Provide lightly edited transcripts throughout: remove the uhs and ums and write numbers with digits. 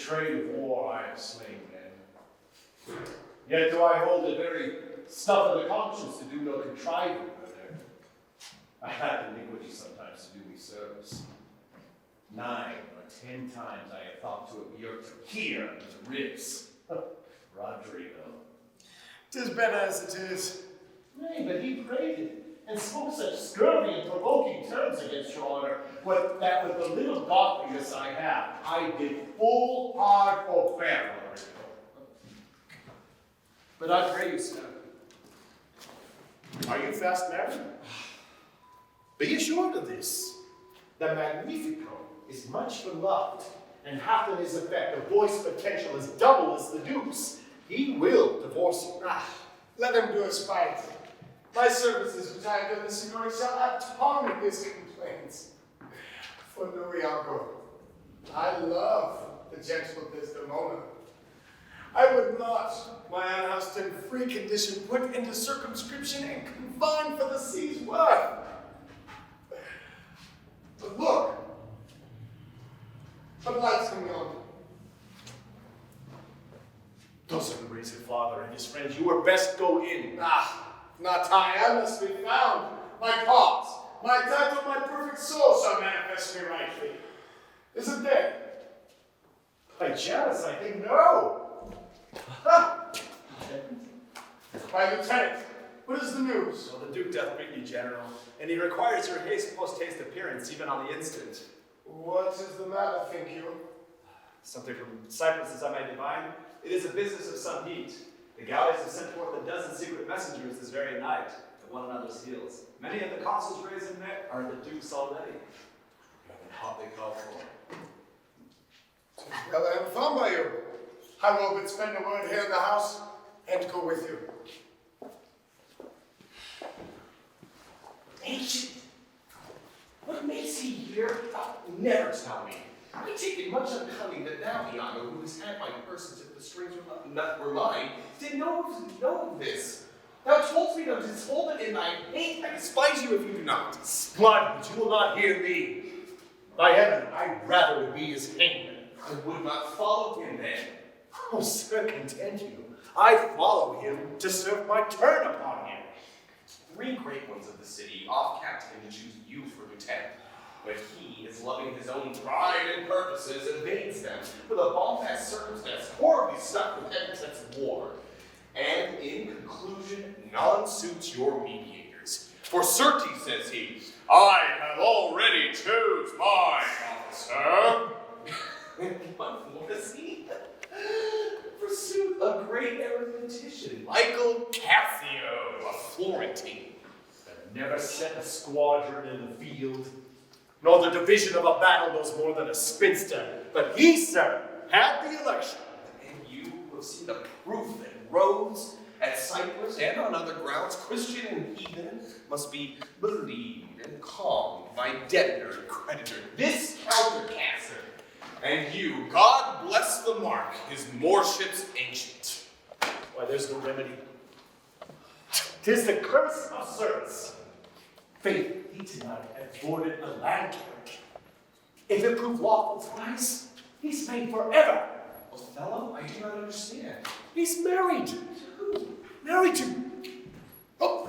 trade of war I have slain men. Yet do I hold the very stuff of the conscience to do no contriving, brother. I have iniquity sometimes to do me service. 9 or 10 times I have thought to have yerked him here under the ribs. Roderigo. 'Tis better as it is. Nay, but he prated and spoke such scurvy and provoking terms against your honor, but that with the little godliness I have, I did full hard forbear, Roderigo. But I pray you, sir, are you fast married? Be assured of this. The Magnifico is much beloved, and hath in his effect a voice potential as double as the Duke's. He will divorce you. Let him do his fight. My services which I have done the Signore shall atone his complaints. For no Iago, I love the gentle Desdemona. I would not my unhoused and free condition put into circumscription and confined for the sea's worth. But look, the lights come yonder. Those are the reason, Father and his friends. You were best go in. Not I must be found. My cause, my title, my perfect soul shall manifest me rightly. Is it dead? By Janus, I think no. My lieutenant, what is the news? Well, the Duke doth greet you, General, and he requires your post-haste appearance, even on the instant. What is the matter, think you? Something from Cyprus, as I may divine. It is a business of some heat. The galleys have sent forth a dozen secret messengers this very night, at one another's heels. Many of the consuls raised in neck are in the Duke's already. You have been hotly called for. Well, I am found by you. I will but spend a word here in the house and go with you. Ancient, what makes he here? Never tell me. I take it much uncoming that thou, Iago, who has had my purse as if the strings were mine, did know of this. Thou told me thou didst hold it in thy hate. I despise you if you do not. Blood, but you will not hear me. By heaven, I'd rather would be his hangman. I would not follow him then. Oh, sir, content you. I follow him to serve my turn upon him. 3 great ones of the city off-capped him to choose you for lieutenant. But he is loving his own pride and purposes and evades them with a bombast circumstance horribly stuck with epithets of war. And in conclusion, none suits your mediators. For certes, says he, I have already chose my officer. What was he? Pursued a great arithmetician, Michael Cassio, a Florentine, that never set a squadron in the field, nor the division of a battle knows more than a spinster. But he, sir, had the election. And you who have seen the proof that roads at Cyprus and on other grounds, Christian and heathen, must be believed and calmed by debtor and creditor. This countercasser. And you, God bless the mark, is moreships ancient. Why, there's no remedy. 'Tis the curse of service. Faith, he did not have boarded a land carriage. If it prove lawful thrice, he's made forever. Othello, I do not understand. He's married. To who? Married to... Oh!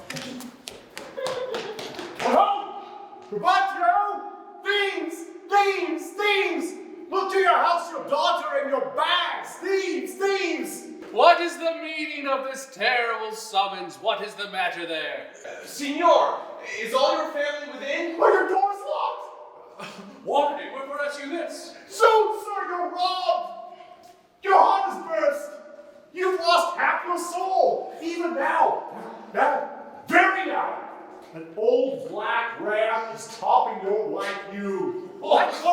Brabantio! Thieves! Thieves! Thieves! Look to your house, your daughter, and your bags! Thieves! Thieves! What is the meaning of this terrible summons? What is the matter there? Signor, is all your family within? Are your doors locked? Why? What brought you this? Soon, sir, you're robbed! Your heart has burst! You've lost half your soul! Even now, very now, an old black ram is topping your white hue. Arise!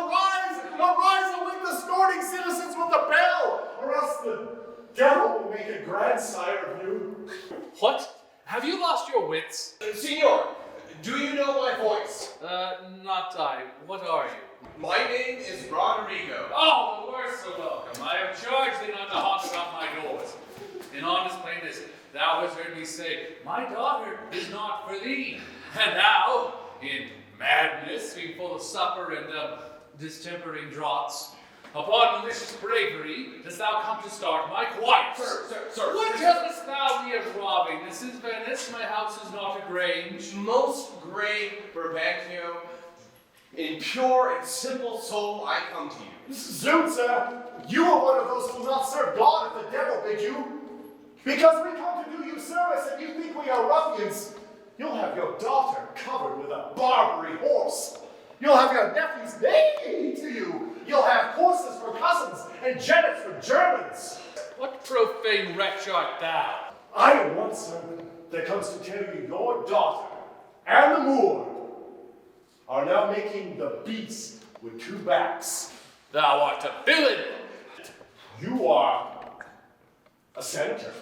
Arise and wake the snorting citizens with the bell, or else the devil will make a grandsire of you. What? Have you lost your wits? Signor, do you know my voice? Not I. What are you? My name is Roderigo. Oh, the worse so welcome. I have charged thee not to haunt about my doors. In honest plainness, thou hast heard me say, my daughter is not for thee. And thou, in madness, being full of supper and distempering draughts, Upon malicious bravery dost thou come to start my quiet. Sir. What tellest thou me of robbing? This is Venice, my house is not a grange. Most great Brabantio, in pure and simple soul I come to you. Zoot, sir! You are one of those who will not serve God if the devil bid you. Because we come to do you service and you think we are ruffians. You'll have your daughter covered with a Barbary horse. You'll have your nephews naked to you. You'll have horses for cousins and jennets for Germans. What profane wretch art thou? I am one servant that comes to tell you your daughter and the Moor are now making the beast with two backs. Thou art a villain! You are a senator.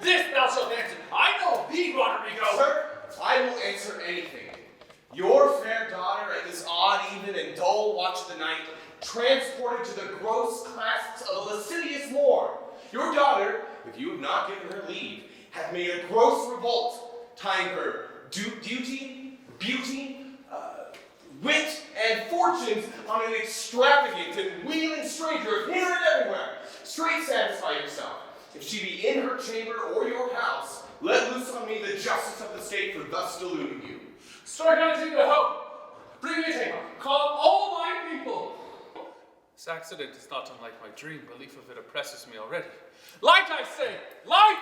This thou shalt answer. I know thee, Roderigo. Sir, I will answer anything. Your fair daughter at this odd even and dull watch of the night, transported to the gross clasps of a lascivious Moor. Your daughter, if you have not given her leave, hath made a gross revolt, tying her duty, beauty, wit, and fortunes on an extravagant and wheeling stranger here and everywhere. Straight satisfy yourself. If she be in her chamber or your house, let loose on me the justice of the state for thus deluding you. Strike on a tinker home. Bring me a taper. Call all my people. This accident is not unlike my dream. Belief of it oppresses me already. Light, I say! Light!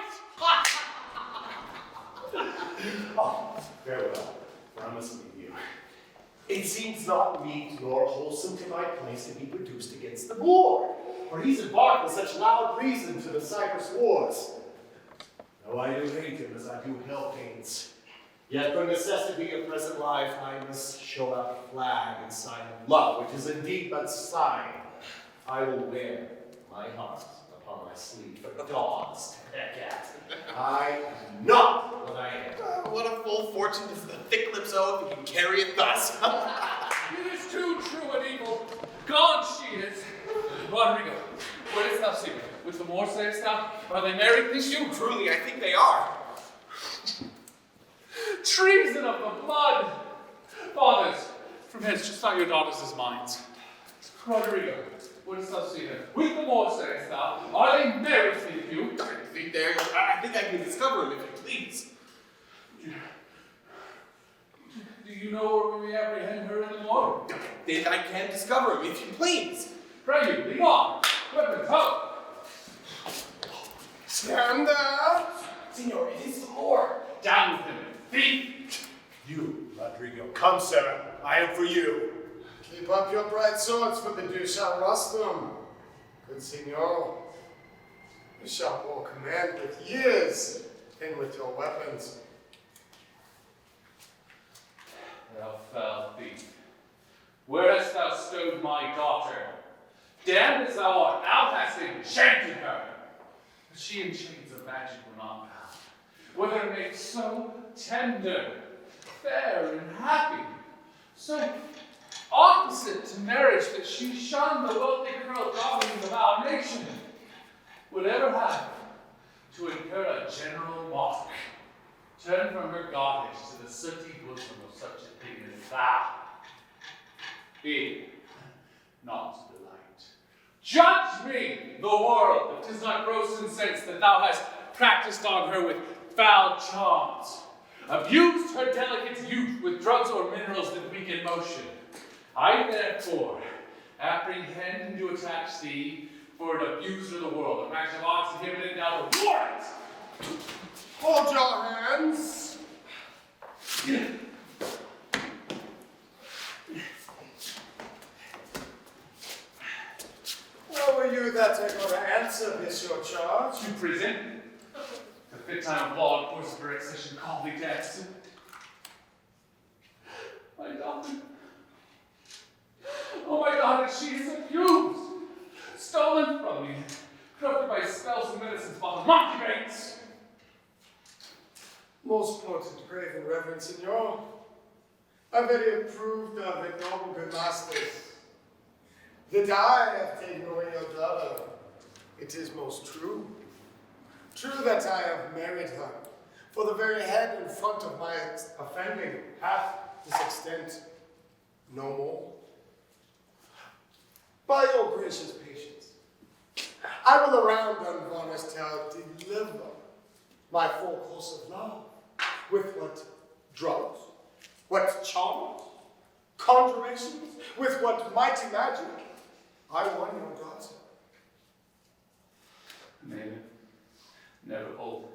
Oh, very well, for I must leave you. It seems not meet nor wholesome to my place to be produced against the Moor, for he's embarked with such loud reason to the Cyprus wars. Though I do hate him as I do Hell-Pains, yet for necessity of present life I must show out a flag in sign of love, which is indeed but sign. I will wear my heart upon my sleeve for dogs to peck at. I am not what I am. What a full fortune does the thick lips owe if he can carry it thus. It is too true an evil. Gone she is. Roderigo, where didst thou see her? With the Moor, sayest thou? Are they married, think you? Truly, I think they are. Treason of the blood! Fathers, from hence, just not your daughters as mine. Roderigo, where dost thou see her? With the Moor, sayest thou? Are they married, think you? I think I can discover him if you please. Do you know where we may apprehend her in the Moor? Then I can discover him if you please. Pray you, leave on. Weapons, ho! Stand there! Signor, it is the Moor. Down with him, thief! You, Roderigo, come, sir. I am for you. Keep up your bright swords, for the dew shall rust them. Good signor, you shall more command with years than with your weapons. Thou foul thief, where hast thou stowed my daughter? Damned as thou art, thou hast enchanted her. But she in chains of magic were not bound. Whether made so tender, fair, and happy, so opposite to marriage that she shunned the wealthy curl governing of our nation, would ever have to incur a general mock, turn from her goddess to the sooty bosom of such a thing as thou. Be not delight. Judge me, the world, if 'tis not gross incense that thou hast practiced on her with foul charms, abused her delicate youth with drugs or minerals that weaken motion. I therefore apprehend and do attach thee for an abuser of the world, a match of odds to give it now the warrant. Hold your hands. How were you that I got to answer this your charge? To prison. The fit time of law and course for accession call thee death. My daughter. Oh my God, and she is abused. Stolen from me. Corrupted by spells and medicines by the mountebanks. Most potent, grave, and reverend signor, I very approved of it, noble good masters. That I have taken away your daughter, it is most true. True that I have married her, for the very head and front of my offending hath this extent, no more. by your gracious patience, I will around unvarnished tale deliver my full course of love, with what drugs, what charms, conjurations, with what mighty magic I won your daughter. Never, never old,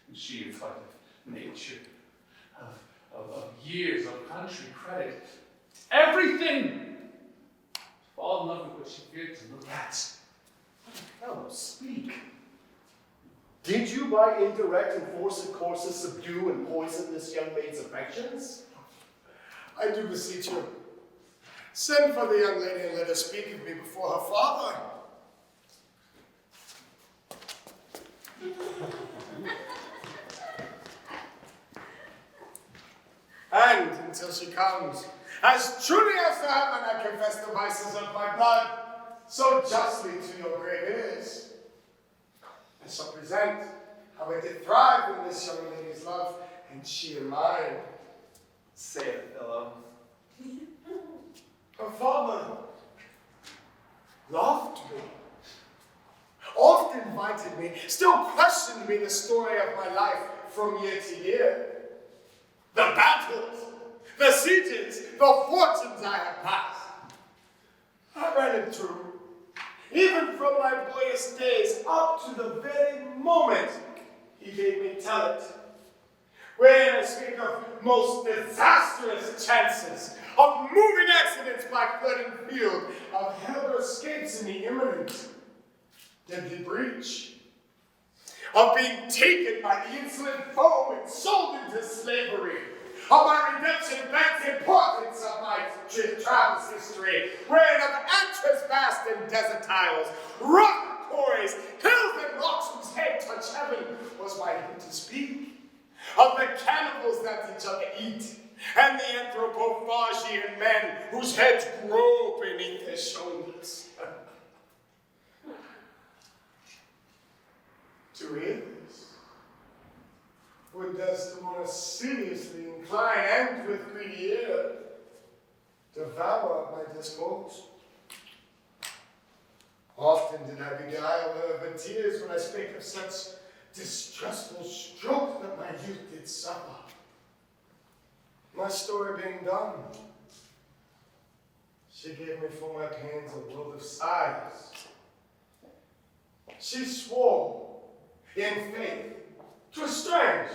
and she is like of nature, of years of country credit, everything. Fall in love with what she feared to look at. Othello, speak. Did you by indirect and forced courses subdue and poison this young maid's affections? I do beseech you, send for the young lady and let her speak of me before her father. And until she comes, as truly as to heaven I confess the vices of my blood, so justly to your great ears, I shall present how I did thrive in this young lady's love, and she in mine. Say it, Othello. Her father loved me, often invited me, still questioned me the story of my life from year to year. The battles, the sieges, the fortunes I have passed. I ran it through, even from my boyish days up to the very moment he bade me tell it. Wherein I speak of most disastrous chances, of moving accidents by flood and field, of hell escapes in the imminent deadly breach, of being taken by the insolent foe and sold into slavery, of my redemption back the importance of my travels history, wherein of Antra's vast and desert isles, rock quarries, hills and rocks whose head touch heaven, was my hint to speak, of the cannibals that each other eat, and the anthropophagian men whose heads grow beneath their shoulders. To hear this, would Desdemona seriously incline and with greedy ear devour my discourse? Often did I beguile her of her tears when I spake of such distressful stroke that my youth did suffer. My story being done, she gave me for my pains a world of sighs. She swore in faith, 'twas strange,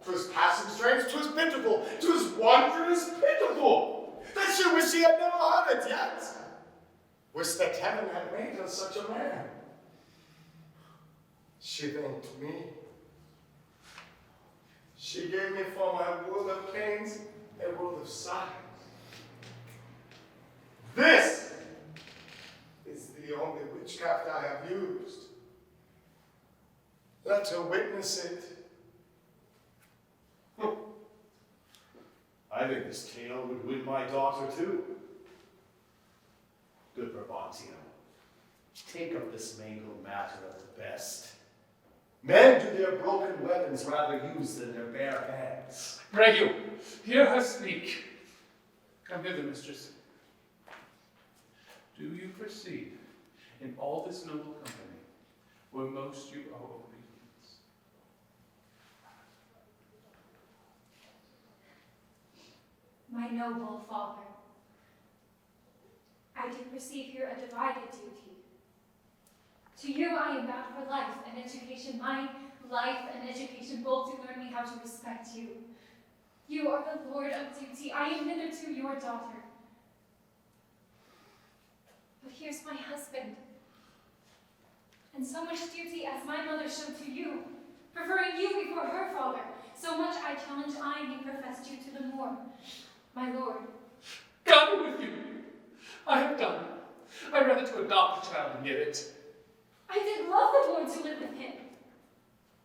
'twas passing strange, 'twas pitiful, 'twas wondrous pitiful, that she wished she had never heard it yet. Wished that heaven had made her such a man. She thanked me. She gave me for my world of pains a world of sighs. This is the only witchcraft I have used. Let her witness it. I think this tale would win my daughter too. Good Brabantio, take up this mangled matter of the best. Men do their broken weapons rather use than their bare hands. Pray you, hear her speak. Come hither, mistress. Do you perceive, in all this noble company, where most you owe obedience? My noble father, I do perceive here a divided duty. To you I am bound for life and education. My life and education both do learn me how to respect you. You are the lord of duty. I am hitherto your daughter. But here's my husband. And so much duty as my mother showed to you, preferring you before her father, so much I challenge he professed you to the more. My lord. God be with you. I have done. I'd rather to adopt a child than get it. I did love the Lord to live with him.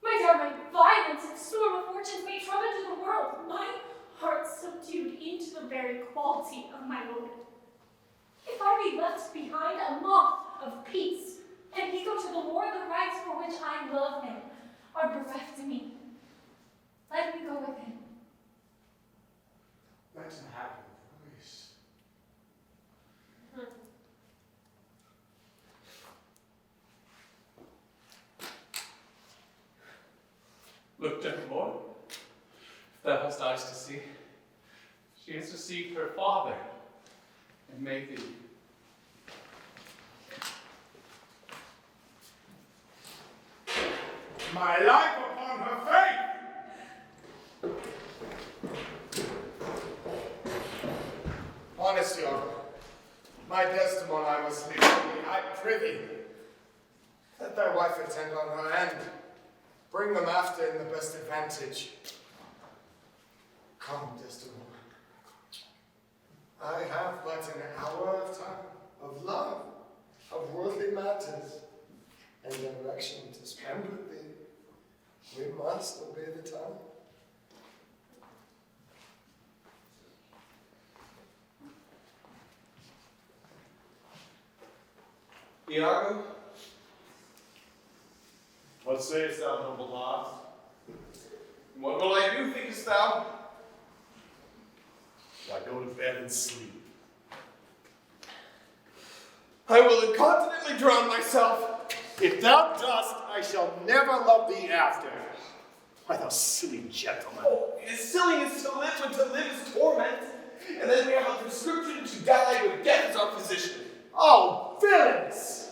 My downright violence and storm of fortunes made trouble to the world. My heart subdued into the very quality of my Lord. If I be left behind a moth of peace, and he go to the war, the rights for which I love him are bereft me. Let me go with him. Let him have your voice. Look, gentle boy, if thou hast eyes to see, she has received her father, and may thee. My life upon her faith! Honest, Iago, my Desdemona I must leave thee. I prithee, let thy wife attend on her, and bring them after in the best advantage. Come, Desdemona. I have but an hour of time, of love, of worldly matters, and direction to spend with thee. We must obey the time. Iago, What sayest thou, noble lord? what will I do, thinkest thou? I go to bed and sleep. I will incontinently drown myself. If thou dost, I shall never love thee after. Why, thou silly gentleman. Oh, it is silliness to live when to live is torment. And then we have a prescription to die with death as our physician. Oh, villains!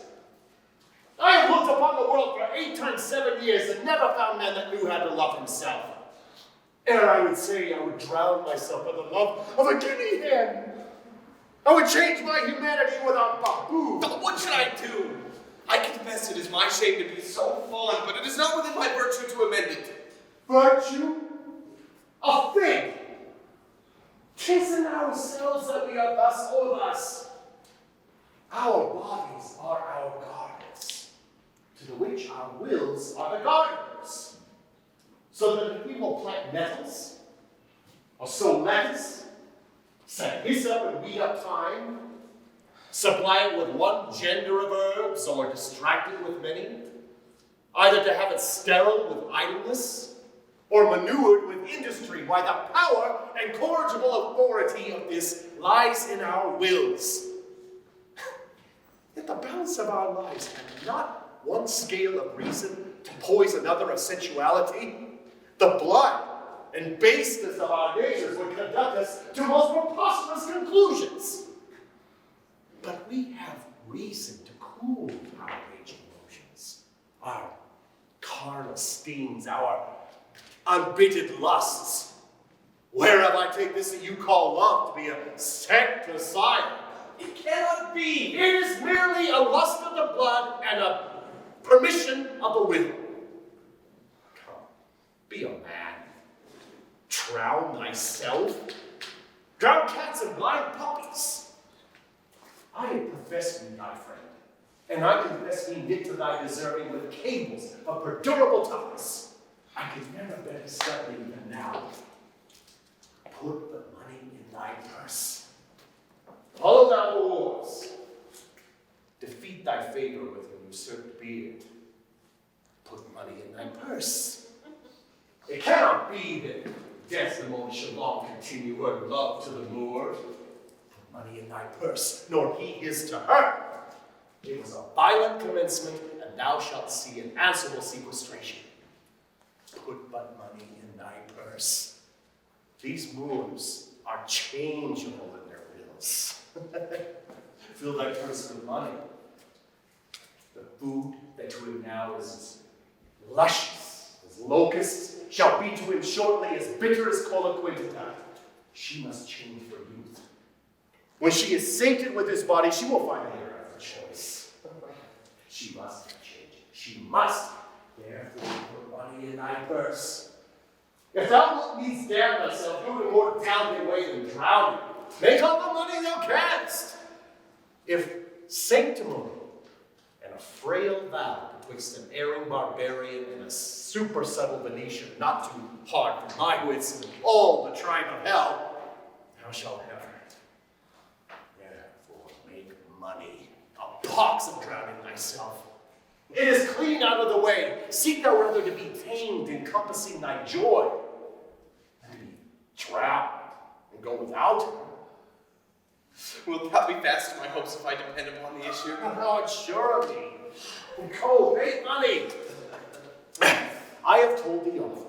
I have looked upon the world for 8 times 7 years and never found man that knew how to love himself. Ere I would say I would drown myself for the love of a guinea hen. I would change my humanity with a baboon. But what should I do? I confess it is my shame to be so fond, but it is not within my virtue to amend it. Virtue? A fig! 'Tis in ourselves that we are thus or thus. Our bodies are our gardens, to the which our wills are the gardeners. So that if we will plant nettles, or sow lettuce, set hyssop and weed up thyme, supply it with one gender of herbs, or distract it with many, either to have it sterile with idleness, or manured with industry, why the power and corrigible authority of this lies in our wills. Yet the balance of our lives have not one scale of reason to poise another of sensuality. The blood and baseness of our natures would conduct us to most preposterous conclusions. But we have reason to cool our raging emotions, our carnal steams, our unbidden lusts. Whereof I take this that you call love to be a sancticide. It cannot be. It is merely a lust of the blood and a permission of the will. Come, be a man. Drown thyself. Drown cats and blind puppies. I profess me thy friend, and I confess me knit to thy deserving with cables of perdurable toughness. I could never better study than now. Put the money in thy purse. Follow thou the wars. Defeat thy favor with an usurped beard. Put money in thy purse. It cannot be that Desdemona shall long continue her love to the Lord. Put money in thy purse, nor he his to her. It was a violent commencement, and thou shalt see an answerable sequestration. Put but money in thy purse. These Moors are changeable in their wills. Fill thy purse with money. The food that to him now is as luscious as locusts shall be to him shortly as bitter as coloquintida. She must change for youth. When she is sated with his body, she will find a hereafter choice. She must change. She must. Therefore, put money in thy purse. If thou wilt needs damn thyself, do it a more downright way than drowning. Make all the money thou canst. If sanctimony and a frail vow betwixt an erring barbarian and a super subtle Venetian, not too hard for my wits and all the tribe of hell, thou shalt have her. Therefore make money, a pox of drowning thyself. It is clean out of the way. Seek thou rather to be tamed, encompassing thy joy, than to be drowned and go without her. Wilt thou be fast to my hopes if I depend upon the issue? Oh, surely. Go, make money. I have told thee often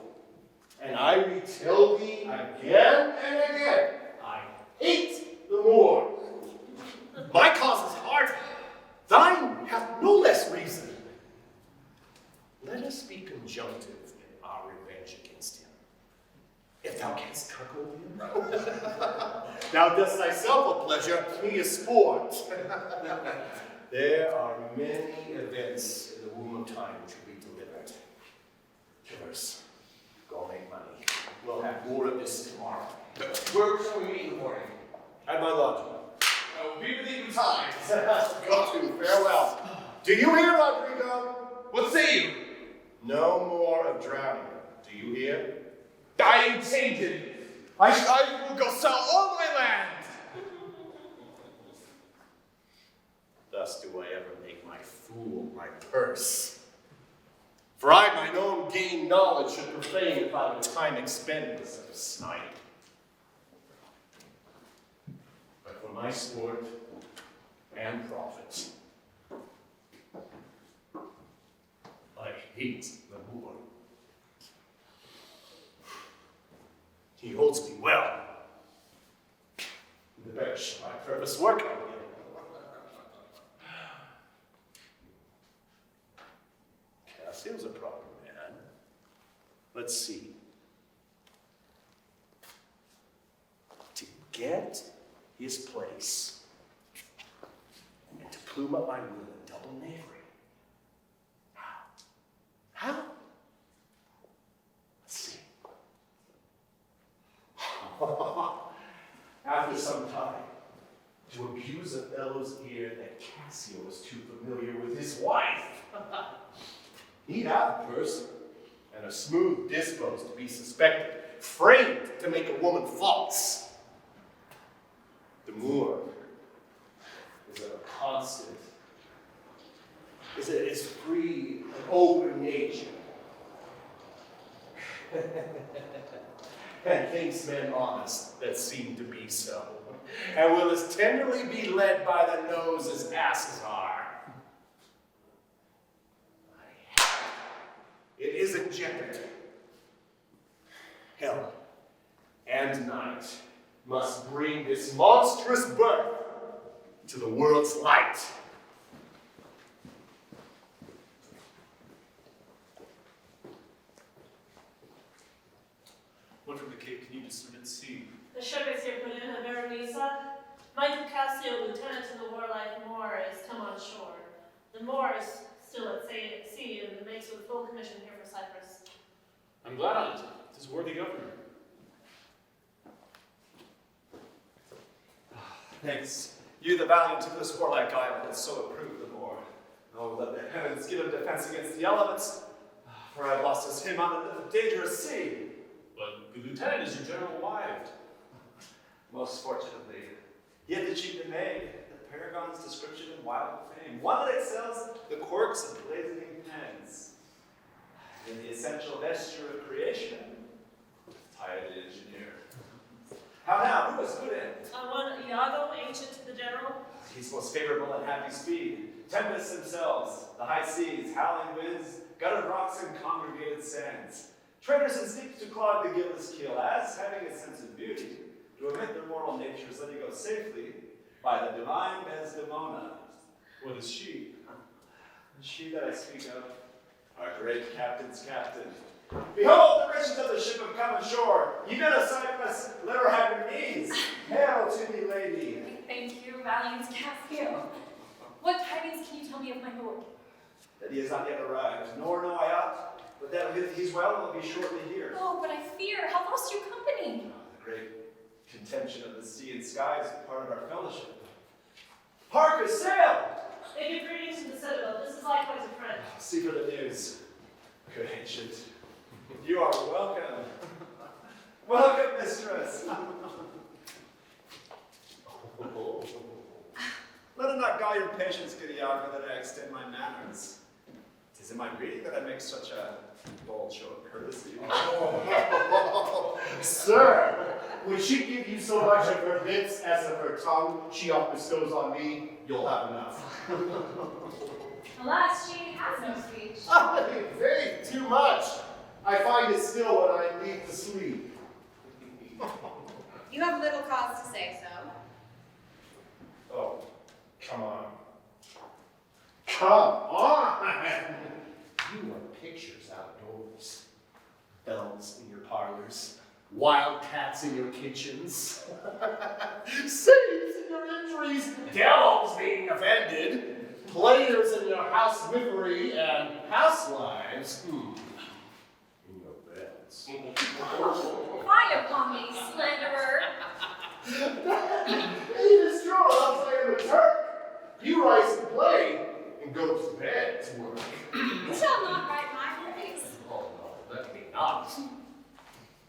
us be conjunctive in our revenge against him. If thou canst cuckold him, thou dost thyself a pleasure, me a sport. There are many events in the womb of time which will be delivered. Killers, go make money. We'll have more of this tomorrow. Where shall we meet in the morning? At my lodging. I will be with you betimes. Go to, farewell. Do you hear, Roderigo? What say you? No more of drowning. Do you hear? I am tainted. I will go sell all my land. Thus do I ever make my fool my purse. For I mine own gain knowledge should profane if I would time expend with such a snipe. But for my sport and profit, I hate the Moor. He holds me well. The better shall my purpose work on him. Cassio's a proper man. Let's see. To get his place and to plume up my will in double knavery. How? Let's see. After some time, to abuse Othello's ear that Cassio was too familiar with his wife. He'd have a person and a smooth disposed to be suspected, framed to make a woman false. The Moor is a constant, is free and open nature. And thinks men honest that seem to be so, and will as tenderly be led by the nose as asses are. It isn't jeopardy. Hell and night must bring this monstrous birth to the world's light. What from the Cape can you discern at sea? The ship is here put in, a Veronesa. Michael Cassio, lieutenant to the warlike Moor, is come on shore. The Moor is still at sea and makes with full commission here for Cyprus. I'm glad on it. 'Tis worthy governor. Thanks. You, the valiant of this warlike island, have so approved the Moor. Oh, let the heavens give him defense against the elements, for I have lost as him on a dangerous sea. But the lieutenant is your general wife. Most fortunately, he had achieved a maid, the paragon's description and wild fame, one that excels the quirks of blazoning pens. In the essential vesture of creation, tired engineer. How now? Who is good in? One Iago, ancient to the general. He's most favorable and happy speed. Tempests themselves, the high seas, howling winds, guttered rocks and congregated sands. Traders instinct to clog the guiltless keel, as, having a sense of beauty, to omit their moral natures, let you go safely by the divine Desdemona. What is she? She that I speak of, our great captain's captain. Behold, the riches of the ship have come ashore. Ye men of Cyprus, let her have your knees. Hail to thee, lady. Thank you, valiant Cassio. What tidings can you tell me of my lord? That he has not yet arrived, nor know I aught, but that he's well and will be shortly here. Oh, but I fear, have lost your company. The great contention of the sea and skies is part of our fellowship. Hark, a sail! They give greetings to the citadel. This is likewise a friend. See for the news. Good ancient. You are welcome. Welcome, mistress. Let it not gull your patience, good Iago, that I extend my manners. 'Tis in my greeting that I make such a bold show of courtesy. Sir, would she give you so much of her lips as of her tongue she oft bestows on me, you'll have enough. Alas, she has no speech. Very too much. I find it still when I leave to sleep. You have little cause to say so. Oh, come on. Come on! You are pictures outdoors. Bells in your parlors. Wildcats in your kitchens. Saints in your entries. Devils being offended. Players in your housewifery and housewives. In your beds. Fire upon me, slanderer. It is true, else I am a Turk. You rise and play, and go to bed to work. You shall not write my praise. Oh no, let me not.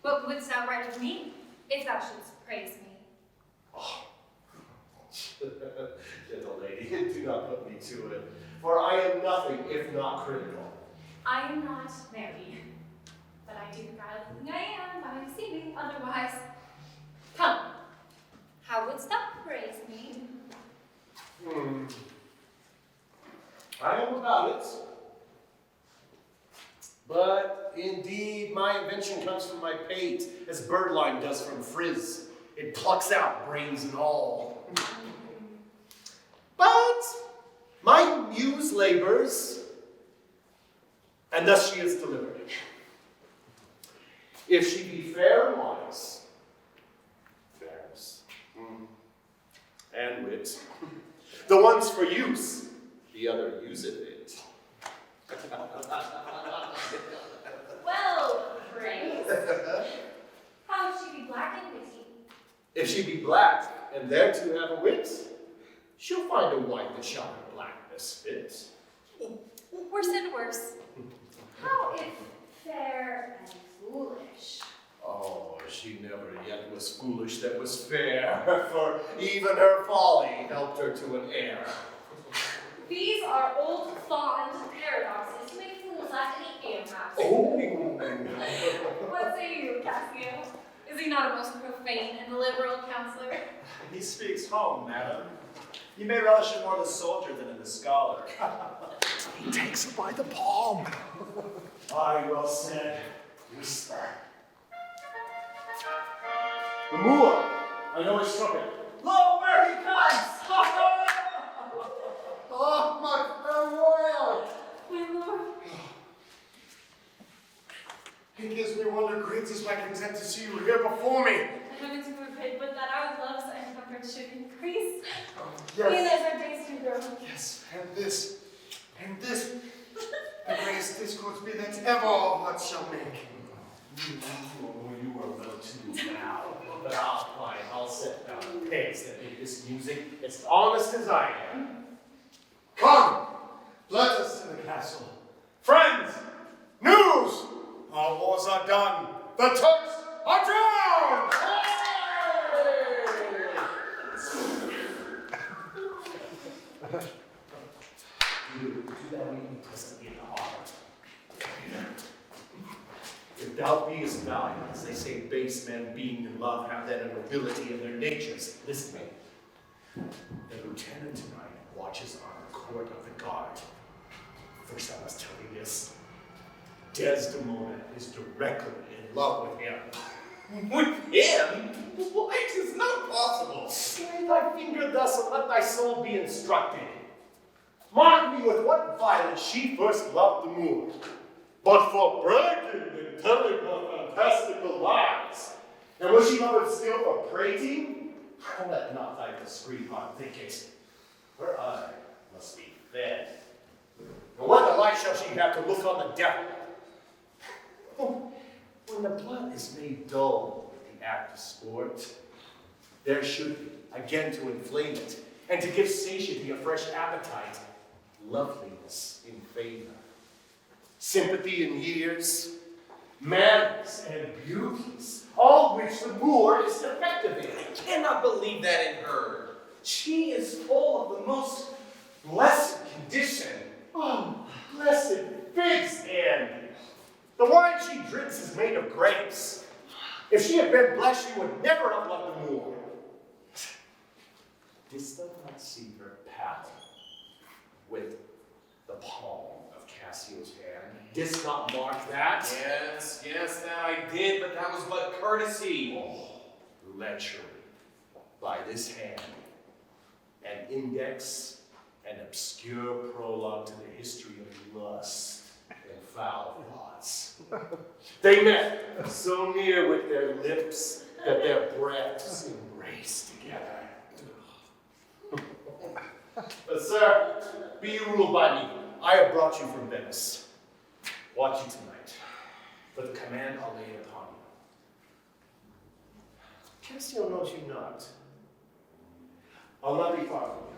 What wouldst thou write of me, if thou shouldst praise me? Oh. Gentle lady, do not put me to it, for I am nothing if not critical. I am not married, but I do the proud thing I am by deceiving otherwise. Come, how wouldst thou praise me? I am about it. But indeed, my invention comes from my pate, as birdlime does from frizz. It plucks out brains and all. But my muse labors, and thus she is delivered. If she be fair and wise, fairness, and wit, the one's for use, the other useth it. Well, praise. How if she be black and witty? If she be black, and there to have a wit, she'll find a white that shall her blackness fit. Worse and worse. How if fair and foolish? Oh, she never yet was foolish that was fair, for even her folly helped her to an heir. These are old fond paradoxes to make fools laugh at any perhaps. Oh. What say you, Cassio? Is he not a most profane and liberal counselor? He speaks home, madam. You may relish in more the soldier than in the scholar. He takes her by the palm. Aye, well said. Whisper. The Moor! I know his trumpet. Lo, where he comes! Oh, my farewell! My lord. It gives me wonder great is my content to see you here before me. Heaven to forbid, but that our loves and comfort should increase. Yes. Even as our days do grow. Yes, and this, the greatest discourse be that ever our hearts shall make. You are well tuned now, but I'll set down the pegs that make this music as honest as I am. Come, let us to the castle. Friends, news! Our wars are done. The Turks are drowned! Do thou meet me presently in the heart. If thou beest valiant, as they say, base men being in love have that nobility in their natures. Listen to me. The lieutenant tonight watches on the court of the guard. First I must tell you this. Desdemona is directly in love with him. With him? Why, 'tis not possible. Lay thy finger thus and let thy soul be instructed. Mark me with what violence she first loved the Moor. But for bragging and telling her fantastical lies. And will she love him still for prating? Let not thy discreet heart think it. Her eye must be fed. And what delight shall she have to look on the devil? When the blood is made dull with the act of sport, there should be, again to inflame it, and to give satiety a fresh appetite, loveliness in favor, sympathy in years, manners and beauties, all which the Moor is defective in. I cannot believe that in her. She is full of the most blessed condition. Oh, blessed figs end! The wine she drinks is made of grapes. If she had been blessed, she would never have loved the Moor. Didst thou not see her paddle with the palm of Cassio's hand? Didst not mark that? Yes, that I did, but that was but courtesy. Oh, lechery. By this hand, an index, an obscure prologue to the history of lust and foul thoughts. They met so near with their lips that their breaths embraced together. But sir, be you ruled by me. I have brought you from Venice. Watch you tonight, for the command I'll lay it upon you. Cassio knows you not. I'll not be far from you.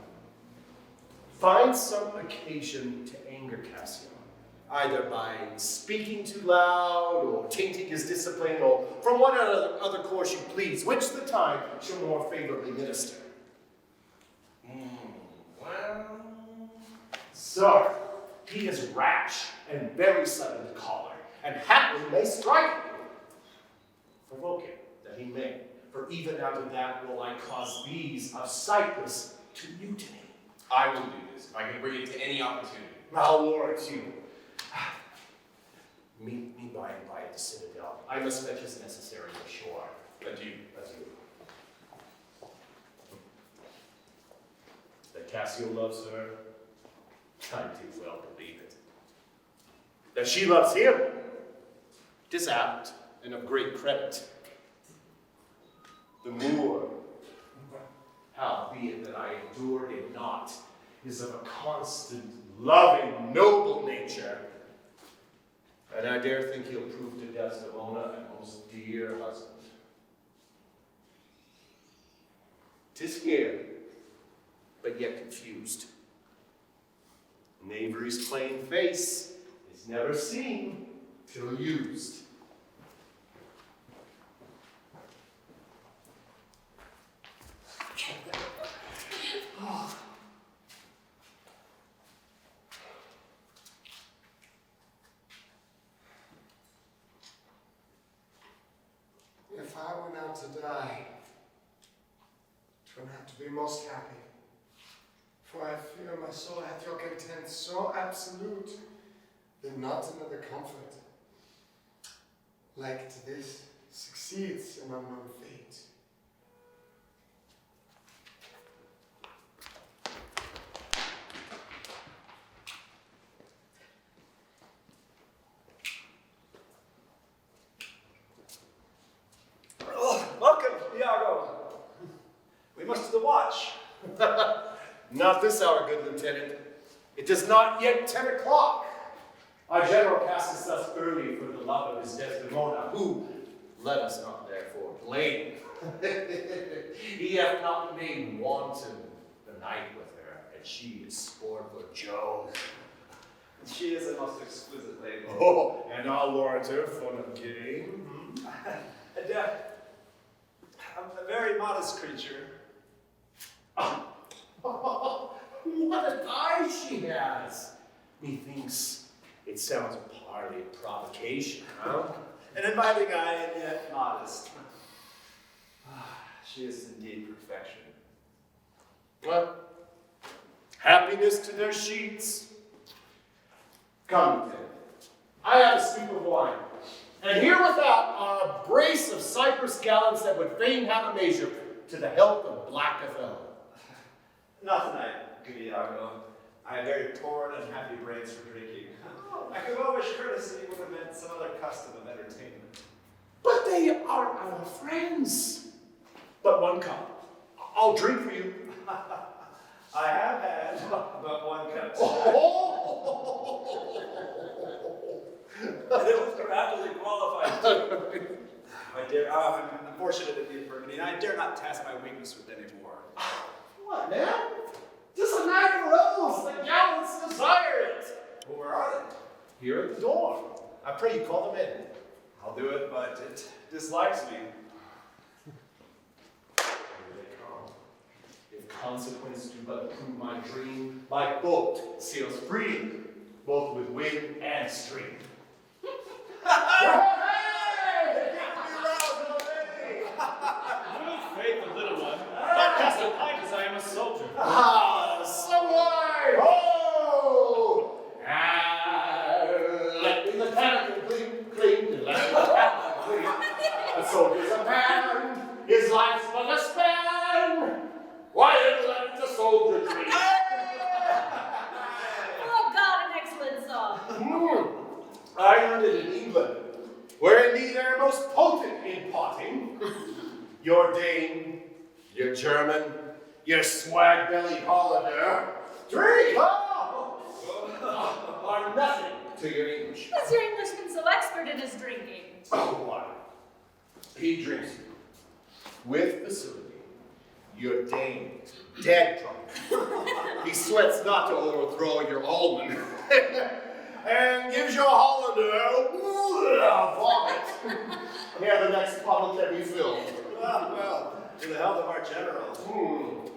Find some occasion to anger Cassio, either by speaking too loud, or tainting his discipline, or from what other course you please, which the time shall more favorably minister. Well... Sir, he is rash and very sudden to choler, and haply may strike you. Provoke him, that he may, for even out of that will I cause these of Cyprus to mutiny. I will do this, if I can bring it to any opportunity. I'll warrant you. Meet me by and by at the citadel. I must fetch as necessary ashore. Adieu. Adieu. That Cassio loves her, I do well believe it. That she loves him, 'tis apt and of great credit. The Moor, howbeit that I endure him not, is of a constant, loving, noble nature. And I dare think he'll prove to Desdemona a most dear husband. 'Tis here, but yet confused. Knavery's plain face is never seen till used. If I were now to die, 'twould have to be most happy. For I fear my soul hath your content so absolute that not another comfort like to this succeeds an unknown fate. Welcome, Iago. We must to the watch. Not this hour, good lieutenant. It is not yet 10 o'clock. Our general casteth us early for the love of his Desdemona, who, let us not therefore blame. He hath not made wanton the night with her, and she is sport for Joe. She is a most exquisite lady. Oh, and I'll warrant her for the game. And, a very modest creature. What an eye she has! Methinks it sounds a parley of provocation, huh? An inviting eye, and yet modest. She is indeed perfection. Well, happiness to their sheets. Come, then. I have a stoop of wine, and here without are a brace of Cyprus gallants that would fain have a measure to the health of Black Othello. Not tonight, good Iago. I have very poor and unhappy brains for drinking. I could well wish courtesy would have meant some other custom of entertainment. But they are our friends. But one cup. I'll drink for you. I have had but one cup tonight. And it was rapidly qualified too. I'm unfortunate at the infirmity, and I dare not task my weakness with any more. What, man? Just a night of rose. The gallants desire it. Well, where are they? Here at the door. I pray you call them in. I'll do it, but it dislikes me. Here they come. If consequence do but prove my dream, my boat sails free, both with wind and stream. Faith, the little one. Not cast a pint as I am a soldier. Some wine! Ho! Let me the pannikin clean. Let me the pannikin clean. A soldier's a man, his life's but a span. Why let the soldier dream? Oh God, an excellent song. I learned it in England, where indeed they're most potent in potting. Your Dane, your German, your swag-bellied Hollander, drink are nothing to your English. Is your Englishman so expert in his drinking? Oh, why? He drinks with facility. Your Dane, dead drunk. He sweats not to overthrow your almond. And gives your Hollander a vomit. Yeah, the next bottle can be filled. Well, to the health of our general.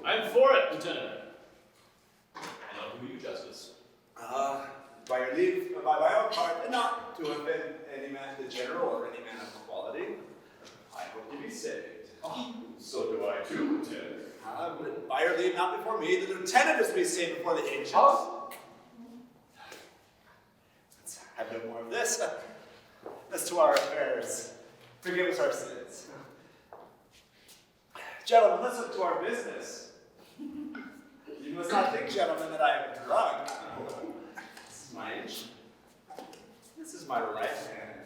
I'm for it, Lieutenant. I'll do you justice. By your leave, by my own part, not to offend any man, the general, or any man of quality, I hope to be saved. So do I too, Lieutenant. But by your leave, not before me, the lieutenant is to be saved before the ancients. Let's have no more of this. As to our affairs, forgive us our sins. Gentlemen, let's look to our business. You must not think, gentlemen, that I am drunk. This is my inch. This is my right hand.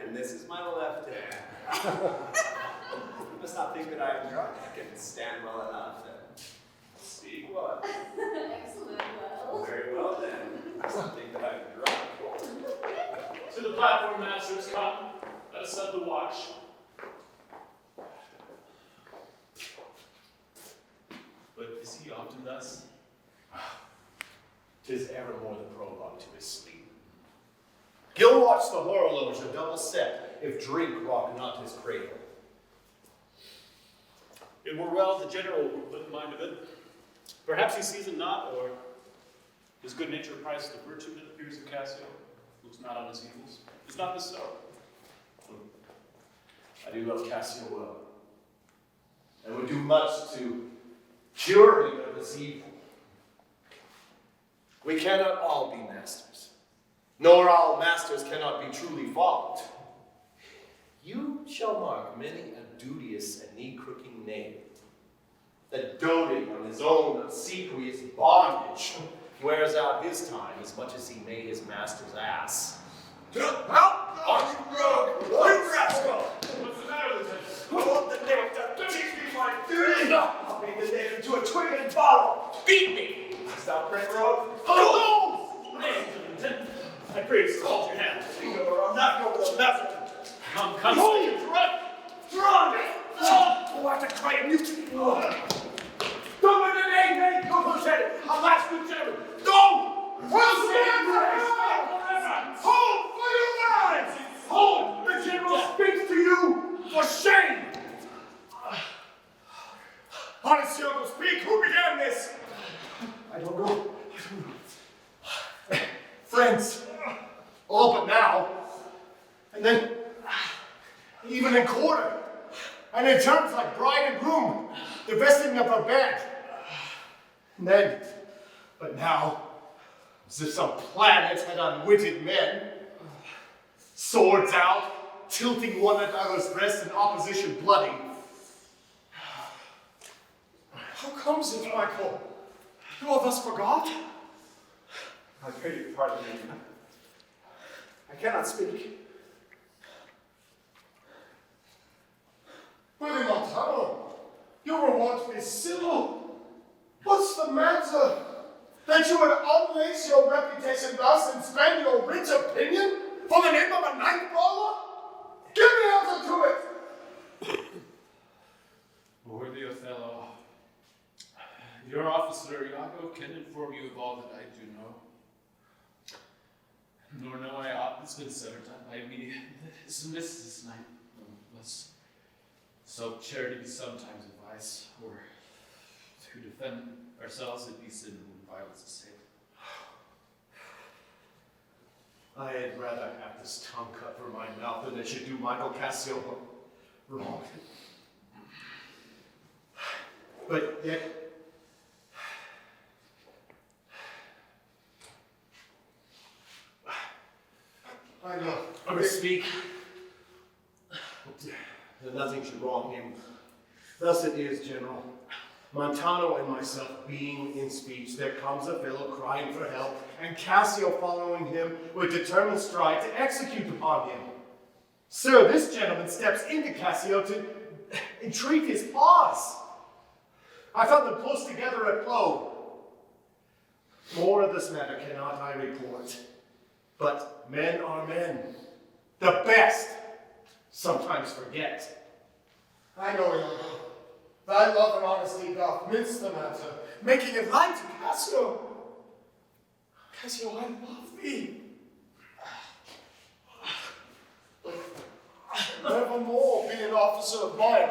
And this is my left hand. You must not think that I am drunk. I can stand well enough and speak well. Excellent, well. Very well then. You must not think that I am drunk. To the platform, masters, come. Let us set the watch. But is he often thus? 'Tis evermore the prologue to his sleep. He'll watch the horologe a double set, if drink rock not his cradle. It were well the general would put in mind of it. Perhaps he sees it not, or his good nature prizes the virtue that appears in Cassio, looks not on his evils. Is not this so? I do love Cassio well, and would do much to cure him of his evil. We cannot all be masters, nor all masters cannot be truly followed. You shall mark many a duteous and knee-crooking knave, that doting on his own obsequious bondage wears out his time as much as he made his master's ass. Out! On you rogue! You rascal! What's the matter, Lieutenant? Who want the knave to teach me my duty? I'll beat the knave into a twig and bottle. Beat me! Stop, print rogue. Oh! Ladies and gentlemen, I pray you hold your hands. I'll knock over the method. Come, No! you drunk! Drunk! Oh, I have to cry a mutiny. Don't let the name go, Lieutenant. I'll ask you, gentlemen. Go! What's the man? Hold for your lives! Hold! The general speaks to you for shame! Honest Iago, speak. Who began this? I don't know. Friends. All but now. And then, even in quarter. And in terms like bride and groom, divesting of her badge. And then, but now, as if some planet had unwitted men, swords out, tilting one another's breast in opposition bloody. How comes it, Michael? You all thus forgot? I pray you pardon me. I cannot speak. But in Montano, you were wont to be civil. What's the matter? That you would unlace your reputation thus and spend your rich opinion for the name of a night brawler? Give me answer to it! Worthy Othello, your officer Iago can inform you of all that I do know. Nor know I aught that's been said or done by me that is amiss this night, unless self-charity be sometimes advice, or to defend ourselves it be sin when violence is safe. I had rather have this tongue cut from my mouth than it should do Michael Cassio wrong. But yet, I know. I must speak. That nothing should wrong him. Thus it is, General. Montano and myself being in speech, there comes a fellow crying for help, and Cassio following him with determined stride to execute upon him. Sir, this gentleman steps into Cassio to entreat his pause. I found them close together at Plo. More of this matter cannot I report, but men are men. The best sometimes forget. I know, Iago. Thy love and honesty doth mince the matter, making it light to Cassio. Cassio, I love thee. Nevermore be an officer of mine.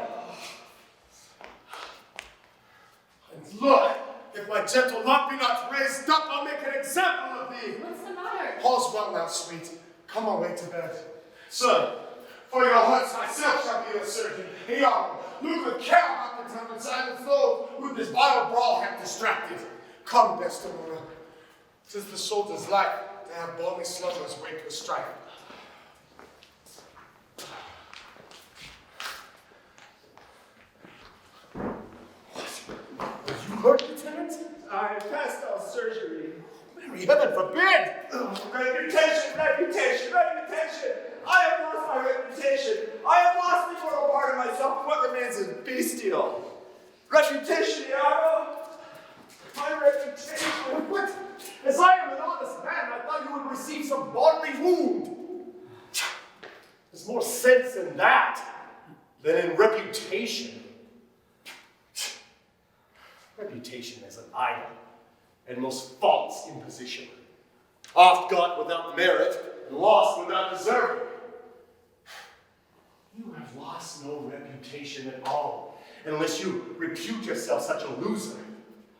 And look, if my gentle love be not raised up, I'll make an example of thee. What's the matter? All's well now, sweet. Come away to bed. Sir, for your hurts myself shall be your surgeon. Iago, look with care about the tongue and silence those who this vile brawl hath distracted. Come, Desdemona. 'Tis the soldier's life to have balmy slumbers wake with strife. What? Are you hurt, Lieutenant? I passed out surgery. Mary, heaven forbid! Reputation! I have lost my reputation. I have lost the moral part of myself. What remains is bestial. Reputation, Iago. My reputation. What? As I am an honest man, I thought you would receive some bodily wound. There's more sense in that than in reputation. Reputation is an idle and most false imposition, oft got without merit and lost without deserving. You have lost no reputation at all, unless you repute yourself such a loser.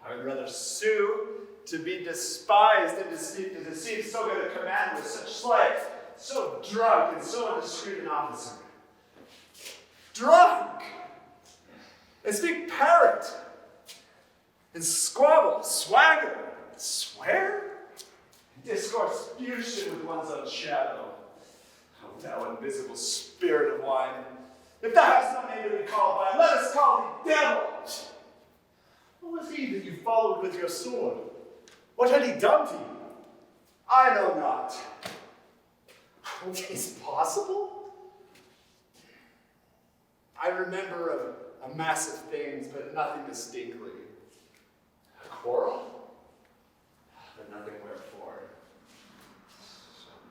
I would rather sue to be despised than to deceive so good a commander with such slight, so drunk and so indiscreet an officer. Drunk! And speak parrot! And squabble, swagger, swear? Discourse fusion with one's own shadow. Oh, thou invisible spirit of wine. If thou hast no name to be called by, let us call thee devil. Who was he that you followed with your sword? What had he done to you? I know not. Is it possible? I remember a mass of things, but nothing distinctly. A quarrel? But nothing wherefore.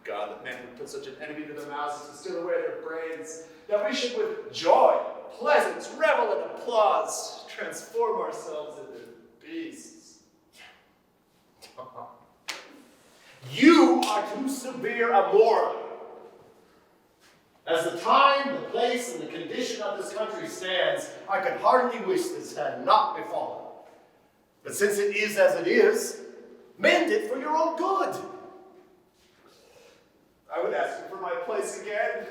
God, that men would put such an enemy to their mouths to steal away their brains, that we should with joy, pleasance, revel, and applause transform ourselves into beasts. You are too severe a moral. As the time, the place, and the condition of this country stands, I could hardly wish this had not befallen. But since it is as it is, mend it for your own good. I would ask you for my place again,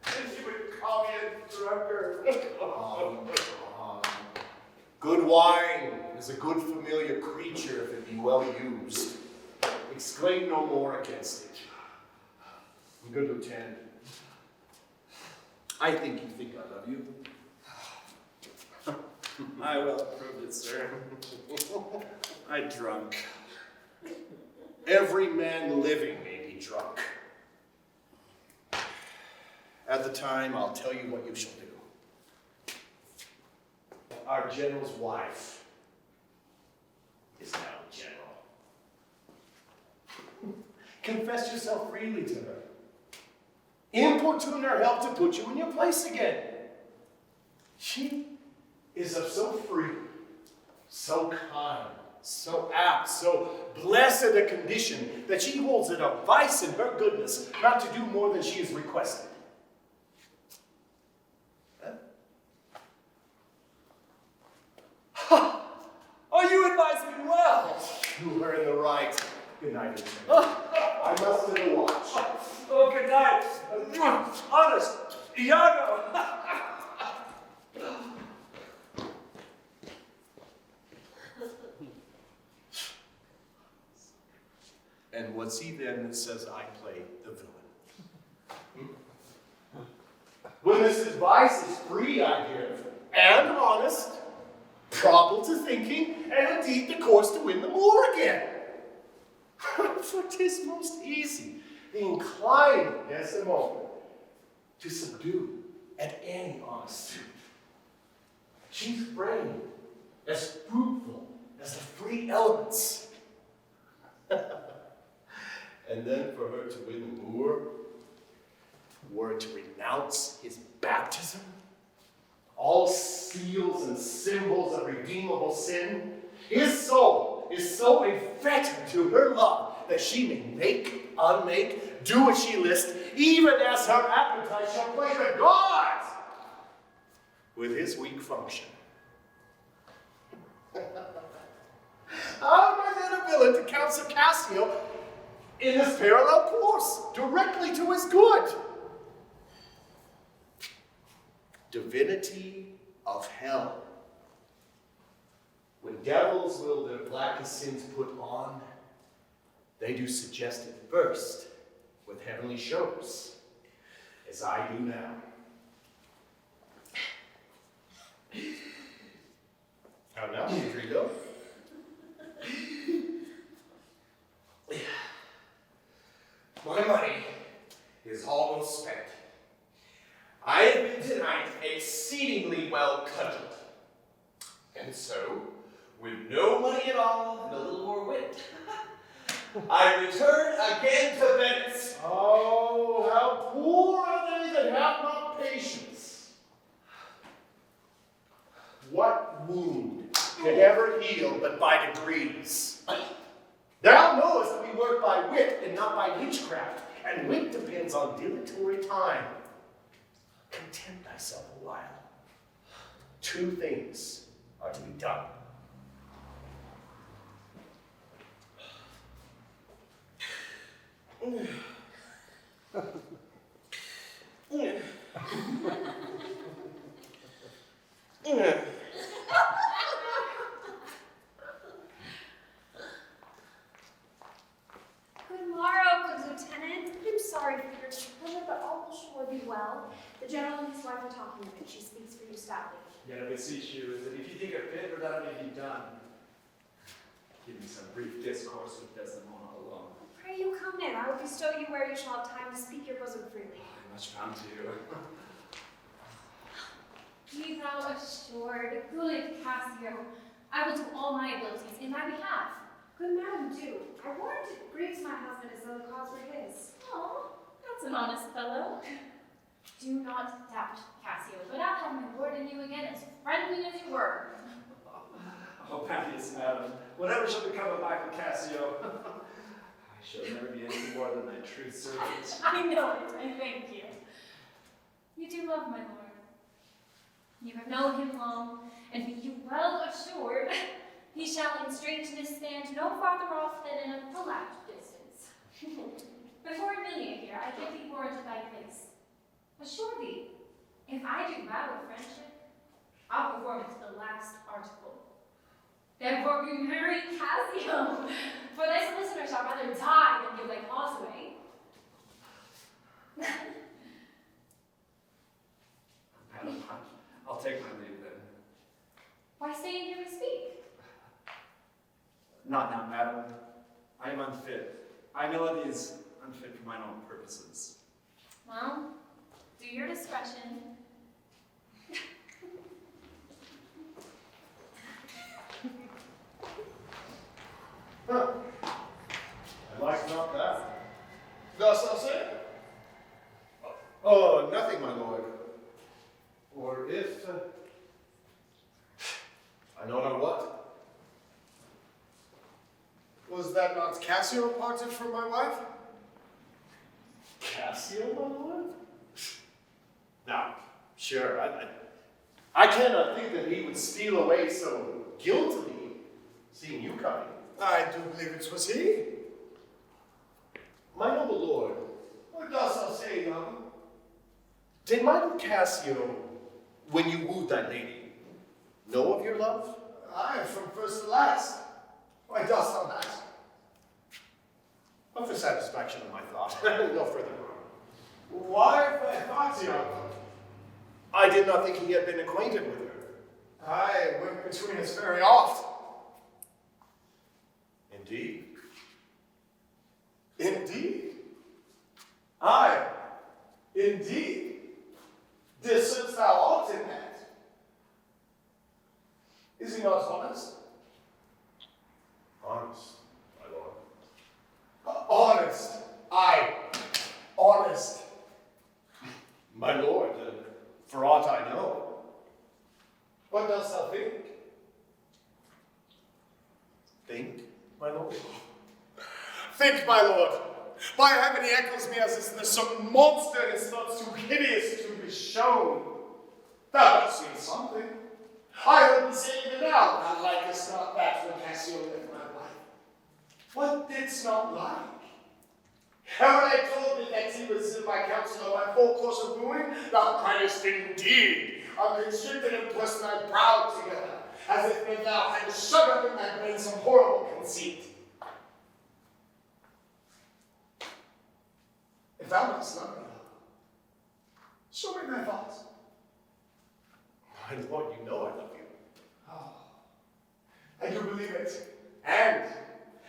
if you would call me a drunkard. Good wine is a good familiar creature if it be well used. Exclaim no more against it. Good Lieutenant, I think you think I love you. I well approved it, sir. I drunk. Every man living may be drunk. At the time, I'll tell you what you shall do. Our general's wife is now a general. Confess yourself freely to her. Importune her help to put you in your place again. She is of so free, so kind, so apt, so blessed a condition that she holds it a vice in her goodness not to do more than she is requested. Oh, you advise me well. You are in the right. Good night, Lieutenant. I must in the watch. Oh, good night. Honest, Iago. And what's he then that says I play the villain? When this advice is free, I give, and honest, probable to thinking, and indeed the course to win the moor again. For 'tis most easy, the inclining Desdemona, to subdue at any honest suit. She's brain as fruitful as the free elements. And then for her to win the Moor, were to renounce his baptism, all seals and symbols of redeemable sin, his soul is so a fetter to her love that she may make, unmake, do as she list, even as her appetite shall play the gods with his weak function. How am I then a villain to counsel Cassio in this parallel course, directly to his good? Divinity of hell. When devils will their blackest sins put on, they do suggest it first with heavenly shows, as I do now. How now, Roderigo? My money is almost spent. I have been tonight exceedingly well cudgeled. And so, with no money at all and a little more wit, I return again to Venice. Oh, how poor are they that have not patience. What wound could ever heal but by degrees? Thou knowest that we work by wit and not by witchcraft, and wit depends on dilatory time. Content thyself a while. 2 things are to be done. Good morrow, good lieutenant. I'm sorry for your trouble, but all will sure be well. The general and his wife are talking of it. She speaks for you stoutly. Yet I beseech you, that if you think it fit or that may be done, give me some brief discourse with Desdemona alone. Pray you come in. I will bestow you where you shall have time to speak your bosom freely. Much found to you. Be thou assured, good Cassio, I will do all my abilities in thy behalf. Good madam, do. I warrant it grieves my husband as though the cause were his. Oh, that's an honest fellow. Do not doubt, Cassio, but I'll have my word in you again as friendly as you were. Oh, piteous madam, whatever shall become of Michael Cassio, I shall never be anything more than thy true servant. I know it, I thank you. You do love my lord. You have known him long, and be you well assured, he shall in strangeness stand no farther off than in a elapsed distance. Before Emilia here, I give thee warrant of thy place. Assure thee, if I do vow of friendship, I'll perform it to the last article. Therefore be merry, Cassio, for thy solicitor shall rather die than give thy cause away. Madam, I'll take my leave then. Why stay in here to speak? Not now, madam. I am unfit. Emilia is unfit for mine own purposes. Well, do your discretion. Huh. I like not that. Thus I'll say. Oh, nothing, my lord. Or if, I know not what. Was that not Cassio parted from my wife? Cassio, my lord? Now, sure, I cannot think that he would steal away so guiltily, seeing you coming. I do believe it was he. My noble lord, What dost thou say, Iago? did my lord Cassio, when you wooed thy lady, know of your love? Aye, from first to last. Why dost thou that? Of the satisfaction of my thought, no further harm. Why thy thoughts, Iago? I did not think he had been acquainted with her. I went between us very oft. Indeed. Indeed. Discerns thou art in that. Is he not honest? Honest, my lord. Honest. Aye, honest. My lord, for aught I know. What dost thou think? Think, my lord? Think, my lord. By heaven, he echoes me as if there's some monster and it's not too hideous to be shown. Thou hast seen something. I heard thee say even now, thou likest not that when Cassio left my wife. What didst not like? And when I told thee that he was in my counsel of my full course of wooing, thou criest indeed, unconstricted and pressed thy brow together, as if thou hadst shut up in thy brain some horrible conceit. If thou dost love me, show me thy thoughts. My lord, you know I love you. Oh, I do believe it. And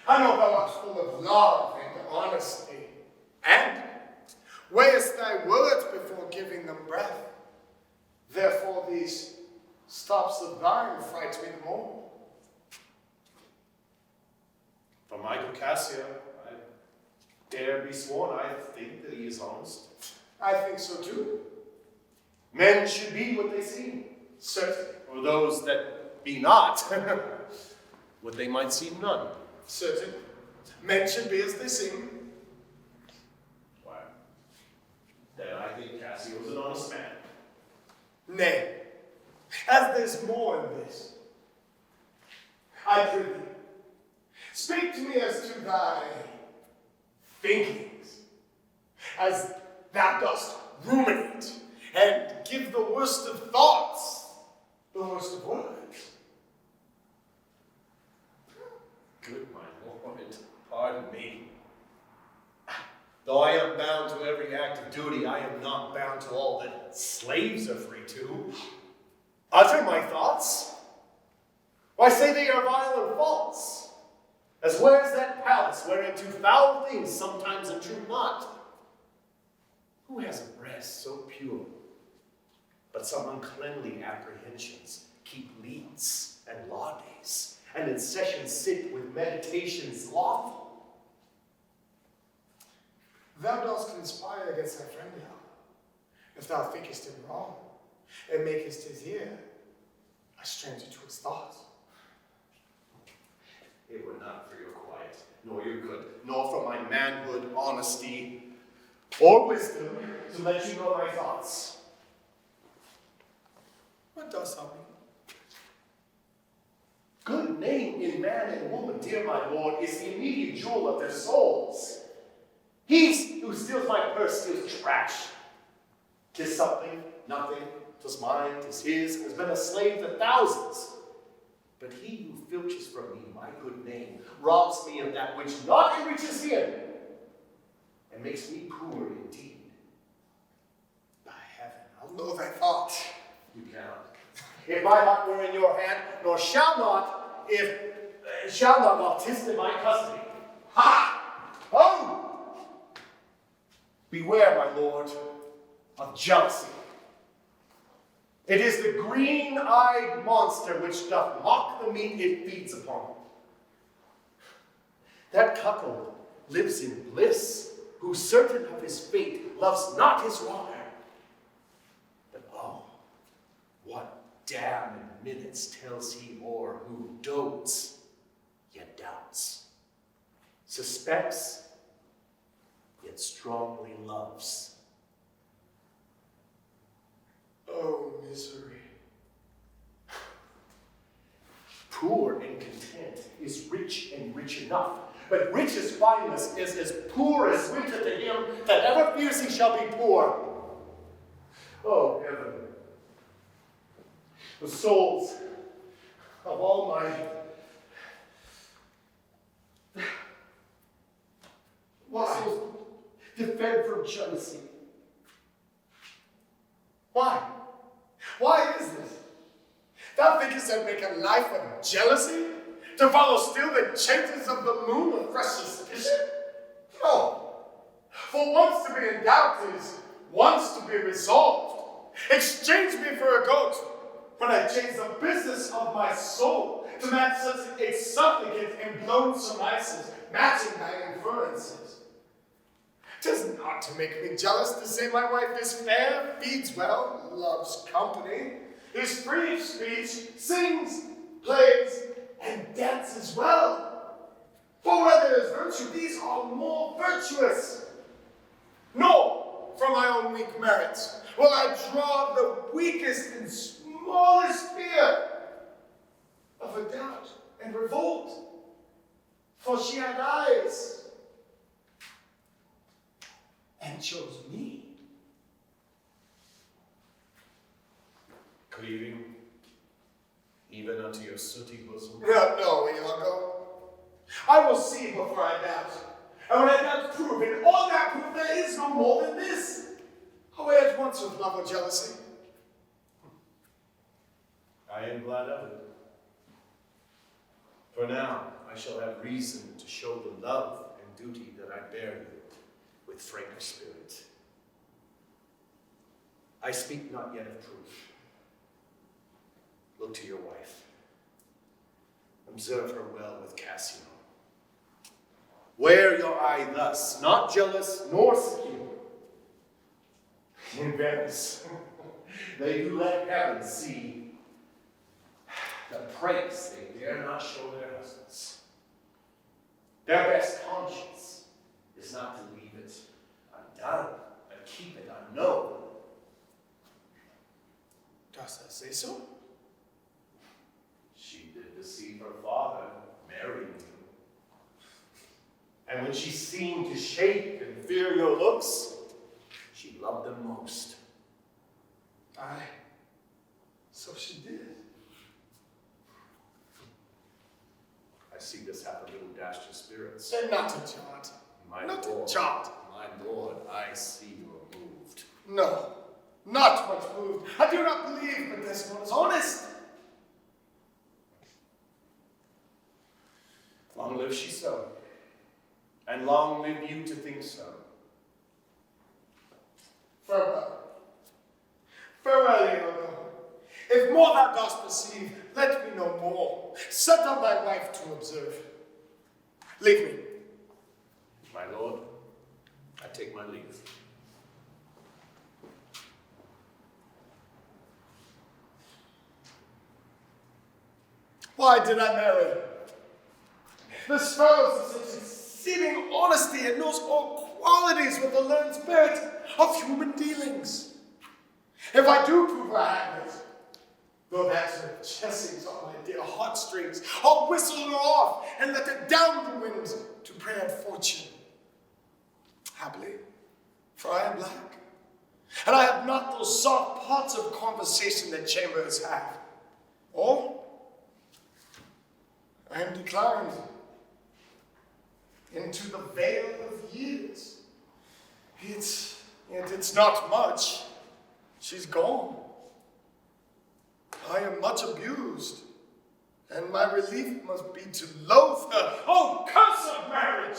I know thou art full of love and honesty. And weighest thy words before giving them breath. Therefore these stops of thine fright me the more. For my good Cassio, I dare be sworn I think that he is honest. I think so too. Men should be what they seem. Certainly. Or those that be not, what they might seem none. Certain. Men should be as they seem. Why? Then I think Cassio is an honest man. Nay, as there's more in this, I pray thee, speak to me as to thy thinkings, as thou dost ruminate, and give the worst of thoughts, the worst of words. Good, my lord, pardon me. Though I am bound to every act of duty, I am not bound to all that slaves are free to. Utter my thoughts. Why say they are vile and false? As where is that palace whereinto foul things sometimes intrude not? Who has a breast so pure, but some uncleanly apprehensions keep leets and laudes, and in session sit with meditations lawful? Thou dost conspire against thy friend now, if thou thinkest him wrong, and makest his ear a stranger to his thoughts. It were not for your quiet, nor your good, nor for my manhood, honesty, or wisdom, to let you know my thoughts. What dost thou mean? Good name in man and woman, dear my lord, is the immediate jewel of their souls. He who steals my purse steals trash. 'Tis something, nothing, 'twas mine, 'tis his, has been a slave to thousands. But he who filches from me my good name robs me of that which not enriches him, and makes me poor indeed. By heaven, I'll know thy thought. You cannot. If my heart were in your hand, nor shall not, while 'tis in my custody. Ha! Oh! Beware, my lord, of jealousy. It is the green-eyed monster which doth mock the meat it feeds upon. That cuckold lives in bliss, who certain of his fate loves not his water. But oh, what damn in minutes tells he o'er who dotes, yet doubts, suspects, yet strongly loves. Oh, misery. Poor and content is rich and rich enough, but rich's fineness is as poor as winter to him that ever fears he shall be poor. Oh, heaven. The souls of all my souls defend from jealousy. Why? Why is this? Thou thinkest I'd make a life of jealousy? To follow still the changes of the moon with fresh suspicion? No. For once to be in doubt is wants to be resolved. Exchange me for a goat when I change the business of my soul to match such extravagant and blown surmises, matching my inferences. 'Tis not to make me jealous to say my wife is fair, feeds well, loves company, is free of speech, sings, plays, and dances well. For where there is virtue, these are more virtuous. Nor, from my own weak merits, will I draw the weakest and smallest fear of a doubt and revolt. For she had eyes and chose me. Cleaving, even unto your sooty bosom. No, Iago. I will see before I doubt. And when I doubt prove, and on that proof there is no more than this. Away at once with love or jealousy. I am glad of it. For now I shall have reason to show the love and duty that I bear you with frank spirit. I speak not yet of proof. Look to your wife. Observe her well with Cassio. Wear your eye thus, not jealous nor secure. In Venice, they do let heaven see the praise they dare not show their husbands. Their best conscience is not to leave it undone and keep it unknown. Dost thou say so? She did deceive her father, marrying you. And when she seemed to shake and fear your looks, she loved them most. Aye, so she did. I see this hath a little dashed your spirits. And not a jot. My Not lord, a jot. my lord, I see you are moved. No, not much moved. I do not believe that this one is honest. Long live she so, and long live you to think so. Farewell. Farewell, Iago. If more thou dost perceive, let me know more. Set on thy wife to observe. Leave me. My lord, I take my leave. Why did I marry? This fellow is such exceeding honesty and knows all qualities with the learned spirit of human dealings. If I do prove a haglet, though that's her chessings on my dear heartstrings, I'll whistle her off and let her down the wind to pray at fortune. Happily, for I am black, and I have not those soft parts of conversation that chambers have. Or I am declined into the veil of years. It's not much. She's gone. I am much abused, and my relief must be to loathe her. Oh, curse of marriage!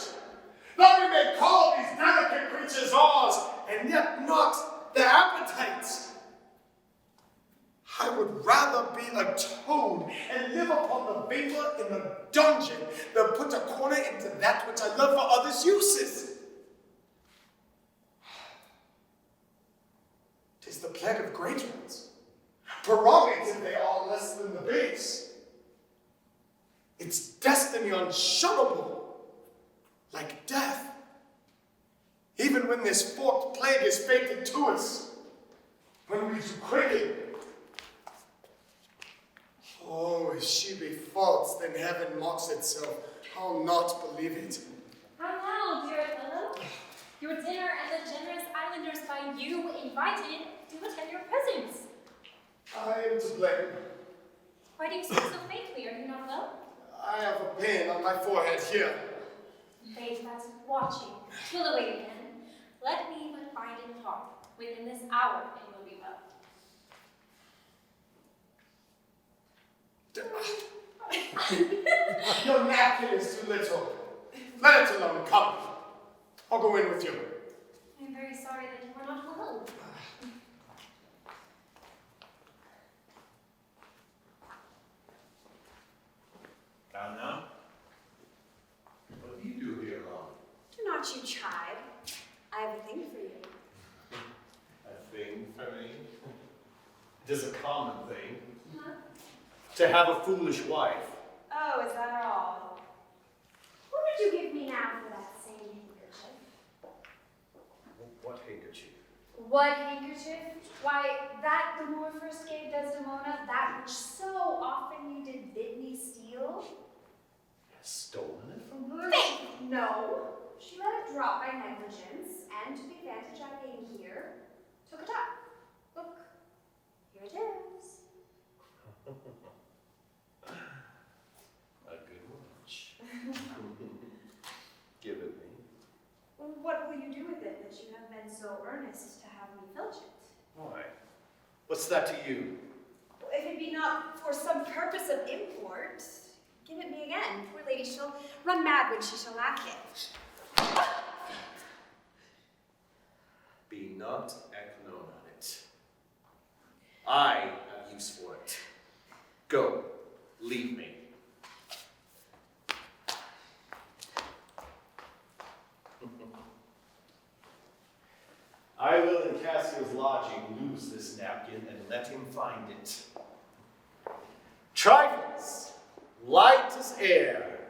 That we may call these delicate creatures ours, and yet not their appetites. I would rather be a toad and live upon the vapor in a dungeon than put a corner into that which I love for others' uses. 'Tis the plague of great ones. Prerogative they are less than the base. It's destiny unshunnable, like death. Even when this forked plague is fated to us, when we do quicken. Oh, if she be false, then heaven mocks itself. I'll not believe it. How now, dear Othello? Your dinner and the generous islanders find you invited to attend your presence. I am to blame. Why do you speak so faintly? Are you not well? I have a pain on my forehead here. Babe, that's watching. Twill away again. Let me but find and talk. Within this hour, it will be well. Your napkin is too little. Let it alone. Come. I'll go in with you. I'm very very sorry that you were not well. Down now? What do you do here alone? Do not you chide. I have a thing for you. A thing for me? It is a common thing. Huh? To have a foolish wife. Oh, is that all? What would you give me now for that same handkerchief? What handkerchief? What handkerchief? Why, that the Moor first gave Desdemona, that which so often you did bid me steal? Has stolen it from her? Faith, no. She let it drop by negligence, and to the advantage I gained here, took it up. Look, here it is. A good watch. Give it me. What will you do with it that you have been so earnest to have me filch it? Why? What's that to you? If it be not for some purpose of import, give it me again. Poor lady, she'll run mad when she shall lack it. Be not known on it. I have use for it. Go, leave me. I will in Cassio's lodging lose this napkin and let him find it. Trifles, light as air,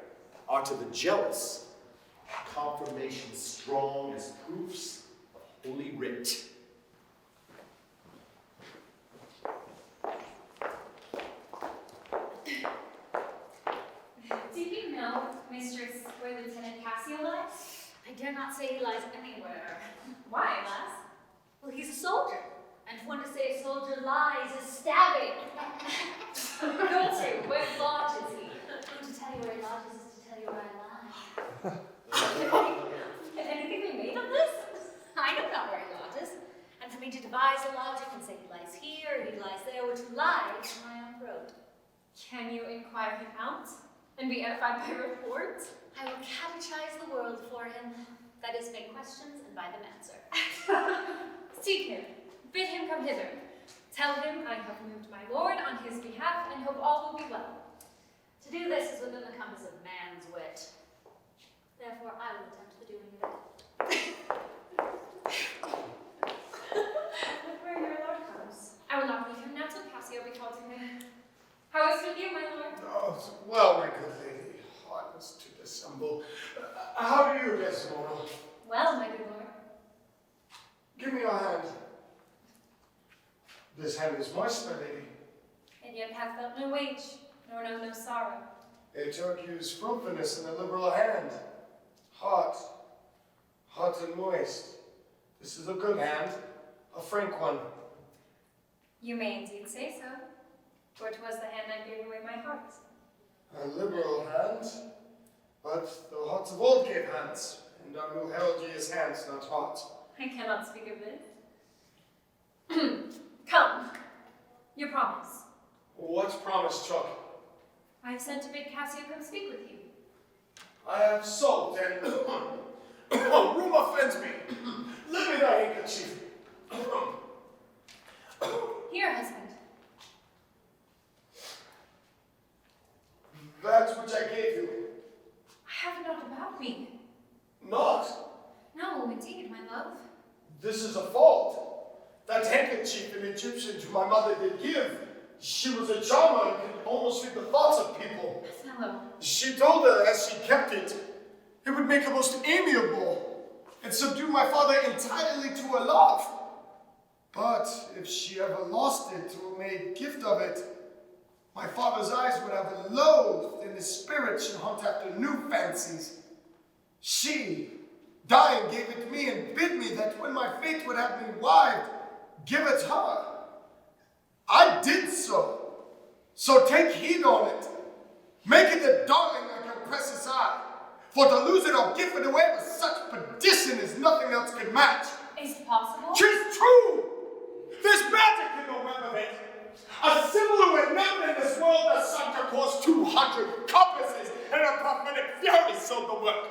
are to the jealous confirmation strong as proofs of Holy Writ. Do you know, Mistress, where Lieutenant Cassio lies? I dare not say he lies anywhere. Why, lass? Well, he's a soldier, and one to say a soldier lies is stabbing. Go to, where lodges he? To tell you where he lodges is to tell you where I lie. Can anything be made of this? I know not where he lodges, and for me to devise a logic and say he lies here, he lies there, were to lie in my own throat. Can you inquire him out and be edified by report? I will catechize the world for him. That is, make questions and by them answer. Seek him, bid him come hither. Tell him I have moved my lord on his behalf and hope all will be well. To do this is within the compass of man's wit. Therefore, I will attempt the doing of Look where your lord comes. I will not leave him now till Cassio be called to him. How is with you, my lord? Oh, well, my good lady, heartless to dissemble. How do you, Desdemona? Well, my good lord. Give me your hand. This hand is moist, my lady. And yet hath felt no wage, nor known no sorrow. A Turkey's fruitfulness in a liberal hand. Hot and moist. This is a good hand, a frank one. You may indeed say so, for 'twas the hand I gave away my heart. A liberal hand, but the hearts of old gave hands, and our new heraldry is hands, not heart. I cannot speak of this. Come, your promise. What promise, Chuck? I have sent to bid Cassio come speak with you. I have salt and room offends me. Let me thy handkerchief. Here, husband. That which I gave you. I have it not about me. Not. No, indeed, my love. This is a fault. That handkerchief an Egyptian to my mother did give. She was a charmer and could almost read the thoughts of people. Othello. She told her as she kept it, it would make her most amiable and subdue my father entirely to her love. But if she ever lost it or made gift of it, my father's eyes would have her loathed, and his spirit should hunt after new fancies. She, dying, gave it me and bid me that when my fate would have been wived, give it her. I did so. So take heed on it. Make it a darling like your precious eye. For to lose it or give it away with such perdition as nothing else could match. Is it possible? 'Tis true! There's magic in the web of it. A symbol who had never in this world the sun to cause 200 compasses and a prophetic fury sewed the work.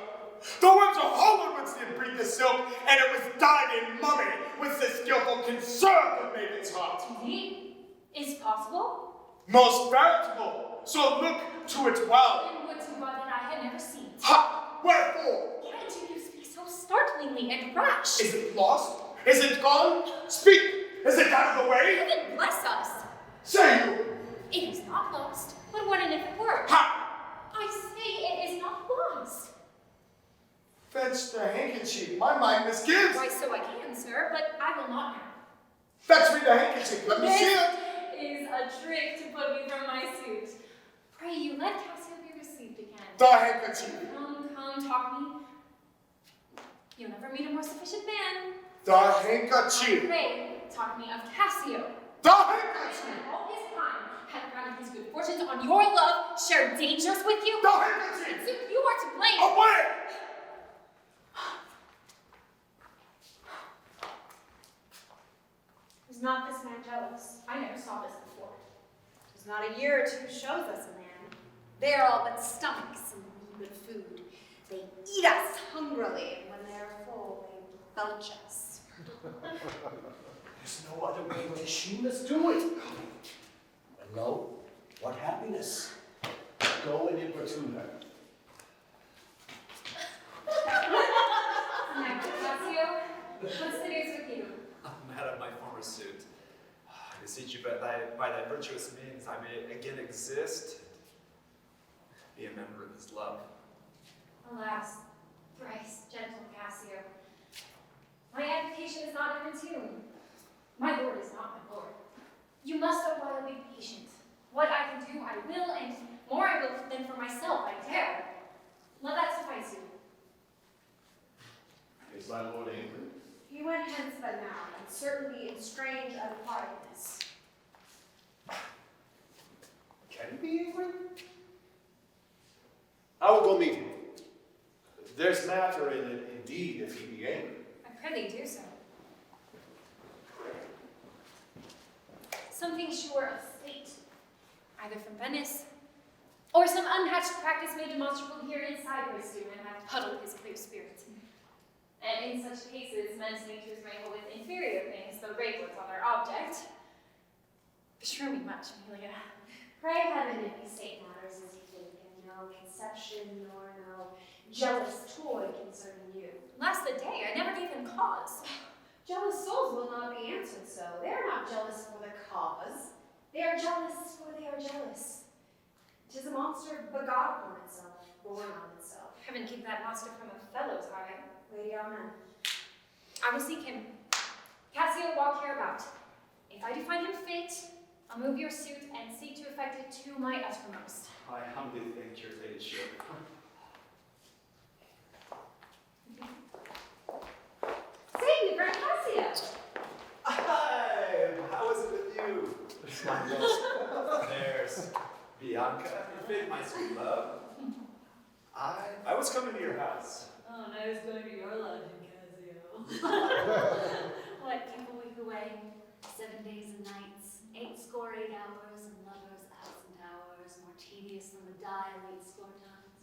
The worms of Hollywood did breed the silk, and it was dyed in can serve the maiden's heart. Indeed, is possible. Most veritable, so look to it well. And would to God that I had never seen. Ha! Wherefore? Why do you speak so startlingly and rash? Is it lost? Is it gone? Speak! Is it out of the way? Heaven bless us! Say you! It is not lost, but what an if it were. Ha! I say it is not lost. Fetch the handkerchief. My mind misgives. Why, so I can, sir, but I will not now. Fetch me the handkerchief. Let me see it. Is a trick to put me from my suit. Pray you, let Cassio be received again. The handkerchief. Come, talk me. You'll never meet a more sufficient man. The handkerchief. Pray, talk me of Cassio. The handkerchief. And all his time had grounded his good fortunes on your love, shared dangers with you. The handkerchief. So you are to blame. Away! Is not this man jealous? I never saw this before. Tis not a year or two shows us a man. They are all but stomachs and need good food. They eat us hungrily, and when they are full, they belch us. There's no other way but she must do it. And lo, what happiness. Go and importune her. Now, Cassio, what's the news with you? I'm out of my former suit. I beseech you by thy virtuous means I may again exist, be a member of his love. Alas, thrice gentle Cassio, my application is not in tune. My lord is not my lord. You must a while be patient. What I can do, I will, and more I will than for myself I dare. Let that suffice you. Is my lord angry? He went hence but now, and certainly in strange unquietness. Can he be angry? I will go meet him. There's matter in it, indeed, if he be angry. I prithee do so. Something sure of fate, either from Venice, or some unhatched practice made demonstrable here inside my student and have puddled his clear spirit. And in such cases, men's natures wrangle with inferior things, though rakelets on their object. Beshrew me much, Emilia. Pray heaven it be state matters as you think, and no conception nor no jealous toy concerning you. Last the day, I never gave him cause. Jealous souls will not be answered so. They are not jealous for the cause. They are jealous for they are jealous. 'Tis a monster begot upon itself, born on itself. Heaven keep that monster from Othello's eye. Lady, amen. I will seek him. Cassio, walk hereabout. If I do find him fit, I'll move your suit and seek to effect it to my uttermost. I humbly thank your ladyship. Say, we bring Cassio. Hi! How is it with you? There's Bianca. You fit my sweet love. I was coming to your house. Oh, and I was going to your lodging, Cassio. What, keep a week away? 7 days and nights, 8 hours, and lovers 1,000 hours, more tedious than the dial 8 times.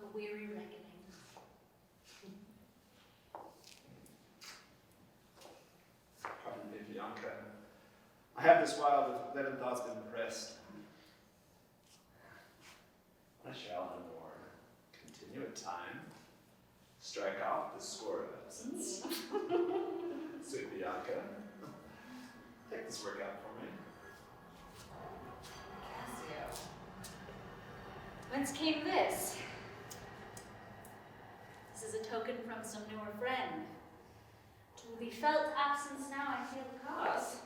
A weary reckoning. Pardon me, Bianca. I have this while with leaden thoughts been impressed. I shall no more continue at time, strike off the score of absence. Sweet Bianca, take this work out for me. Cassio. Whence came this? This is a token from some newer friend. To the felt absence now I feel the cause.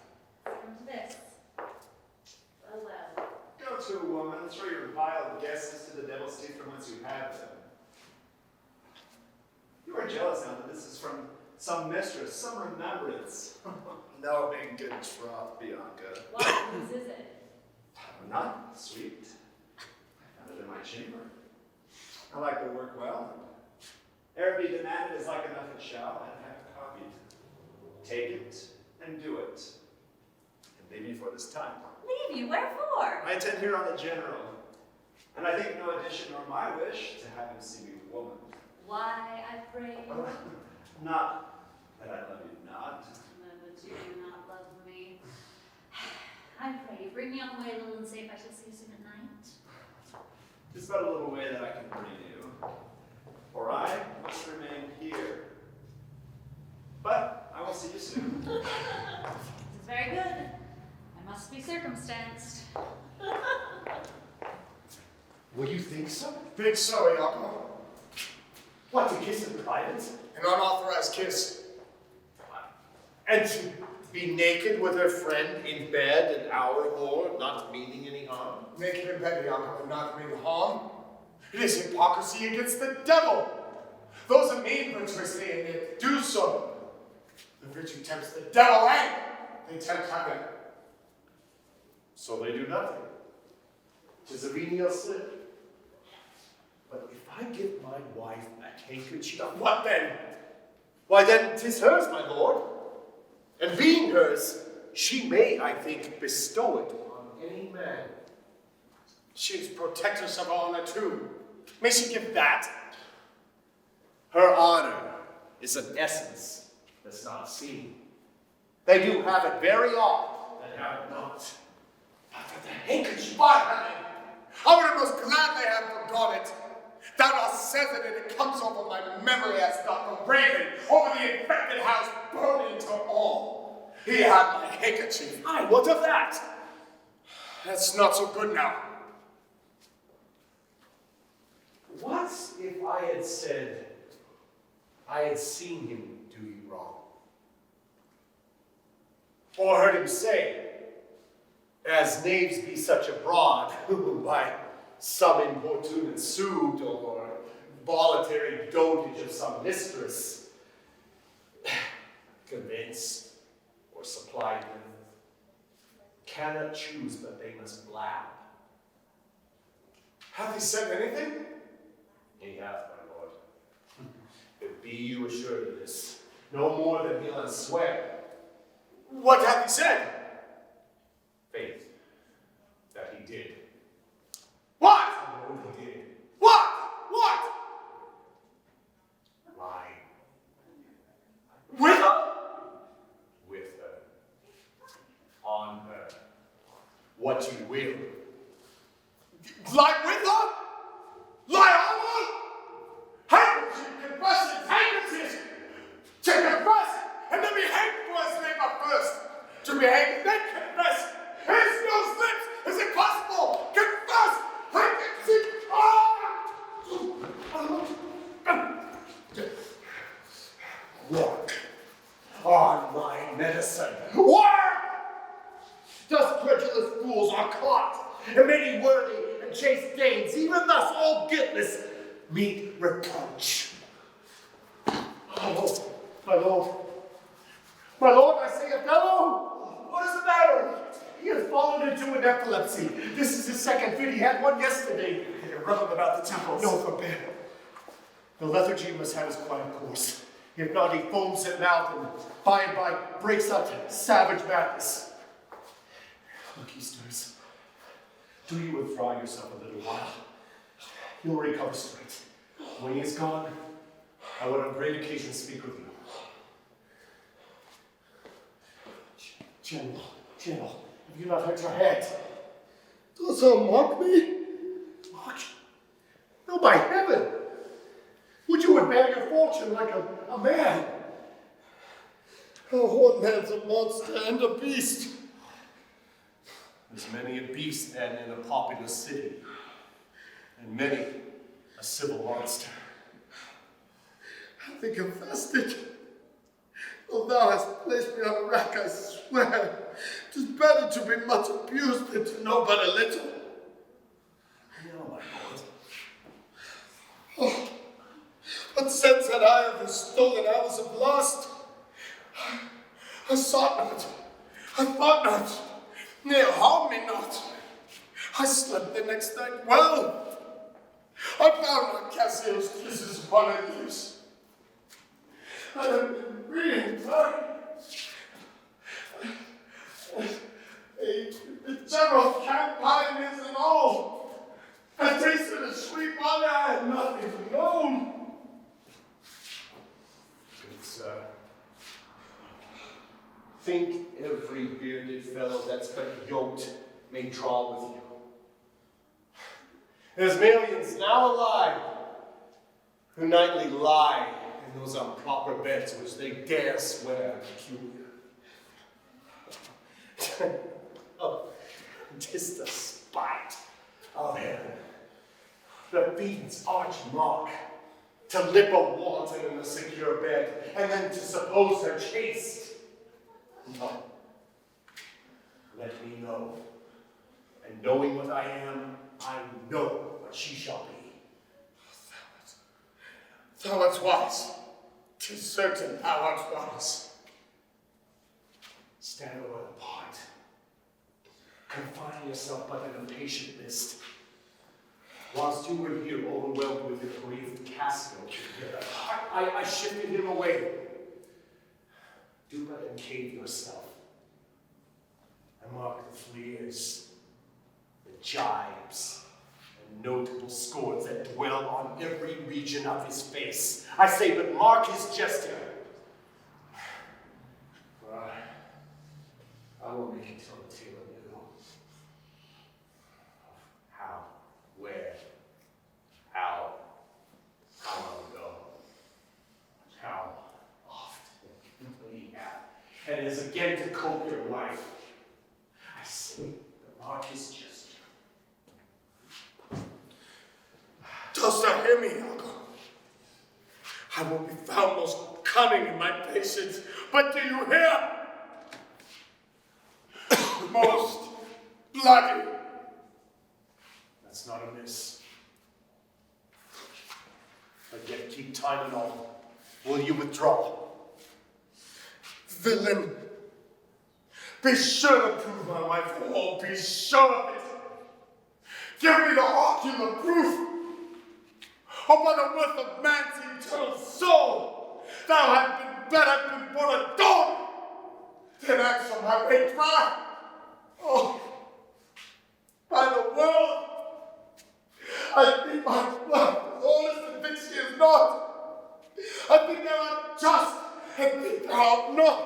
Come to this. Well, well. Go to, woman, throw your vile guesses to the devil's teeth from whence you have them. You are jealous now that this is from some mistress, some remembrance. No, in good troth, Bianca. What whose is it? Not sweet. I found it in my chamber. I like the work well. Ere be demanded as like enough it shall, and have it copied. Take it and do it. And leave me for this time. Leave you? Wherefore? I attend here on the general, and I think no addition nor my wish to have him see me woman. Why, I pray? Not That I love you not. But you do not love me. I pray you bring me on the way a little and say if I shall see you soon at night. Just about a little way that I can bring you, for I must remain here. But I will see you soon. This is very good. I must be circumstanced. Will you think so? Think so, Iago. What, to kiss in private? An unauthorized kiss. And to be naked with her friend in bed an hour or more, not meaning any harm? Naked in bed, Iago, and not meaning harm? It is hypocrisy against the devil. Those that mean virtuously and yet do so. The virtue tempts the devil and they tempt heaven. So they do nothing. 'Tis a venial sin. But if I give my wife a handkerchief, what then? Why then 'tis hers, my lord. And being hers, she may, I think, bestow it on any man. She is protectress of honor too. May she give that? Her honor is an essence that's not seen. They do have it very oft that have it not. But for the handkerchief, by heaven, I would have most gladly have forgot it. Thou dost said it, and it comes over my memory as doth the raven over the infected house burning to all. He had my handkerchief. Aye, what of that? That's not so good now. What if I had said I had seen him do you wrong? Or heard him say, as knaves be such abroad, by some importunate suit or voluntary dotage of some mistress, convinced or supplied them, cannot choose but they must blab. Hath he said anything? He hath, my lord. But be you assured of this, no more than he'll unswear. What hath he said? Faith, that he did. What? I know he did. What? What? Lie. With her? With her. On her. What you will. Lie with her? Lie on her? Handkerchief, confessions, handkerchief! To confess, and then be hanged for his neighbor first. To be hanged, then confess. His nose lips, is it possible? Confess! Handkerchief! Work on my medicine. Work! Thus credulous fools are caught, and many worthy and chaste dames, even thus all guiltless, meet reproach. Oh, my lord. My lord, I say, Othello! What is the matter? He has fallen into an epilepsy. This is his second fit. He had one yesterday. Rub him about the temples. No, forbid. The lethargy must have his quiet course. If not, he foams at mouth and by breaks out savage madness. Look, Easters, do you withdraw yourself a little while? You'll recover straight. When he is gone, I would on great occasion speak with you. General, have you not hurt your head? Dost thou mock me? Mock? No, by heaven! Would you would bear your fortune like a man? Oh, what man's a monster and a beast? There's many a beast then in a populous city, and many a civil monster. Have they confessed it? Oh, thou hast placed me on a rack, I swear. 'Tis better to be much abused than to know but a little. No, my lord. Oh, what sense had I of the stolen hours of lust? I sought not, I thought not, nay, harm me not. I slept the next night well. I found not Cassio's kisses upon her lips. I have been reading time. The general campaign is in all. I tasted a sweet wine I had nothing known. Good sir, Think every bearded fellow that's but yoked may draw with you. There's millions now alive who nightly lie in those improper beds which they dare swear peculiar. Oh, 'tis the spite of heaven, the beaten's arch mark, to lip a wanton in a secure bed, and then to suppose her chaste. No. Let me know. And knowing what I am, I know what she shall be. Thou art wise. 'Tis certain thou art wise. Stand a little apart. Confine yourself but an impatient mist. Whilst you were here overwhelmed with the grief, Cassio, I shifted him away. Do but encave yourself. And mark the fleers, the jibes, and notable scores that dwell on every region of his face. I say, but mark his gesture. For I will make it tell the tale anew. How, where, how long ago, how often he hath, and is again to cope your life. I say, but mark his gesture. Dost thou hear me, Iago? I will be found most cunning in my patience, but do you hear? Most bloody. That's not amiss. But yet keep time and all. Will you withdraw? Villain, be sure to prove my wife whole, be sure of it. Give me the ocular proof upon the worth of man's eternal soul. Thou had been better been born a dog than answer my way dry. Oh, by the world, I think my blood is honest and think she is not. I think thou art just and think thou art not.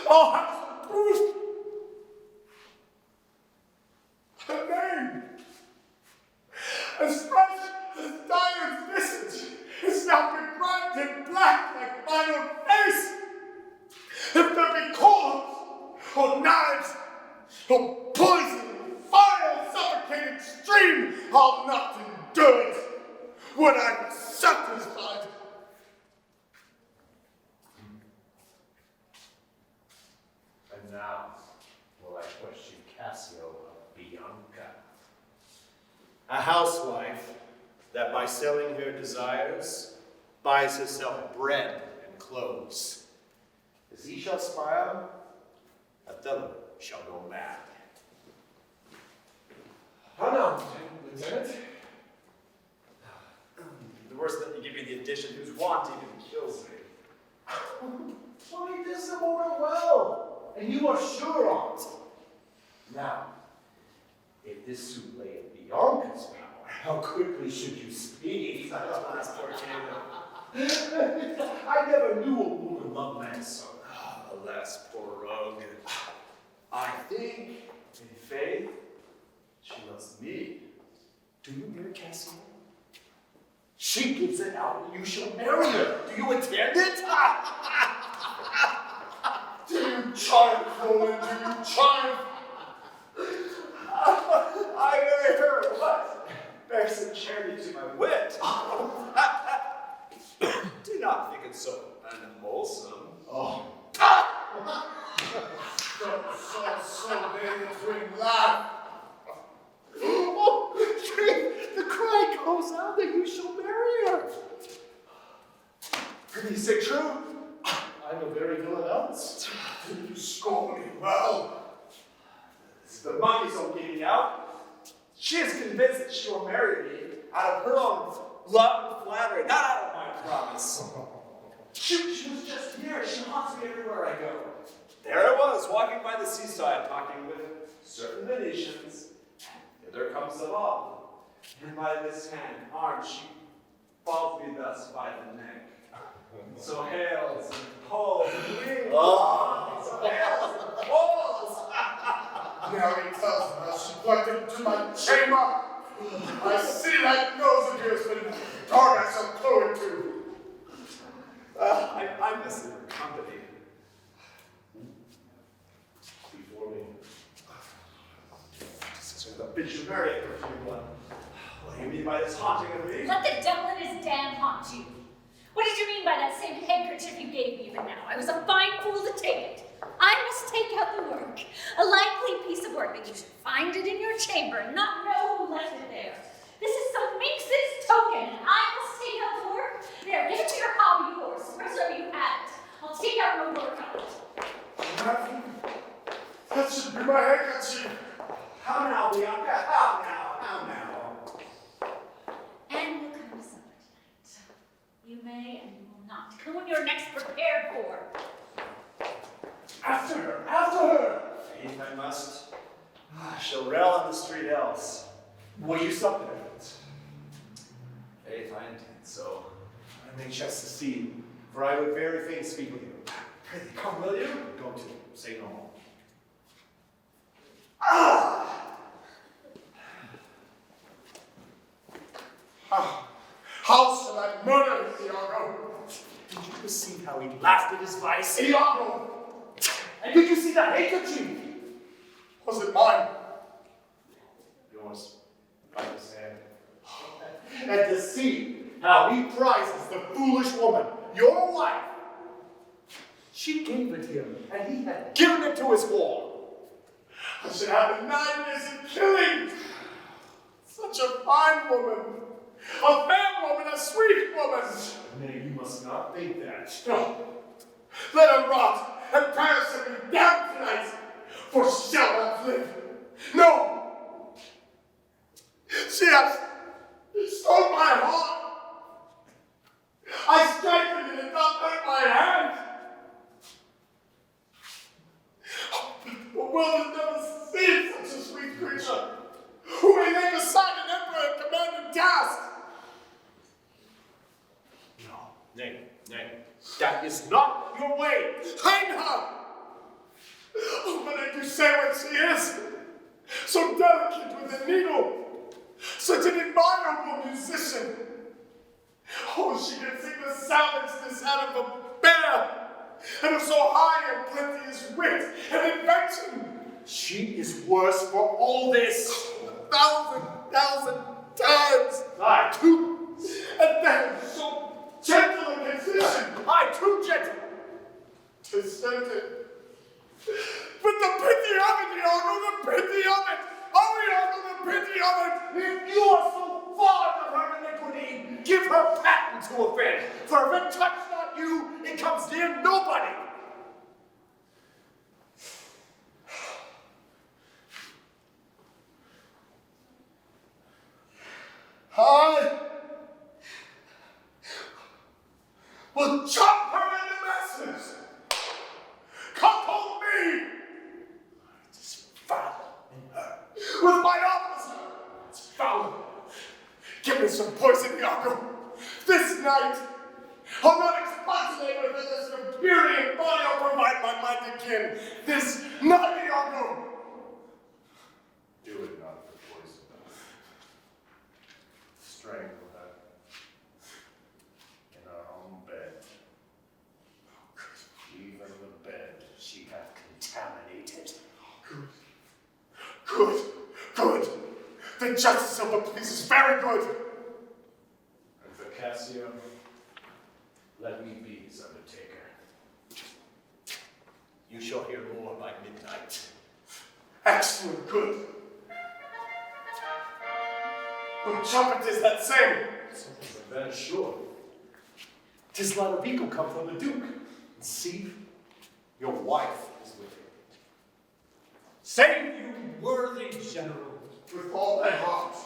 Oh, have some proof. Her name, as fresh as Dian's visage, is now begrimed in black like mine own face. If there be cords, or knives, or poison, fire, suffocating stream, I'll not endure it. Would I be satisfied? And now will I question Cassio of Bianca, a housewife that by selling her desires buys herself bread and clothes. As he shall smile, Othello shall go mad. How now, Lieutenant? The worse that you give me the addition who's wanting and kills me. Why, Desdemona well, and you are sure on't. Now, if this suit lay in Bianca's power, how quickly should you speed? Last poor Caleb. I never knew a woman love man so. Alas, poor rogue. I think, in faith, she loves me. Do you hear, Cassio? She gives it out and you shall marry her. Do you intend it? Do you triumph, Owen? Do you triumph? I marry her, what? Bear some charity to my wit. Do not think it so unwholesome. Oh. So, they between laugh. Oh, the cry goes out that you shall marry her. Pretty say true. I'm a very villain else. You scorn me well. The monkeys don't get me out. She is convinced that she will marry me out of her own love and flattery, not out of my promise. She was just here. She haunts me everywhere I go. There I was, walking by the seaside, talking with certain Venetians. Hither comes the law, and by this hand, arm, she falls me thus by the neck. So hails and calls and wings. Carlie tells me how she plucked him to my chamber. I see that nose of yours, but darn, I shall blow it too. I miss your company. Before me. This is a very perfumed one. What do you mean by this haunting of me? Let the devil and his damn haunt you. What did you mean by that same handkerchief you gave me even now? I was a fine fool to take it. I must take out the work. A likely piece of work, but you should find it in your chamber and not know who left it there. This is some minx's token, and I must take out the work. There, give it to your hobby horse, wheresoever you had it. I'll take out no work on it. That should be my handkerchief. How now, Bianca? How now? And we'll come to supper tonight. You may and you will not. Come when you're next prepared for. After her! Faith I must. She'll rail on the street else. Will you sup there? Faith, I intend so. I make just to see you, for I would very fain speak with you. Prithee, come, will you? Go to, say no more. How shall I murder Iago? Did you perceive how he laughed at his vice? Iago! And did you see the handkerchief? Was it mine? Yours, I understand. And to see how he prizes the foolish woman, your wife. She gave it him, and he had given it to his whore. I should have 9 years in killing. Such a fine woman. A fair woman, a sweet woman. Nay, you must not think that. No. Let her rot and perish and be damned tonight, for she shall not live. No. She has stolen my heart. I strengthened it and not hurt my hand. The world has never seen such a sweet creature, who may lay beside an emperor and command a task. No, nay. That is not your way. Hang her! Oh, but I do say what she is. So delicate with a needle. Such an admirable musician. Oh, she can sing the savageness out of a bear. And of so high and plenteous wit and invention. She is worse for all this. 1,000 times. I too. And then so gentle a condition. I too gentle. 'Tis certain. But the pity of it, Iago, the pity of it! Oh, Iago, the pity of it! If you are so fond of her iniquity, give her patent to offend. For if it touch not you, it comes near nobody. I will chop her into messes! Cuckold me! It is foul in her. With my officer! It's foul. Give me some poison, Iago. This night, I'll not expostulate with it as your beauty and body will provide my mind again. This night, Iago! Do it not for poison. Strangle her in her own bed. Even the bed she hath contaminated. Good. The justice of the police is very good. And for Cassio, let me be his undertaker. You shall hear more by midnight. Excellent, good. What trumpet is that same? Something like that is sure. 'Tis Lodovico come from the Duke. And see, your wife is with him. Save you, worthy general. With all my heart.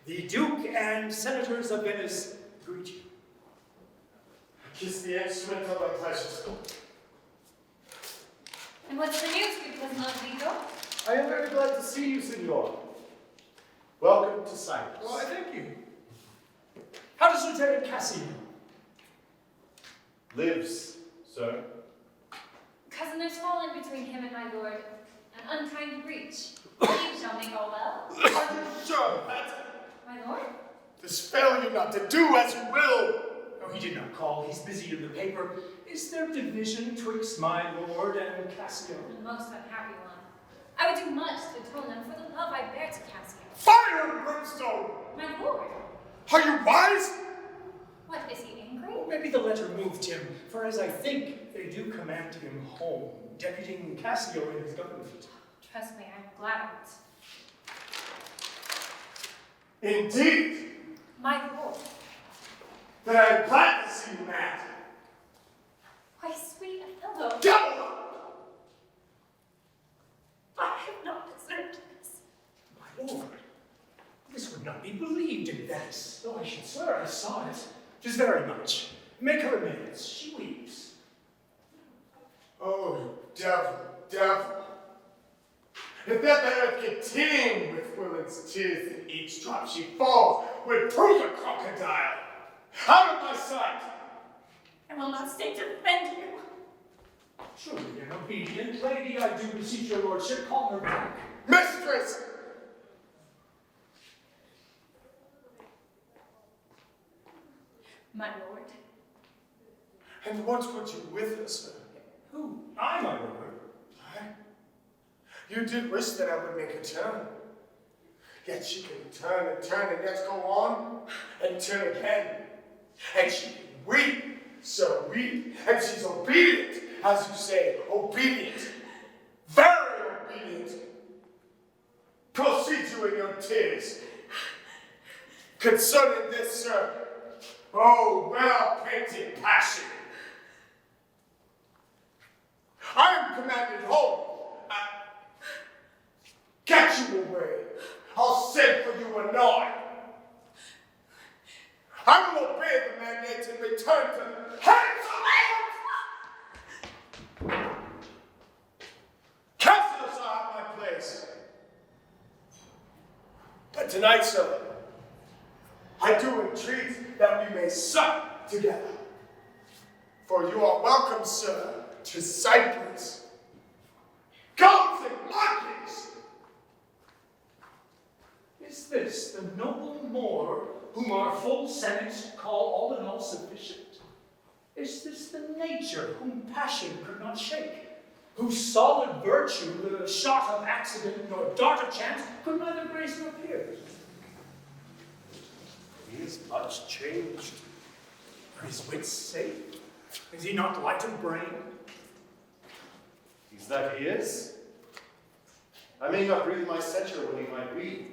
The Duke and Senators of Venice greet you. Kiss the instrument of my pleasures. And what's the news, good cousin Lodovico? I am very glad to see you, Signor. Welcome to Cyprus. Oh, I thank you. How does Lieutenant Cassio? Lives, sir. Cousin, there's fallen between him and my lord an unkind breach. You shall make all well. Are you sure of that? My lord? This failure not to do as you will. Oh, he did not call. He's busy in the paper. Is there division twixt my lord and Cassio? A most unhappy one. I would do much to atone them for the love I bear to Cassio. Fire and brimstone! My lord? Are you wise? What, is he angry? Well, maybe the letter moved him, for as I think, they do command him home, deputing Cassio in his government. Trust me, I'm glad of it. Indeed. My lord. Then I am glad to see you mad. Why, sweet Othello. Devil! I have not deserved this. My lord, this would not be believed in Venice, though I should swear I saw it. 'Tis very much. Make her amends. She weeps. Oh, devil, devil. If that the earth could teem with women's tears and each drop she falls would prove a crocodile. Out of my sight! I will not stay to defend you. Truly an obedient lady, I do beseech your lordship, call her back. Mistress! My lord. And what would you with her, sir? Who? I, my lord. I? You did wish that I would make a turn. Yet she can turn and turn and yet go on and turn again. And she can weep, so weep. And she's obedient, as you say, obedient. Very obedient. Proceed you in your tears. Concerning this, sir, oh, well-painted passion. I am commanded home. Get you away. I'll send for you anon. I will obey the mandate and return to Hanson. Cassio shall have my place. But tonight, sir, I do entreat that we may sup together. For you are welcome, sir, to Cyprus. Gods and monkeys! Is this the noble Moor whom our full senate call all in all sufficient? Is this the nature whom passion could not shake? Whose solid virtue the shot of accident nor dart of chance could neither grace nor pierce? He is much changed. Are his wits safe? Is he not light of brain? He's that he is. I may not breathe my censure when he might be.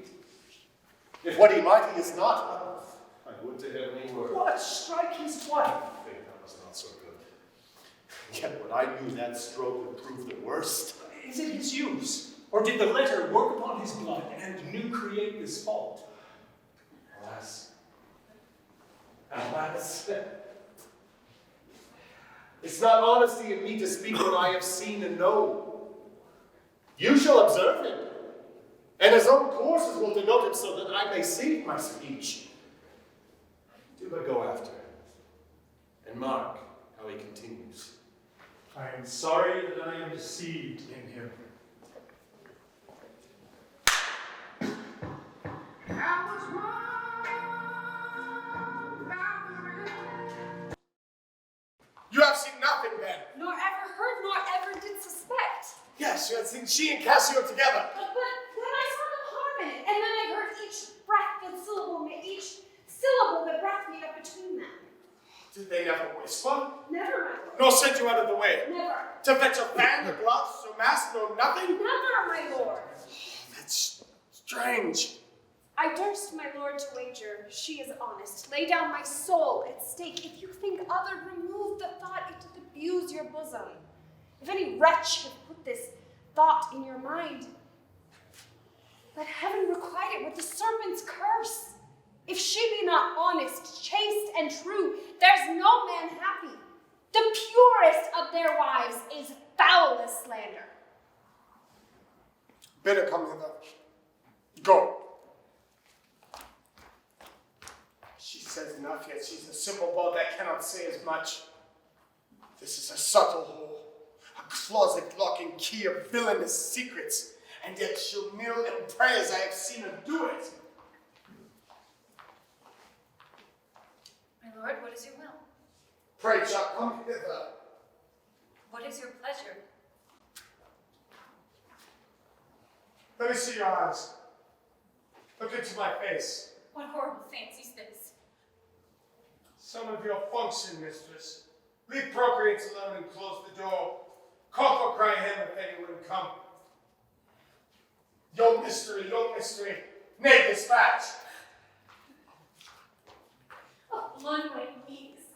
If what he might, he is not. I would to heaven he were. What? Strike his wife? I think that was not so good. Yet when I knew that stroke would prove the worst. Is it his use? Or did the letter work upon his blood and new create this fault? Alas. Alas. It's not honesty in me to speak what I have seen and know. You shall observe him, and his own courses will denote him so that I may see my speech. Do but go after, and mark how he continues. I am sorry that I am deceived in him. You have seen nothing then. Nor ever heard, nor ever did suspect. Yes, you have seen she and Cassio together. But then I saw no harm in it, and then I heard each syllable that breath made up between them. Did they never whisper? Never, my lord. Nor send you out of the way? Never. To fetch a fan, a gloves, or mask, no nothing? Never, my lord. That's strange. I durst, my lord, to wager she is honest. Lay down my soul at stake. If you think other, remove the thought it doth abuse your bosom. If any wretch have put this thought in your mind, let heaven requite it with the serpent's curse. If she be not honest, chaste, and true, there's no man happy. The purest of their wives is foulest slander. Bid her come hither. Go. She says enough, yet she's a simple bow that cannot say as much. This is a subtle hole, a closet lock and key of villainous secrets, and yet she'll kneel and pray as I have seen her do it. My lord, what is your will? Pray, Chuck, come hither. What is your pleasure? Let me see your eyes. Look into my face. What horrible fancy's this? Some of your function, mistress. Leave procreants alone and close the door. Call for cry him if anyone come. Your mystery, nay, dispatch. A blood-white beast.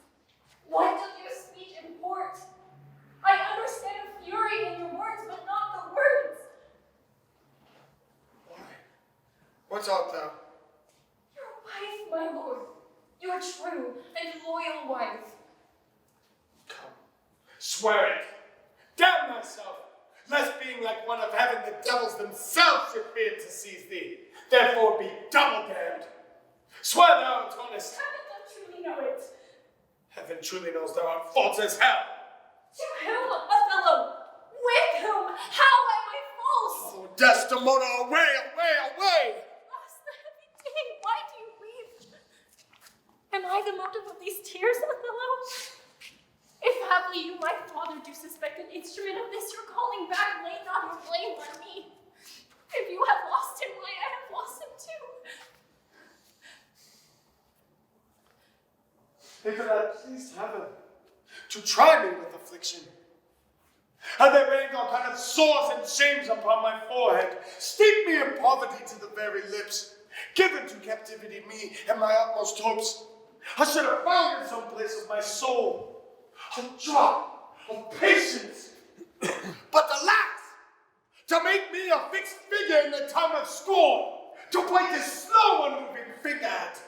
What does your speech import? I understand the fury in your words, but not the words. Why? What art thou? Your wife, my lord. Your true and loyal wife. Come, swear it. Damn myself, lest being like one of heaven, the devils themselves should fear to seize thee. Therefore be double damned. Swear thou art honest. Heaven doth truly know it. Heaven truly knows thou art false as hell. To whom, Othello? With whom? How am I false? Oh, Desdemona, away, away, away! Alas, the heavy day, why do you weep? Am I the motive of these tears, Othello? If haply you, my father, do suspect an instrument of this your calling back, lay not your blame on me. If you have lost him, why I have lost him too. If it had pleased heaven to try me with affliction, and they rained all kind of sores and shames upon my forehead, steep me in poverty to the very lips, given to captivity me and my utmost hopes, I should have found in some place of my soul a drop of patience. But alas, to make me a fixed figure in the time of scorn, to point this slow unmoving finger at.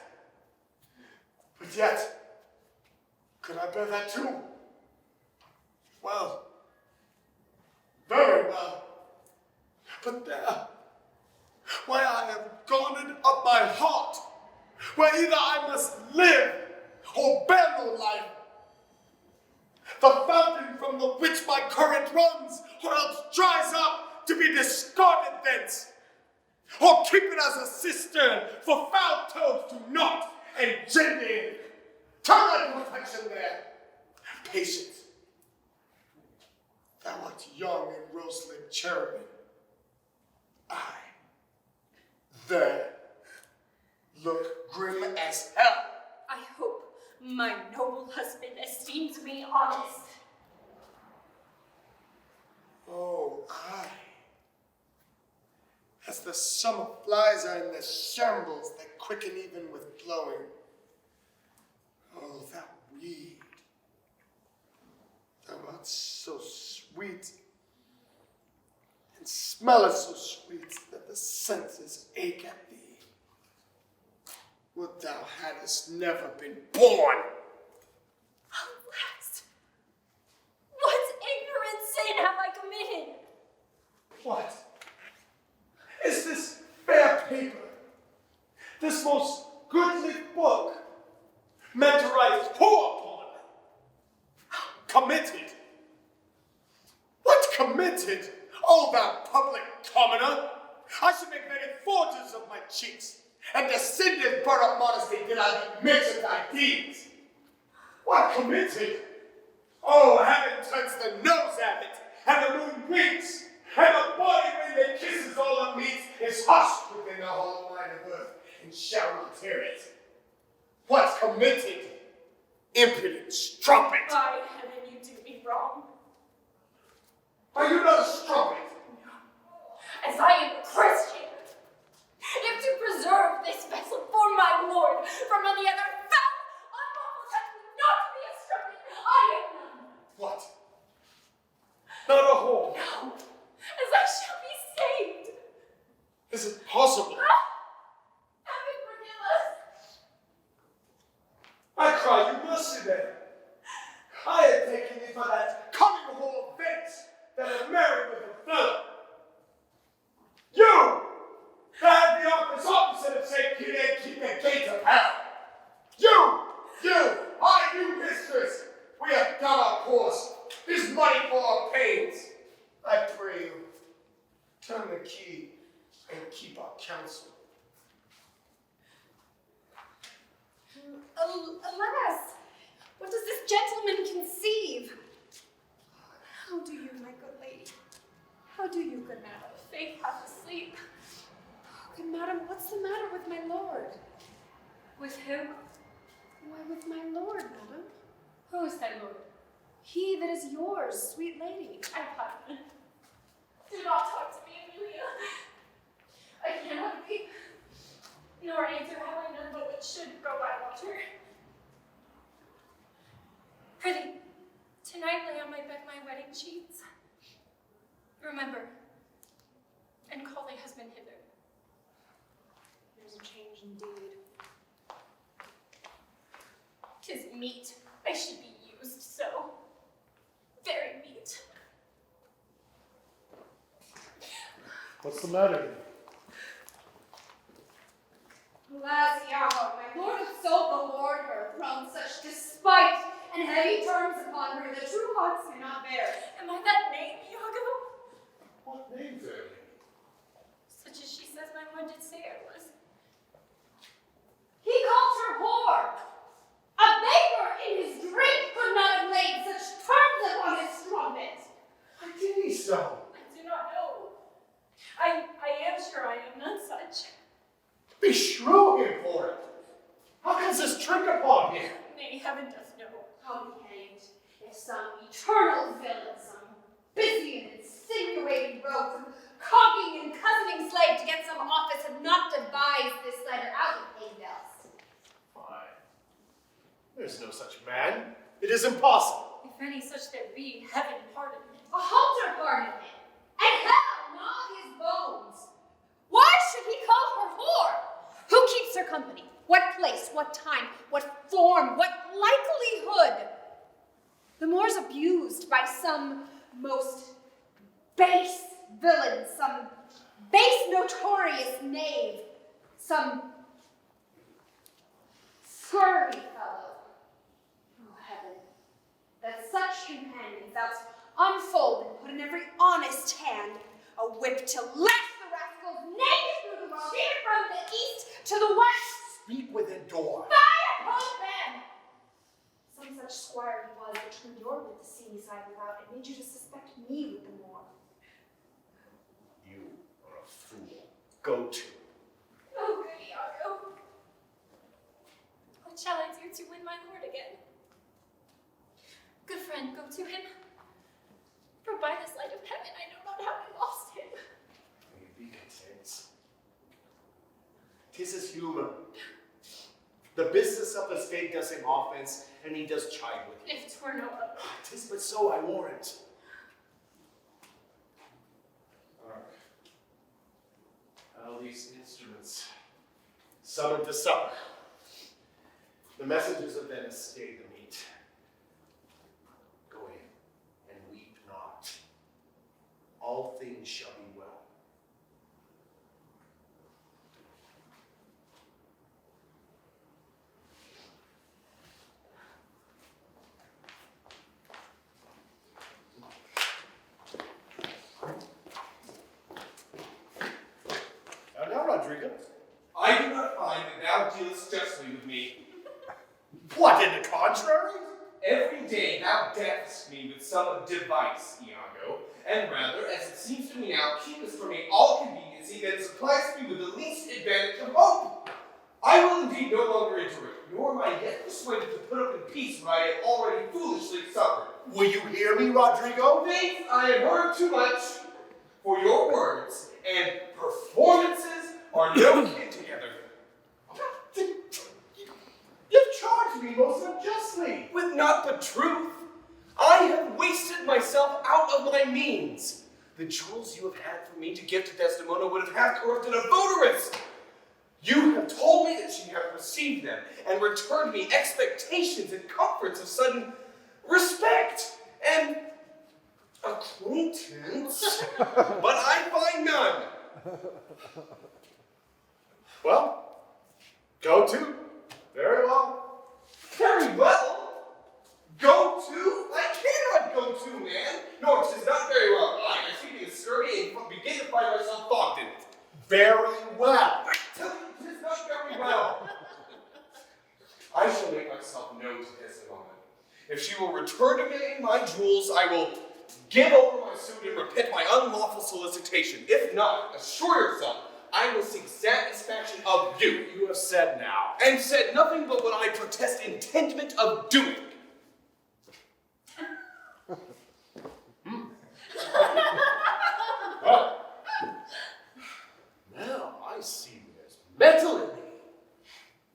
But yet, could I bear that too? Well, very well. But there, why I have garnered up my heart, where either I must live or bear no life. The fountain from the which my current runs, or else dries up to be discarded thence, or keep it as a cistern for foul toads to knot and gender in. Turn thy protection there. Patience. Thou art young and rose-lipped cherubim. I, there, look grim as hell. I hope my noble husband esteems me honest. Oh, I. As the summer flies are in the shambles that quicken even with blowing. Oh, thou weed. Thou art so sweet, and smellest so sweet that the senses ache at thee. Would thou hadst never been born! Alas, what ignorant sin have I committed? What? Is this fair paper, this most goodly book, meant to write poor upon? Committed? What committed? Oh, thou public commoner! I should make many forges of my cheeks, and descend in burnt modesty did I mention thy deeds. What committed? Oh, heaven turns the nose at it, and the moon winks, and the body when that kisses all it meets is hushed within the hollow line of earth, and shall not hear it. What's committed? Impudent strumpet! By heaven, you do me wrong. Are you not a strumpet? No, as I am a Christian. If to preserve this vessel for my Lord from any other foul, unlawful temple, not to be a strumpet, I am none. What? Not a whore? No, as I shall be saved. Is it possible? Heaven forgive us. I cry you mercy then. I had taken thee for that cunning whore vent that had married with Othello. You! That had the office opposite of St. Peter and keep the gate of hell. You 24 pains. I pray you, turn the key and keep our counsel. Alas, what does this gentleman conceive? How do you, my good lady? How do you, good madam? Faith hath asleep. Good madam, what's the matter with my lord? With who? Why, with my lord, madam. Who is thy lord? He that is yours, sweet lady. I pardon. Do not talk to me, Emilia. I cannot weep, nor answer have I none but what should go by water. Prithee, tonight lay on my bed my wedding sheets. Remember, and call thy husband hither. There's a change indeed. 'Tis meet I should be used so. Very meet. What's the matter? Alas, Iago, my lord hath so bewared her, thrown such despite and heavy terms upon her, that true hearts cannot bear. Am I that name, Iago? What name, fair lady? Such as she says my lord did say I was. He calls her whore. A baker in his drink could not have laid such terms upon his strumpet. Why did he so? I do not know. I am sure I am none such. Beshrew him for it. How comes this trick upon him? Nay, heaven doth know. I'll be hanged if some eternal villain, some busy and insinuating rogue, some cocking and cozening slave to get some office had not devised this letter out of Angels. Why? There's no such man. It is impossible. If any such there be, heaven pardon him. A halter pardon him, and hell gnaw his bones. Why should he call her whore? Who keeps her company? What place, what time, what form, what likelihood? The Moor's abused by some most base villain, some base notorious knave, some scurvy fellow. Oh, heaven, that such companions thou'st unfold and put in every honest hand a whip to lash the rascals naked through the world, even from the east to the west. Speak within door. Fire upon them! Some such squire he was that turned your wit the seamy side without and made you to suspect me with the Moor. You are a fool. Go to. Oh, good Iago. What shall I do to win my lord again? Good friend, go to him. For by this light of heaven, I know not how I lost him. May you be content. 'Tis his humor. The business of his fate does him offense, and he does chide with you. If 'twere no other. 'Tis but so, I warrant. All these instruments. Summoned to supper. The messengers of Venice stay the meat. Go in and weep not. All things shall be well. Now, Roderigo. I do not find that thou dealest justly with me. What, in the contrary? Every day thou dampest me with some device, Iago, and rather, as it seems to me now, keepest from me all conveniency that supplies me with the least advantage of hope. I will indeed no longer endure it, nor am I yet persuaded to put up in peace what I have already foolishly suffered. Will you hear me, Roderigo? Faith, I have heard too much, for your words and performances are no kin together. You've charged me most unjustly. With naught but truth. I have wasted myself out of my means. The jewels you have had for me to give to Desdemona would have half corrupted a votaress. You have told me that she hath received them and returned me expectations and comforts of sudden respect and acquaintance, but I find none. Well, go to. Very well. Very well. Go to? I cannot go to. too, man. No, 'tis not very well. I see the scurvy and begin to find myself fogged in it. Very well. I tell you, 'tis not very well. I shall make myself known to Desdemona. If she will return to me my jewels, I will give over my suit and repent my unlawful solicitation. If not, assure yourself, I will seek satisfaction of you. You have said now. And said nothing but what I protest intendment of doing. Well, now I see there's metal in thee.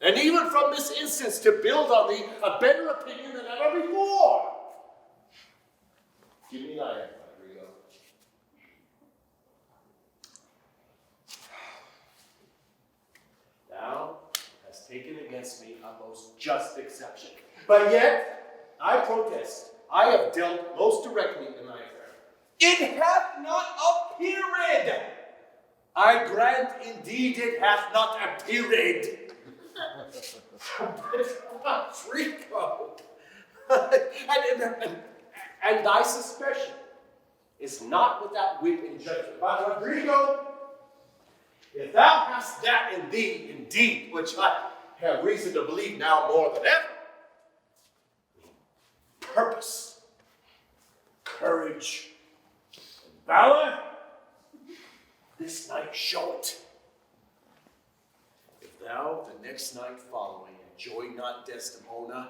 And even from this instance to build on thee a better opinion than ever before. Give me thy hand, Roderigo. Thou hast taken against me a most just exception. But yet, I protest, I have dealt most directly in thy affair. It hath not appeared. I grant indeed it hath not appeared. Roderigo. and thy suspicion is not without wit and judgment. But Roderigo, if thou hast that in thee indeed, which I have reason to believe now more than ever, purpose, courage, and valor, this night show it. If thou, the next night following, enjoy not Desdemona,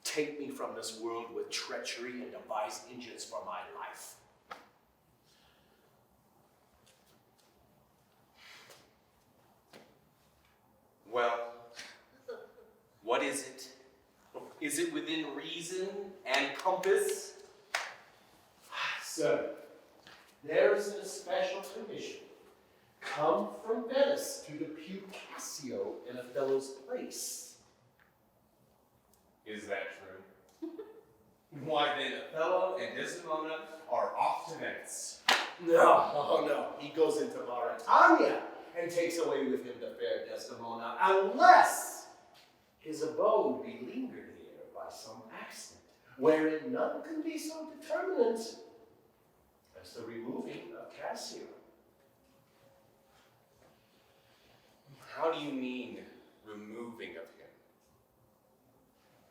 take me from this world with treachery and devise engines for my life. Well, what is it? Is it within reason and compass? Sir, there is a special commission come from Venice to depute Cassio in Othello's place. Is that true? Why then, Othello and Desdemona are off to Venice. No. He goes into Mauritania and takes away with him the fair Desdemona, unless his abode be lingered here by some accident, wherein none can be so determinant as the removing of Cassio. How do you mean, removing of him?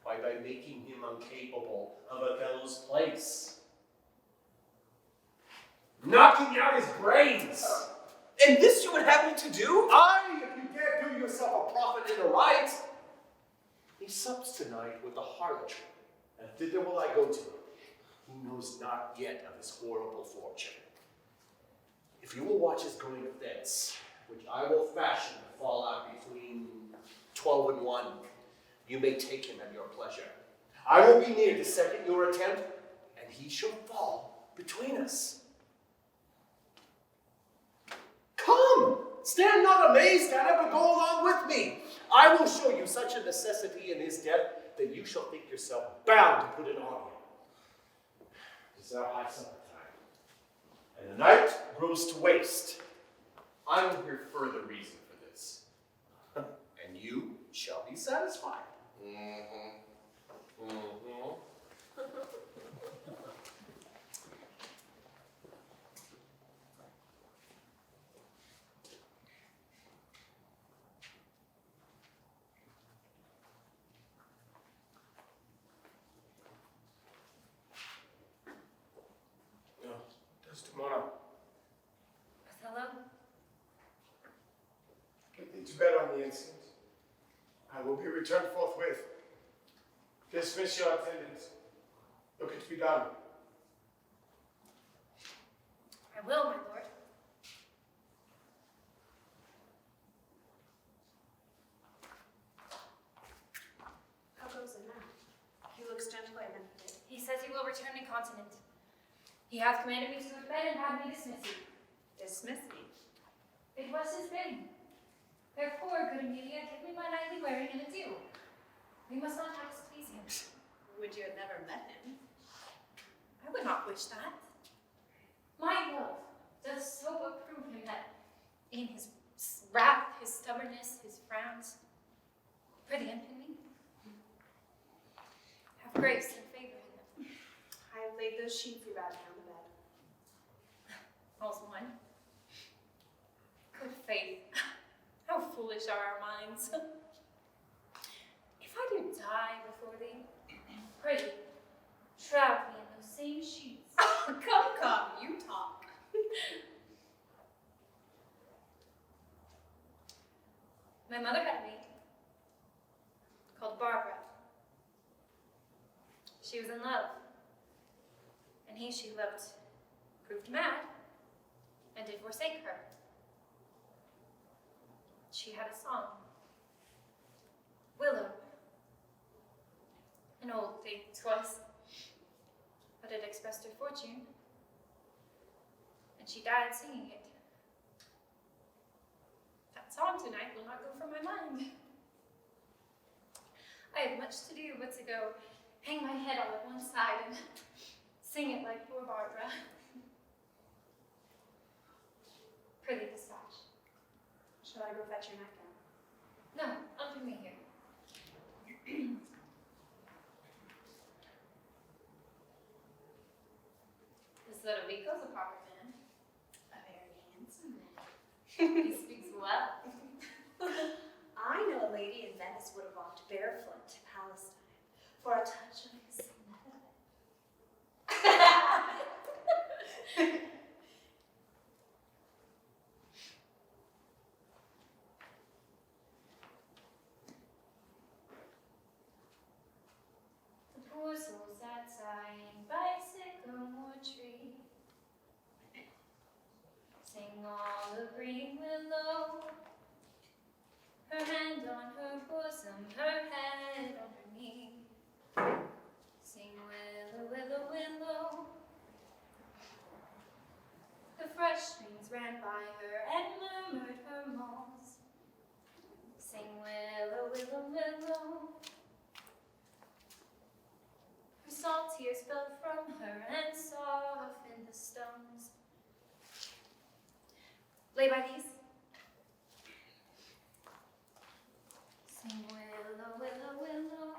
By making him incapable of Othello's place. Knocking out his brains. And this you would have me to do? Aye, if you dare do yourself a profit in a right. He sups tonight with the harlotry, and thither will I go to him, who knows not yet of his horrible fortune. If you will watch his going of thence, which I will fashion to fall out between 12 and 1, you may take him at your pleasure. I will be near to second your attempt, and he shall fall between us. Come, stand not amazed at it, but go along with me. I will show you such a necessity in his death that you shall think yourself bound to put it on him. It is now high supper time, and the night grows to waste. I will hear further reason for this. And you shall be satisfied. Desdemona, Othello? get thee to bed on the instant. I will be returned forthwith. Dismiss your attendants. Look it to be done. I will, my lord. How goes it now? He looks gentler than he did. He says he will return incontinent. He hath commanded me to go to bed and had me dismiss you. Dismiss me. It was his bidding. Therefore, good Emilia, give me my nightly wearing and adieu. We must not have displease him. Would you have never met him? I would not wish that. My love does so approve him that in his wrath, his stubbornness, his frowns, for the end in me, have grace and favor in them. I lay Babe, those sheets are bad down the bed. All's one. Good faith. How foolish are our minds. If I do die before thee, pray, shroud me in those same sheets. Come, you talk. My mother had a maid called Barbara. She was in love, and he she loved proved mad and did forsake her. She had a song, Willow, an old thing 'twas, but it expressed her fortune, and she died singing it. That song tonight will not go from my mind. I have much to do but to go hang my head all at one side and sing it like poor Barbara. Prithee, dispatch. Shall I go fetch your nightgown? No, unto me here. This Lodovico's a proper man. A very handsome man. He speaks well. I know a lady in Venice would have walked barefoot to Palestine for a touch of his leather. The poor soul sat sighing by sycamore tree, sang all the green willow, her hand on her bosom, her head on her knee. Sing willow, willow, willow. The fresh streams ran by her and murmured her moans. Sing willow, willow, willow. Her salt tears fell from her and softened the stones. Lay by these. Sing willow, willow, willow.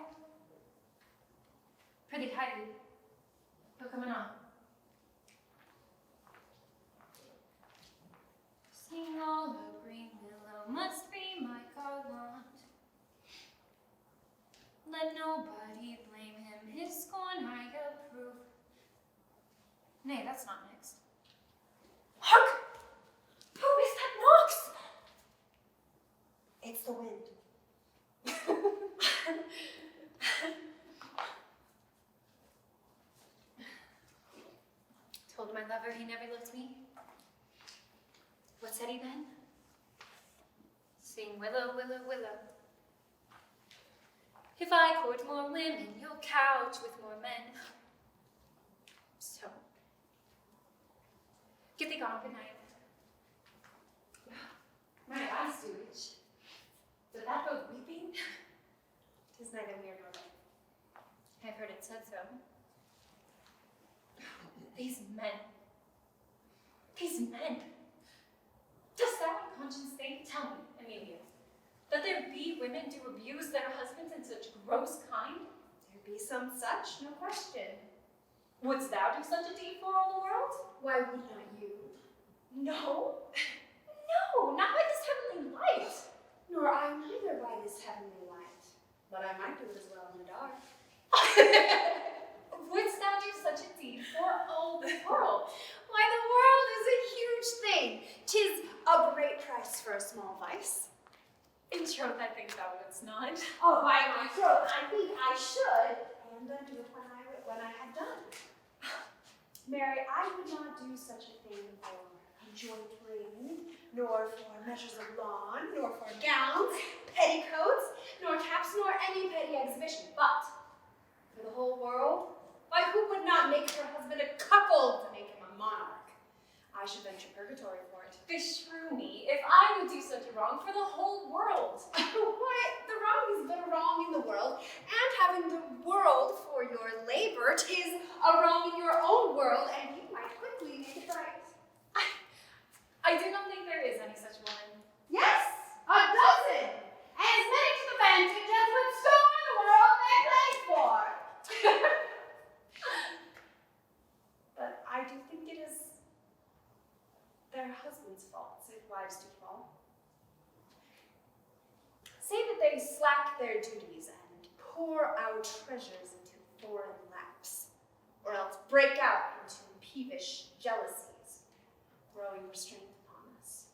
Prithee, hide thee. Who coming on? Sing all the green willow must be my garland. Let nobody blame him, his scorn I approve. Nay, that's not next. Hark! Who is that knocks? It's the wind. Told my lover he never loved me. What said he then? Sing willow, willow, willow. If I court more women, you'll couch with more men. So, get thee gone, good night. My eyes do itch. Did that go weeping? 'Tis neither mere nor light. I've heard it said so. These men. Dost thou in conscience think, tell me, Emilia, that there be women do abuse their husbands in such gross kind? There be some such, no question. Wouldst thou do such a deed for all the world? Why would not you? No. No, not by this heavenly light. Nor I neither by this heavenly light. But I might do it as well in the dark. Wouldst thou do such a deed for all the world? Why, the world is a huge thing. 'Tis a great price for a small vice. In troth, I think thou wouldst not. Oh, by my troth, I think I should, and undo it when I have done. Mary, I would not do such a thing for a joint ring, nor for measures of lawn, nor for gowns, petticoats, nor caps, nor any petty exhibition. But for the whole world, why, who would not make her husband a cuckold to make him a monarch? I should venture purgatory for it. Beshrew me, if I would do such a wrong for the whole world. Why, the wrong is but a wrong in the world, and having the world for your labor, 'tis a wrong in your own world, and you might quickly make it right. I do not think there is any such woman. Yes, a dozen, and as many to the vantage as would store the world they place for. their husbands' faults if wives do fall. Say that they slack their duties and pour out treasures into foreign laps, or else break out into peevish jealousies, throwing restraint upon us.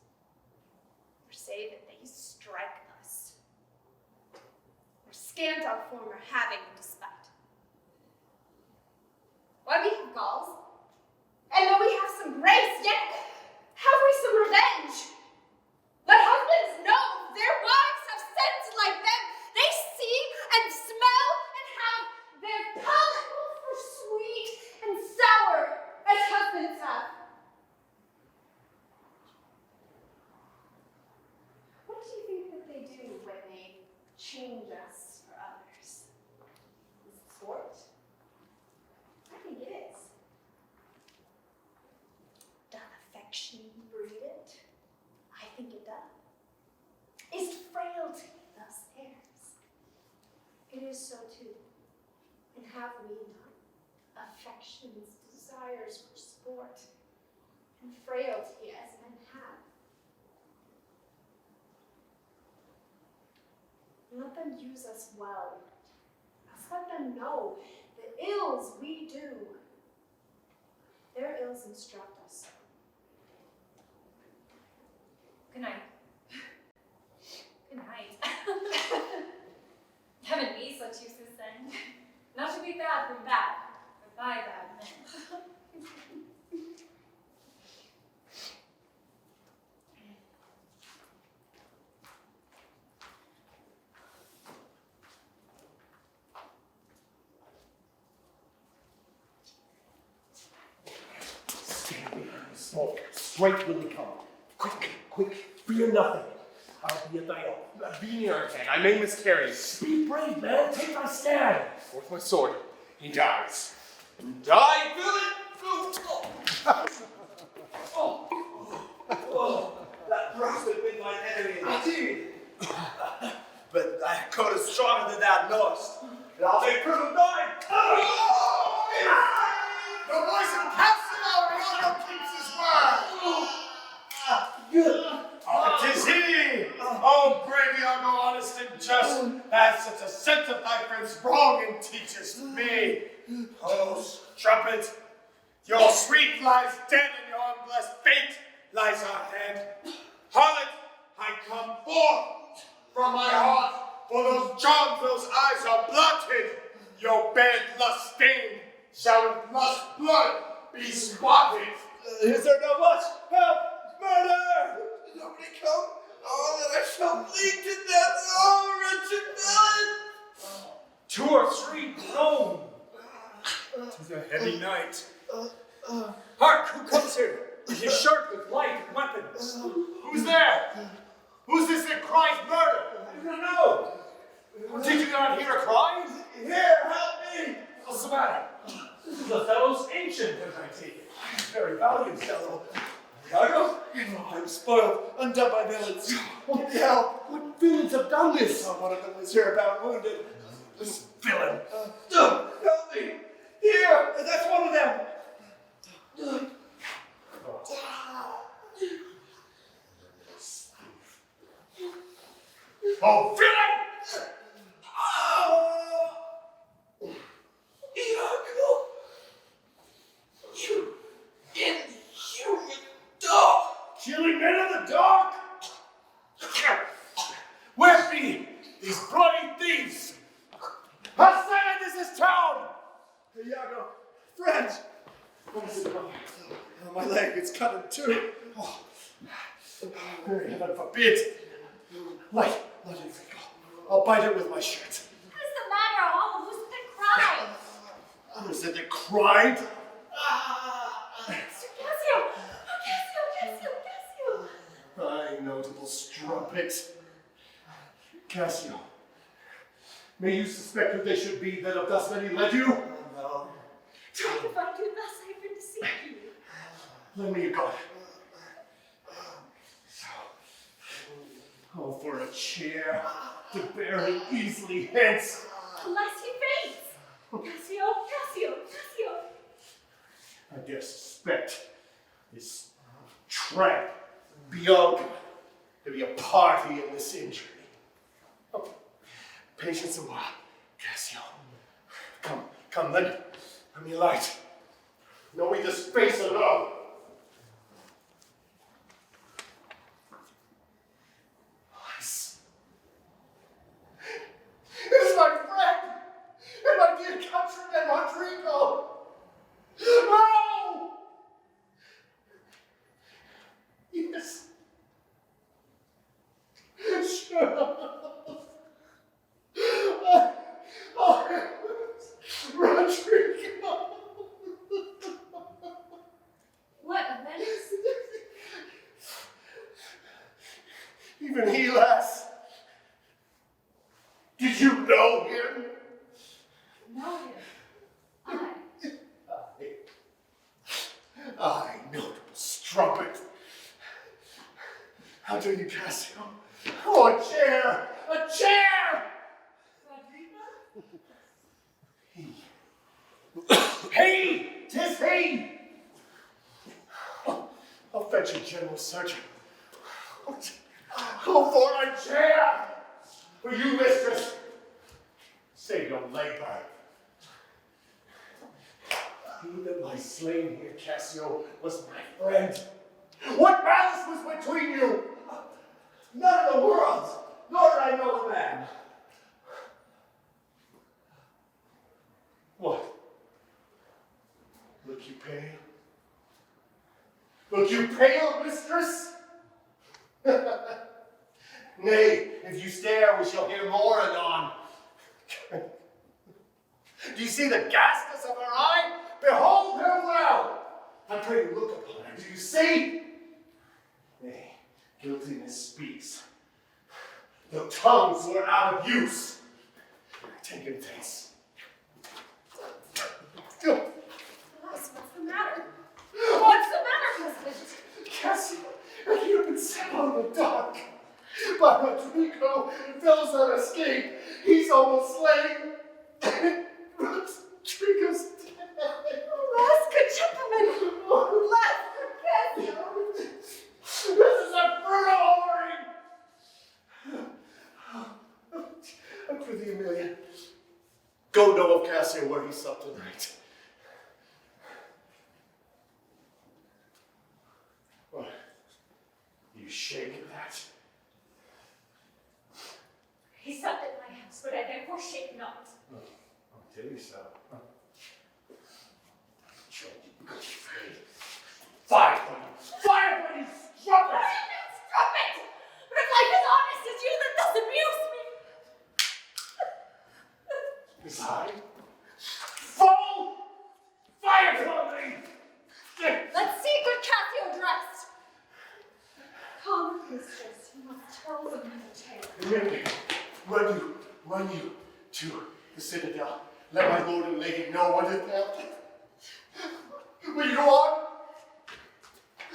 Or say that they strike us, or scant our former having in despite. Why, we have galls, and though we have some grace, yet have we some revenge. Let husbands know their wives have sense like them. They see and smell and have their palate both for sweet and sour as husbands have. What do you think that they do when they change us for others? Is it sport? I think it is. Doth affection breed it? I think it does. Is frailty thus theirs? It is so too. And have we not affections, desires for sport, and frailty as men have? Let them use us well. Let's let them know the ills we do. Their ills instruct us. Good night. Good night. Haven't we such uses then? Not to be bad from bad, but by bad men. Stand behind the smoke. Straight will he come. Quick, quick, fear nothing. I'll be at thy help. Be near again. I may miscarry. Be brave, man. Take thy stand. Forth my sword. He dies. Die, villain! That bastard been my enemy indeed. But thy code is stronger than thou knowest, and I'll make proof of thine. The voice of Cassio, Iago keeps his word. It is he, oh brave Iago, honest and just, that such a sense of thy friends wrong and teachest me. Oh, strumpet, your sweet lies dead, and your unblessed fate lies our hand. Harlot, I come forth from my heart, for those charms, those eyes are blotted. Your bed lust stained, shall with lust blood be spotted. Is there no much? Help! Murder! Nobody come? Oh, that I shall bleed to death! Oh, wretched villain! 2 or 3 groan. 'Tis a heavy night. Hark, who comes here? He is short with light and weapons. Who's there? Who's this that cries murder? I do not know. Did you not hear a cry? Here, help me! What's the matter? This is Othello's ancient, as I take it. He's very valiant fellow. Iago? I'm spoiled, undone by villains. What the hell? What villains have done this? One of them was hereabout wounded. This villain. Help me! Here! That's one of them! Oh, villain! Iago! You inhuman dog! Killing men in the dark? Where be these bloody thieves? How silent is this town? Iago, friend! What is it, brother? Oh, my leg, it's cut in two. Oh. Very heaven forbid. Light, Roderigo. I'll bite it with my shirt. What is the matter, all? Who's been crying? Who is it that cried? Sir Cassio! Cassio! Thy notable strumpet. Cassio, may you suspect who they should be that have thus many led you? No. Try to find you thus, I've been to seek you. Lend me your gun. So. Oh, for a chair to bear him easily hence. Unless he faints. Cassio. I dare suspect this Frank, Bianca, to be a party in this injury. Oh, patience a while, Cassio. Come, let me light. No, we just face alone. Nice. It is my friend and my dear countryman, Roderigo. No! Yes. Sure. Roderigo. What offense? Even he, lass. Did you know him? Know him. I notable strumpet. How do you, Cassio? Oh, a chair! A chair! Roderigo? He! 'Tis he! I'll fetch a general surgeon. Oh, for a chair! For you, mistress. Save your labor. He that lies slain here, Cassio, was my friend. What malice was between you? None in the world, nor did I know the man. What? Look you pale? Look you pale, mistress? Nay, if you stare, we shall hear more anon. Do you see the ghastness of her eye? Behold her well! I pray you look upon her. Do you see? Nay, guiltiness speaks. The tongues were out of use. Take him thence. What's the matter? What's the matter, husband? Cassio, you've been set on the dark. By Roderigo, Phil's on escape. He's almost slain. Roderigo's dead. Last good gentleman. Last good Cassio. This is a brutal whoring. For the Emilia. Go know of Cassio where he supped tonight. What? You shake at that? He supped at my house, but I therefore shake not. I'll tell you so. Fire! Fire, buddy! Stop it! Stop it! But if life is honest, it's you that thus abuse me. Is I? Fall! Fire from me! Let's see good Cassio dressed. Come, mistress, you must tell the little tale. Emilia, run you to the citadel. Let my lord and lady know what has happened. Will you go on?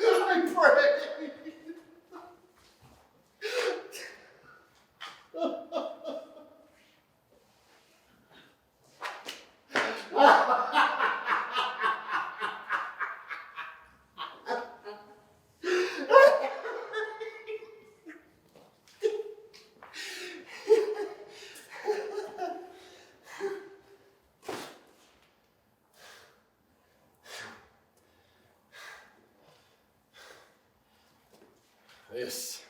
I pray. This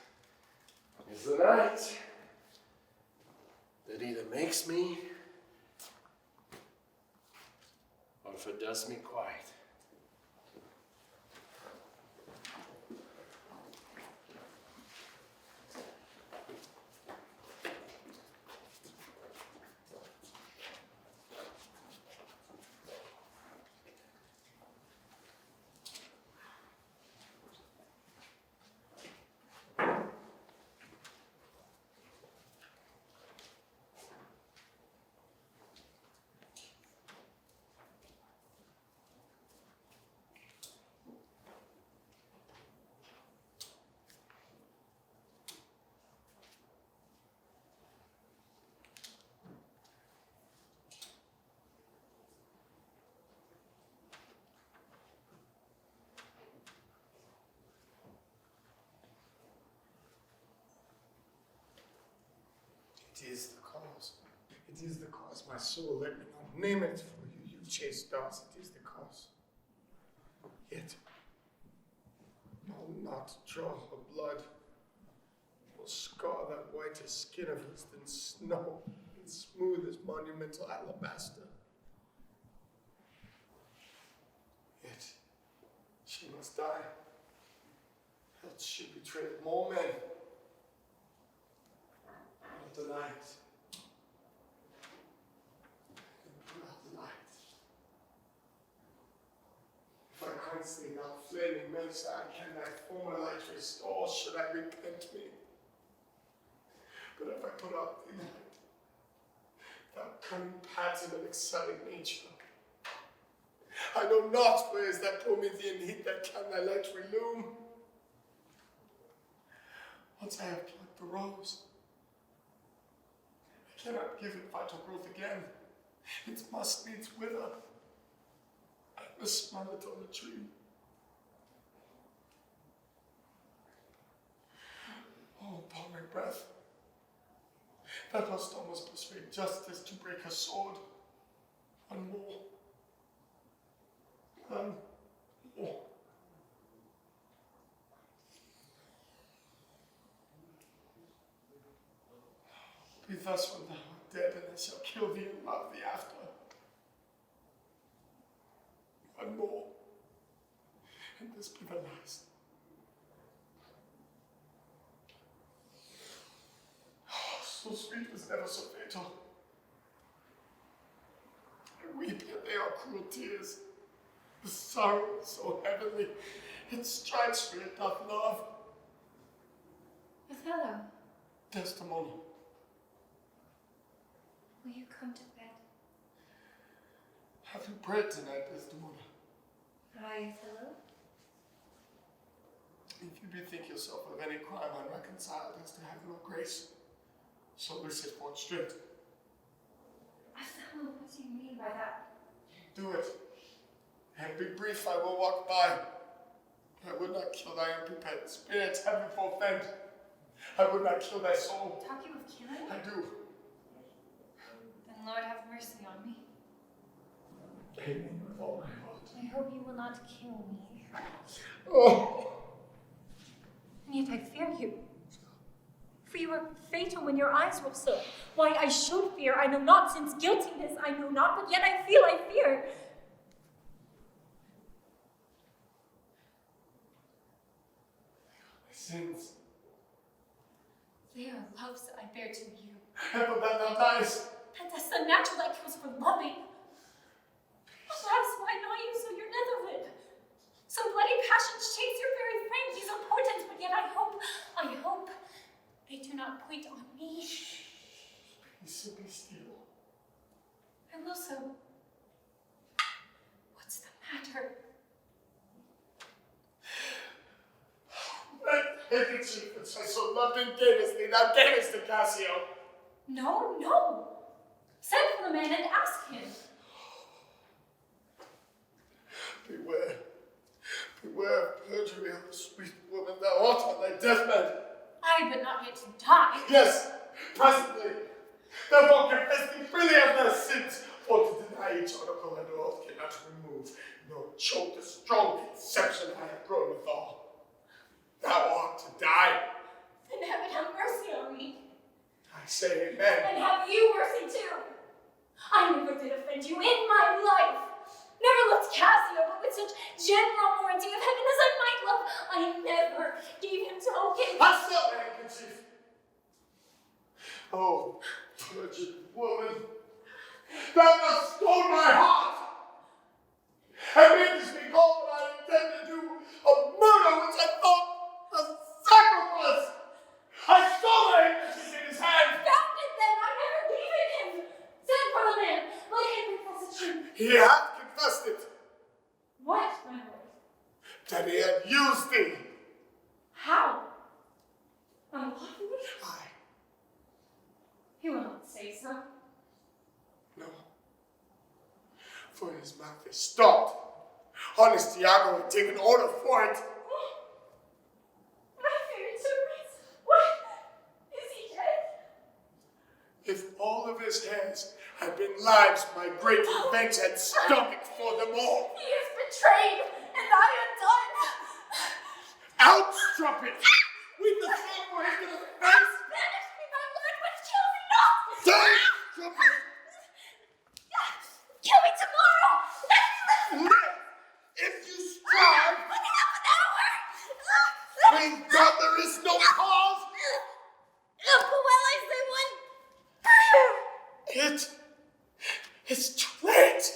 is the night that either makes me or if it does me quiet. It is the cause, my soul. Let me not name it for you, you chaste dogs. It is the cause. Yet, I'll not draw her blood. Will scar that white as skin of Easton snow and smooth as monumental alabaster. Yet, she must die. Else she betrayed more men. Not tonight. Not tonight. If I constantly not flaming Melissa, can thy former light restore? Should I repent me? But if I put out the light, that cunning pattern of excelling nature, I know not where is that Promethean heat that can thy light relume. Once I have plucked the rose, I cannot give it vital growth again. It must needs wither. I must smell it on the tree. Oh, upon my breath, thou dost almost persuade justice to break her sword. One more. One more. Be thus when thou art dead, and I shall kill thee and love thee after. One more, and this be the last. Oh, so sweet was never so fatal. I weep, yet they are cruel tears. The sorrow is so heavenly, it strikes me, it doth love. Othello, Desdemona, will you come to bed? have you prayed tonight, Desdemona? I, Othello? If you bethink yourself of any crime unreconciled as to heaven or grace, solicit for it straight. Othello, what do you mean by that? Do it. And be brief, I will walk by. I would not kill thy unprepared spirit, heaven forfend. I would not kill thy soul. Talk you of killing? I do. Then Lord have mercy on me. Amen with all my heart. I hope you will not kill me. Oh! And yet I fear you. For you are fatal when your eyes roll so. Why I should fear, I know not, since guiltiness I know not, but yet I fear. My sins. They are loves I bear to you. Heaven that thou diest. And that's the natural that kills for loving. Alas, why not you so your nether lip? Some bloody passion shakes your very frame. These are portents, but yet I hope they do not point on me. Peace and be still. And also, what's the matter? That handkerchief which I so loved and gavest thee, thou gavest to Cassio. No. Send for the man and ask him. Beware of perjury, O sweet woman, thou art on thy deathbed. I, but not yet to die. Yes, presently. Therefore confess thee freely of thy sins, for to deny each article and oath cannot remove, nor choke the strong conception I have grown withal. Thou art to die. Then heaven have mercy on me. I say amen. And have you mercy too. I never did offend you in my life. Never loved Cassio, but with such general warranty of heaven as I might love, I never gave him token. I sell the handkerchief. Oh, perjured woman, thou hast stole my heart, and madest me call what I intended to do, a murder which I thought a sacrifice. I stole the handkerchief in his hand. Found it then, I never gave it him. Send for the man, let him confess the truth. He hath confessed it, What, my lord? that he had used thee. How? Unlawfully? Aye. He will not say so. No, for his mouth is stopped. Honest Iago had taken order for it. My favorite surprise. What? Is he dead? If all of his hairs lives my great revenge had stomach for them all. He is betrayed, and I undone. Out, strumpet! With the sword for him to the face! Banish me, my lord, but kill me not! Die, strumpet! Kill me tomorrow! If you strive, In half an hour! thank God there is no cause! Well, I say one prayer. It is too late!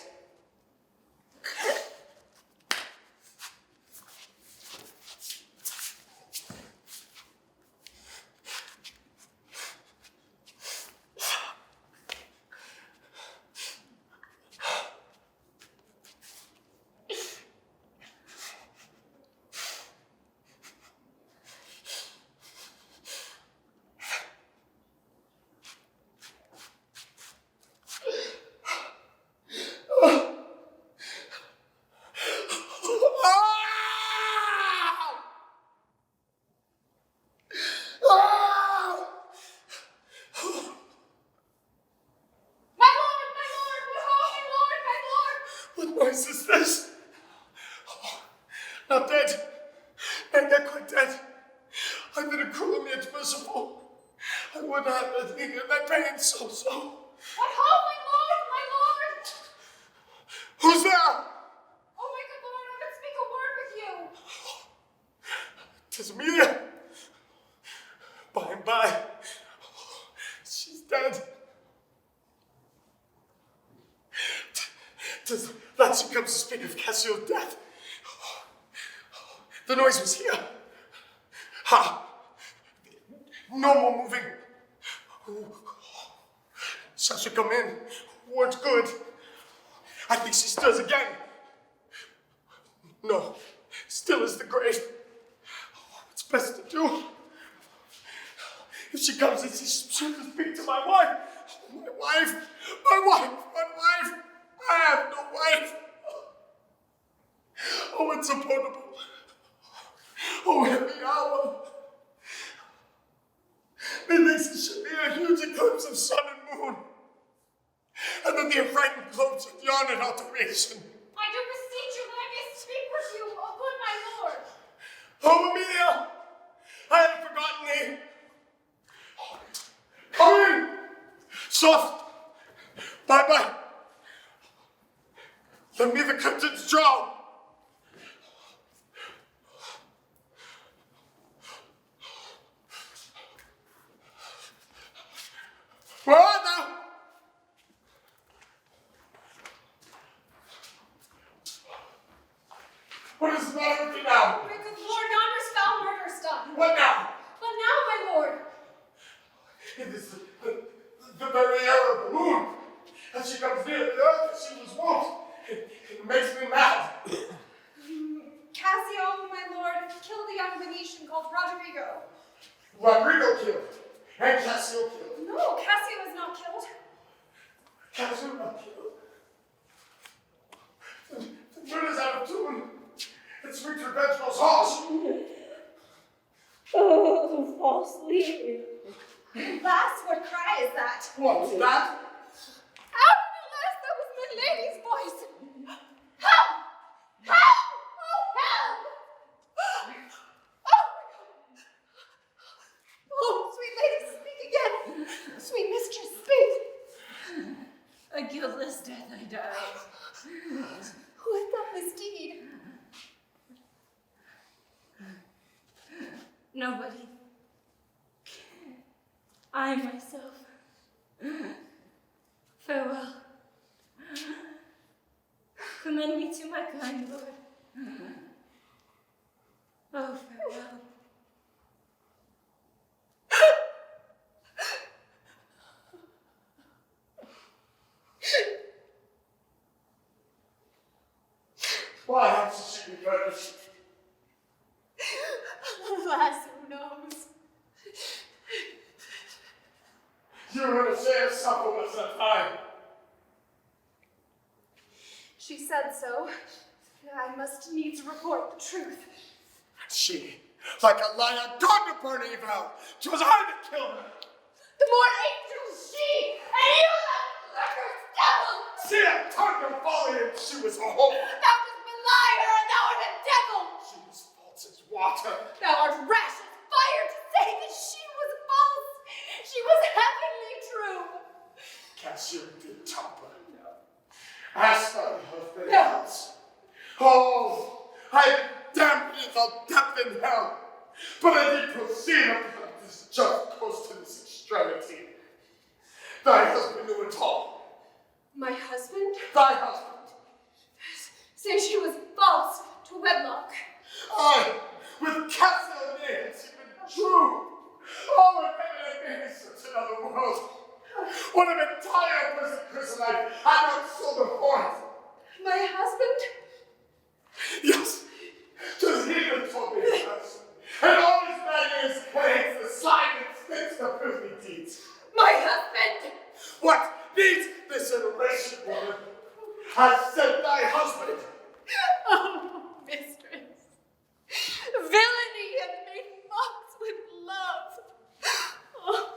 What noise is this? Oh, not dead. Ain't that quite dead? I've been a cruel and yet merciful. I would not have let me that pain so. What ho, my lord, my lord! Who's there? Oh, my good lord, I would speak a word with you. 'Tis Emilia. By and by. She's dead. 'Tis that she comes to speak of Cassio's death. The noise was here. Ha! No more moving. Shall she come in? Weren't good. I think she stirs again. No, still is the grave. What's best to do? If she comes in, she should speak to my wife. My wife! I have no wife. Oh, it's unpardonable. Oh, heavy hour. Methinks it should be a huge eclipse of sun and moon. And then the affrighted cloaks of yawn and alteration. I do beseech you that I may speak with you, O good my lord. Oh, Emilia! I had forgotten thee. Come in! Soft! Bye-bye. Let me the curtains draw. Where art thou? What is the matter with you now? My good lord, yonder's foul murder's done. What now? But now, my lord, It is the very air of the moon. As she comes near the earth, as she was wont. It makes me mad. Cassio, my lord, killed a young Venetian called Roderigo. Roderigo killed. And Cassio killed. No, Cassio is not killed. Cassio not killed. The moon is out of tune. Its sweet revenge goes harsh. oh, falsely. Lass, what cry is that? What was that? Out of the last, that was my lady's voice. Help! Help! Oh, help! Oh, sweet lady, speak again. Sweet mistress, speak. A guiltless death I die. Who hath done this deed? Nobody. I myself. Farewell. Commend me to my kind lord. Oh, farewell. Why has she been punished? Alas, who knows? You were to say a suppleness at time. She said so. I must needs report the truth. She, like a lion, gone to burn evil. 'Twas I that killed her. The more angel she, and you that liquor devil! She had turned her folly and she was a whore. Thou dost belie her, and thou art a devil. She was false as water. Thou art rash as fire to say that she was false. She was heavenly true. Cassio did top her. Ask thy husband No. else. Oh, I damned in the depth in hell, but I did proceed upon this just course to this extremity. Thy husband knew it all. My husband? Thy husband. Say she was false to wedlock. I, with Cassio near, has been true. Oh, if ever there be such another world. What an entire pleasant Christian life I not saw before it. My husband? Yes, 'tis he that taught me his lesson. And all his man is and hates the slime and stinks the filthy deeds. My husband! What needs this iteration, woman? Has sent thy husband. Oh, mistress. Villainy hath made mocks with love. Oh.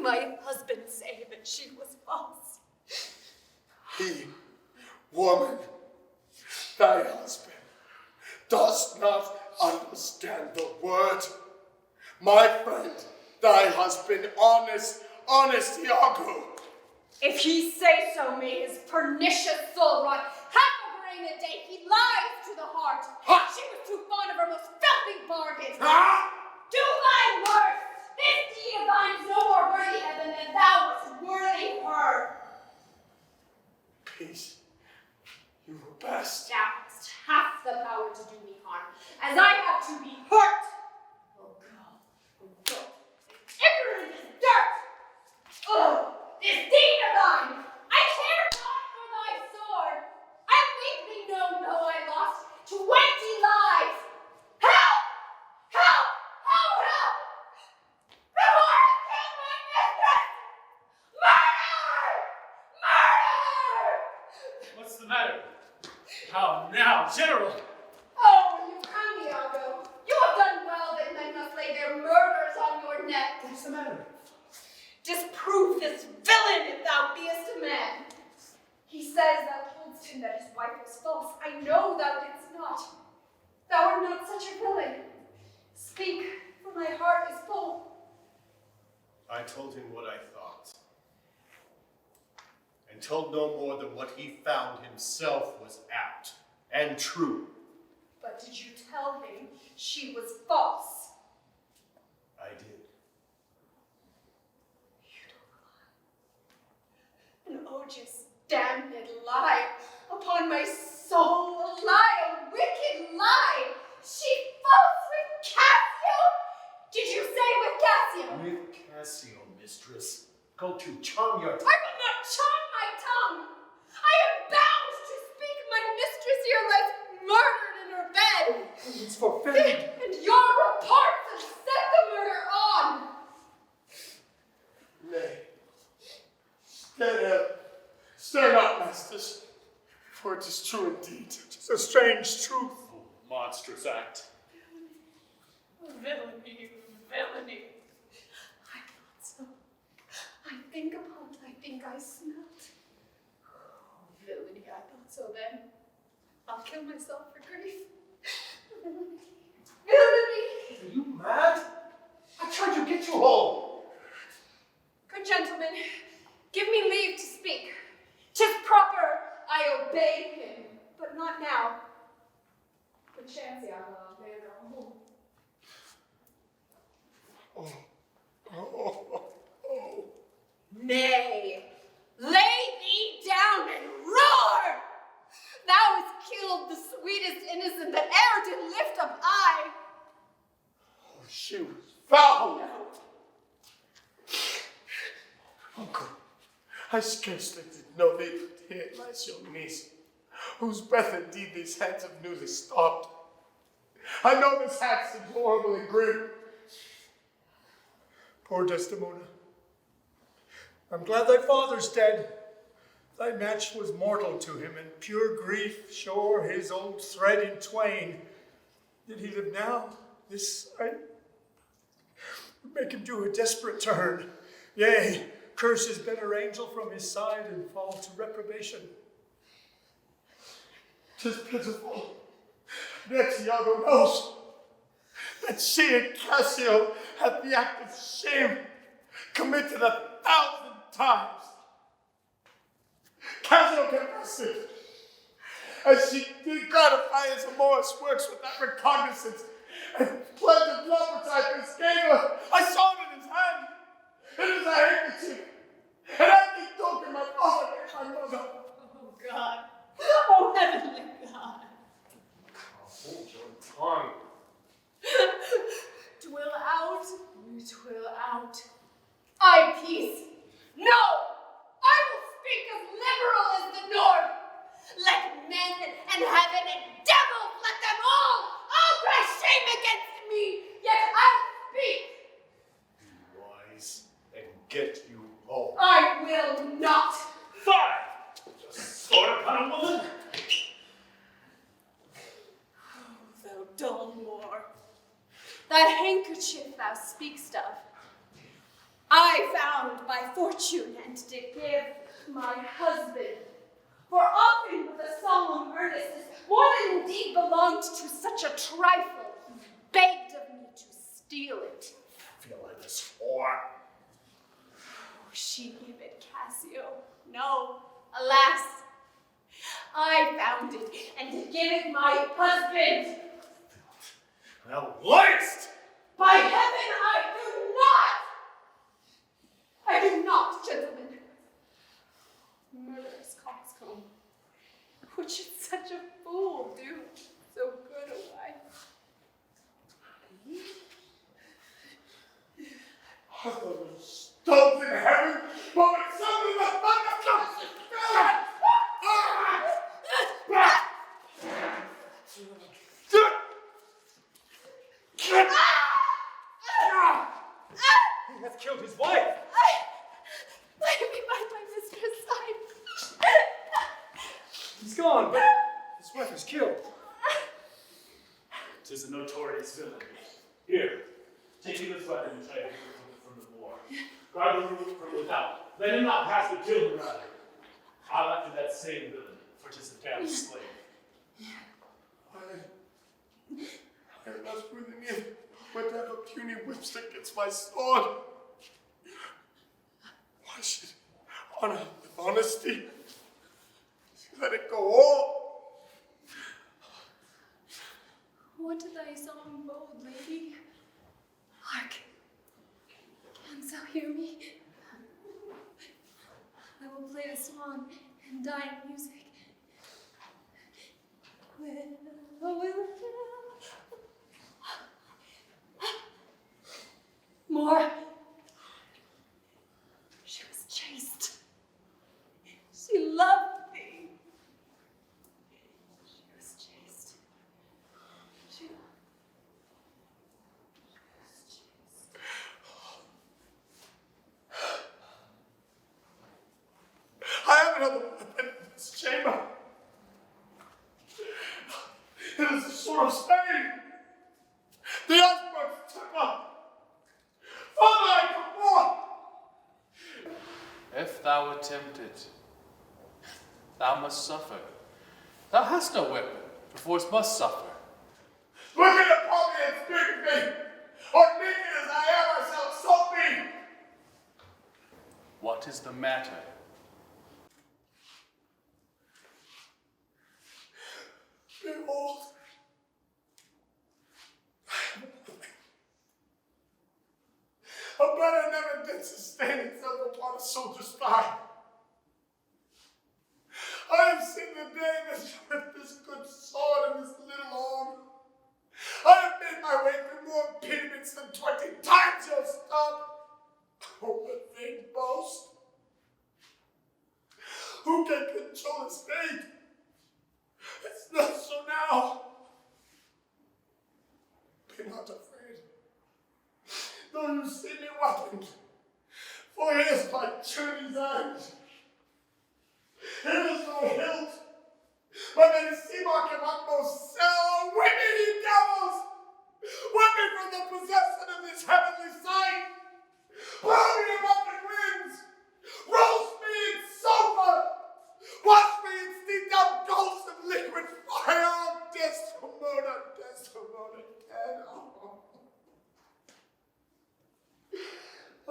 My husband say that she was false. He, woman, thy husband, does not understand the word. My friend, thy husband, honest Iago. If he say so, may his pernicious soul rot half a grain a day. He lies to the heart. Ha! She was too fond of her most filthy bargains. Ah! Do thy worst. This deed of thine is no more worthy heaven than thou wast worthy her. Peace. You were best. Thou hast half the power to do me harm, as I have to be hurt. Oh, go. Ignorant as dirt. Oh, this deed of thine. I care not for thy sword. I weakly know I lost 20 lives. Help! Help! Help! Help! Before I kill my mistress! Murder! Murder! What's the matter? How now, General? Oh, you come, Iago. You have done well that men must lay their murders on your neck. What's the matter? Disprove this villain if thou beest a man. He says thou toldst him that his wife was false. I know thou didst not. Thou art not such a villain. Speak, for my heart is full. I told him what I thought, and told no more than what he found himself was apt and true. But did you tell him she was false? I did. An odious, damned lie. Upon my soul, a lie, a wicked lie. She false with Cassio? Did you say with Cassio? With Cassio, mistress. Go to charm your I will not charm my tongue. I am bound to speak. My mistress here lies murdered in her bed. It's forbidden. And your reports have set the murder on. Nay. Stay not, masters, for it is true indeed. It is a strange truth. Oh, monstrous act. Villainy, villainy. I thought so. I think upon it, I think I smelt. Oh, villainy, I thought so then. I'll kill myself for grief. Villainy. Villainy! Are you mad? I tried to get you home. Good gentlemen, give me leave to speak. 'Tis proper I obey him, but not now. Good chance, Iago, may I go home. Nay, lay thee down and roar! Thou hast killed the sweetest innocent that e'er did lift up eye. Oh, she was foul. Uncle, I scarcely did know they could hit my young niece, whose breath indeed these hands have newly stopped. I know this act seems horrible and grim. Poor Desdemona. I'm glad thy father's dead. Thy match was mortal to him, and pure grief shore his old thread in twain. Did he live now, this I would make him do a desperate turn, Yea, curse his better angel from his side and fall to reprobation. 'Tis pitiful that Iago knows that she and Cassio have the act of shame committed 1,000 times. Cassio confessed it, as she did gratify his amorous works with that recognizance and pledge of love which I first gave her. I saw it in his hand. It is a handkerchief, an empty token my father gave my mother. Oh, God. Oh, heavenly God. Hold your tongue. Twill out, twill out. I peace. No! I will speak as liberal as the North. Let men and heaven and devils, let them all cry shame against me, yet I'll speak. Be wise and get you home. I will not. Fine! Just sort upon a woman. Oh, thou dull Moor, that handkerchief thou speak'st of, I found by fortune and did give my husband. For often with a solemn earnestness, more than indeed belonged to such a trifle, he begged of me to steal it. I feel like this whore. She gave it Cassio. No, alas, I found it and did give it my husband. Thou liest! By heaven, I do not! I do not, gentlemen. Murderous coxcomb. What should such a fool do so good a wife? I thought it was stones in heaven, but when suddenly the thunder comes and fell. He hath killed his wife. Lay me by my mistress' side. He's gone, but his wife is killed. 'Tis a notorious villain. Here, take him this weapon and try to take him from the war. Guard the room from without. Let him not pass, but kill him rather. I'll after that same villain, for 'tis the damned slave. I am not breathing in, but have a puny whipstick against my sword. Why should honor with honesty? Let it go all. What thy song bold, lady? Hark. Canst thou hear me? I will play the swan and dying music. More. She was chaste. She loved thee. She was chaste. She was chaste. I have another weapon in this chamber. It is a sword of Spain. The iceberg's temper. Father, I come forth. If thou attempt it, thou must suffer. Thou hast no weapon, perforce must suffer. Look at upon me and speak of me, or naked as I am, I shall so be. What is the matter? Behold. A better never did sustain itself upon a soldier's thigh. I have seen the day that with this good sword and this little arm, I have made my way through more impediments than 20 times your stump. Oh, but vain boast. Who can control his fate? It's not so now. Be not afraid. Though you see me weaponed, for it is my journey's end. It is my hilt, but then sea mark of utmost cell. Whip me, ye devils! Whip me from the possession of this heavenly sight! Blow me up and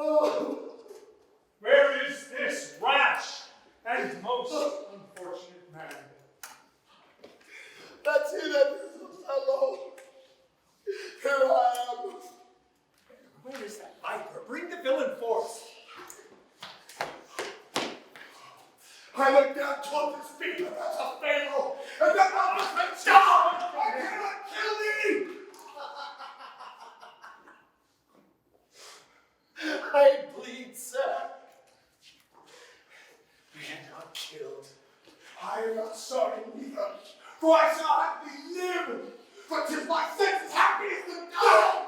Oh, Where is this rash and most unfortunate man? that's it, Othello. Here I am. Where is that viper? Bring the villain forth. I looked down toward his feet, but that's a fatal. And then I was like, John, I cannot kill thee. I bleed, sir. We are not killed. I am not sorry neither, for I shall have thee live. For 'tis my senses happiest to die.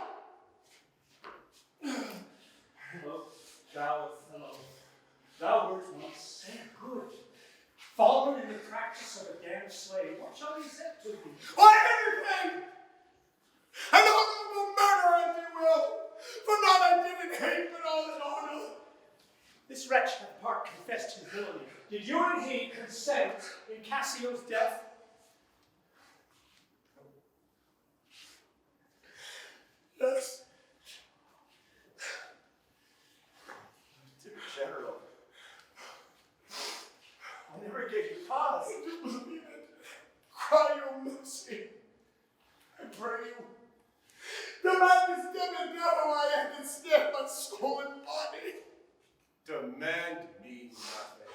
Thou, Othello, thou wert once so good. Fallen in the practice of a damned slave, what shall be said to thee? Why, everything! An honorable murderer, if you will, for not I did in hate, but all in honor. This wretch hath part confessed his villainy. Did you and he consent in Cassio's death? Yes. Dear General, I never gave you cause. I do believe it. Cry your mercy. I pray you. The man is dead and devil I am instead, but soul and body. Demand me nothing.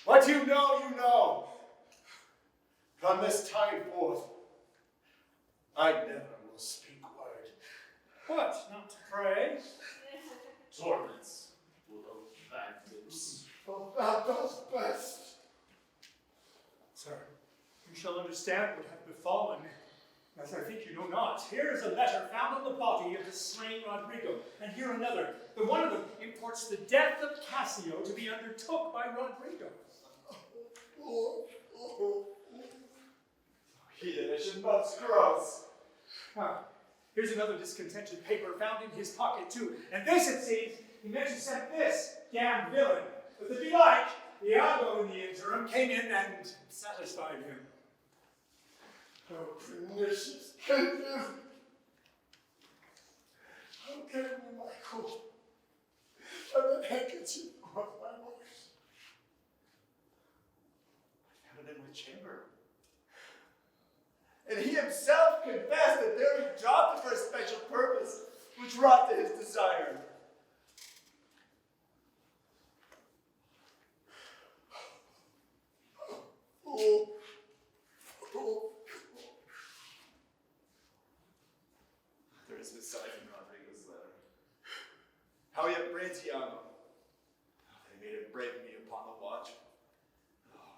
What you know. From this time forth, I never will speak word. What, not to pray? Torments will back loose. Oh, thou dost best. Sir, you shall understand what hath befallen, as I think you know not. Here is a letter found on the body of the slain Roderigo, and here another. The one of them imports the death of Cassio to be undertook by Roderigo. Heathenish and most gross. Here's another discontented paper found in his pocket too. And this, it seems, he meant to send this damned villain. But if you like, Iago in the interim came in and satisfied him. Oh, pernicious creatures! How came you, Michael? And that handkerchief was my voice. I found it in my chamber. And he himself confessed that there he dropped it for a special purpose, which wrought to his desire. There is this side in Roderigo's letter. How he upbraids Iago. They made him brave me upon the watch.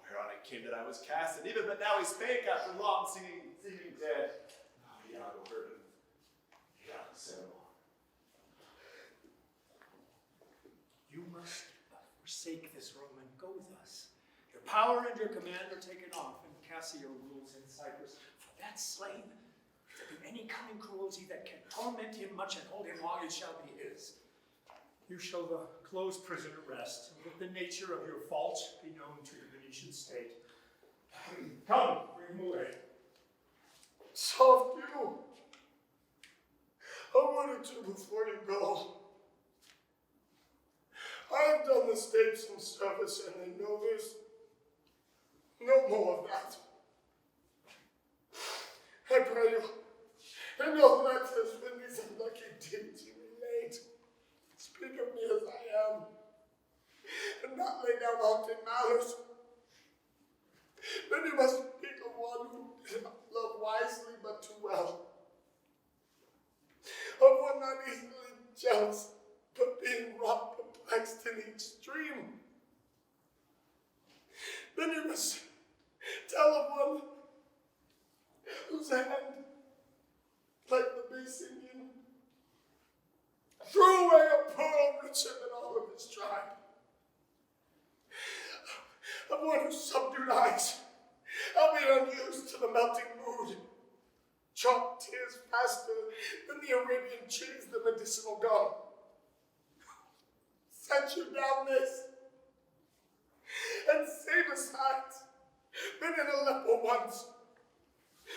Whereon it came that I was cast, and even but now he spake after long seeming dead. Iago heard him. Iago said him on. You must forsake this Rome and go with us. Your power and your command are taken off, and Cassio rules in Cyprus. For that slain, if there be any cunning cruelty that can torment him much and hold him long, it shall be his. You shall the closed prisoner rest, and let the nature of your fault be known to the Venetian state. Come, bring him away. Soft you. A word or two before you go. I have done the state some service, and they know this. No more of that. I pray you, in your letters, when these unlucky deeds you relate, speak of me as I am, and not lay down haunted malice. Then you must speak of one who did not love wisely but too well. Of one not easily jealous, but being wrought perplexed in the extreme. Then you must tell of one whose hand, like the base Indian, threw away a pearl richer than all of his tribe. Of one whose subdued eyes, albeit unused to the melting mood, chalked tears faster than the Arabian trees the medicinal gum. Sent you down this, and save aside, been in Aleppo once,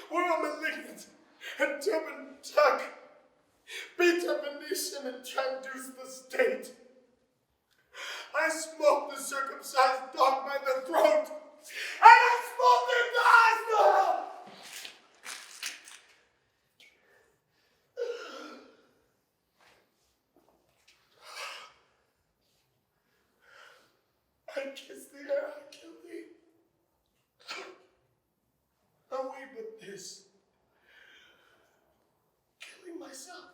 where a malignant and turbaned Turk beat a Venetian and traduce the state. I smote the circumcised dog by the throat, and I smote their nostril! I kissed the air I killed thee. Away but this. Killing myself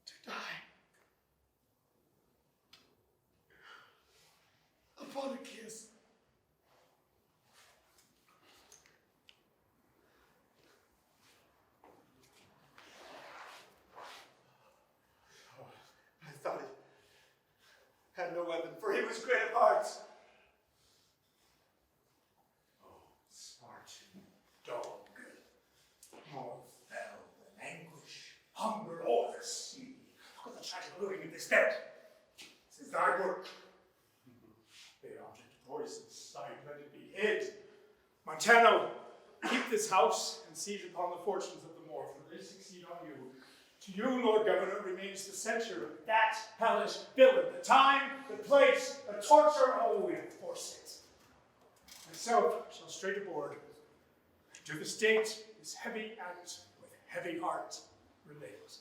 to die. Upon a kiss. Oh, I thought he had no weapon, for he was great of hearts. Oh, Spartan dog, more fell than anguish, hunger o'er the sea. Look at the tragic ruin of this dead. This is thy work. The object of poison's sight, let it be hid. Montano, keep this house and seize upon the fortunes of the moor, for they succeed on you. To you, Lord Governor, remains the censure of that hellish villain, the time, the place, the torture, oh, we enforce it. Myself shall straight aboard, to the state this heavy act with heavy heart relate.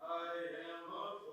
I am a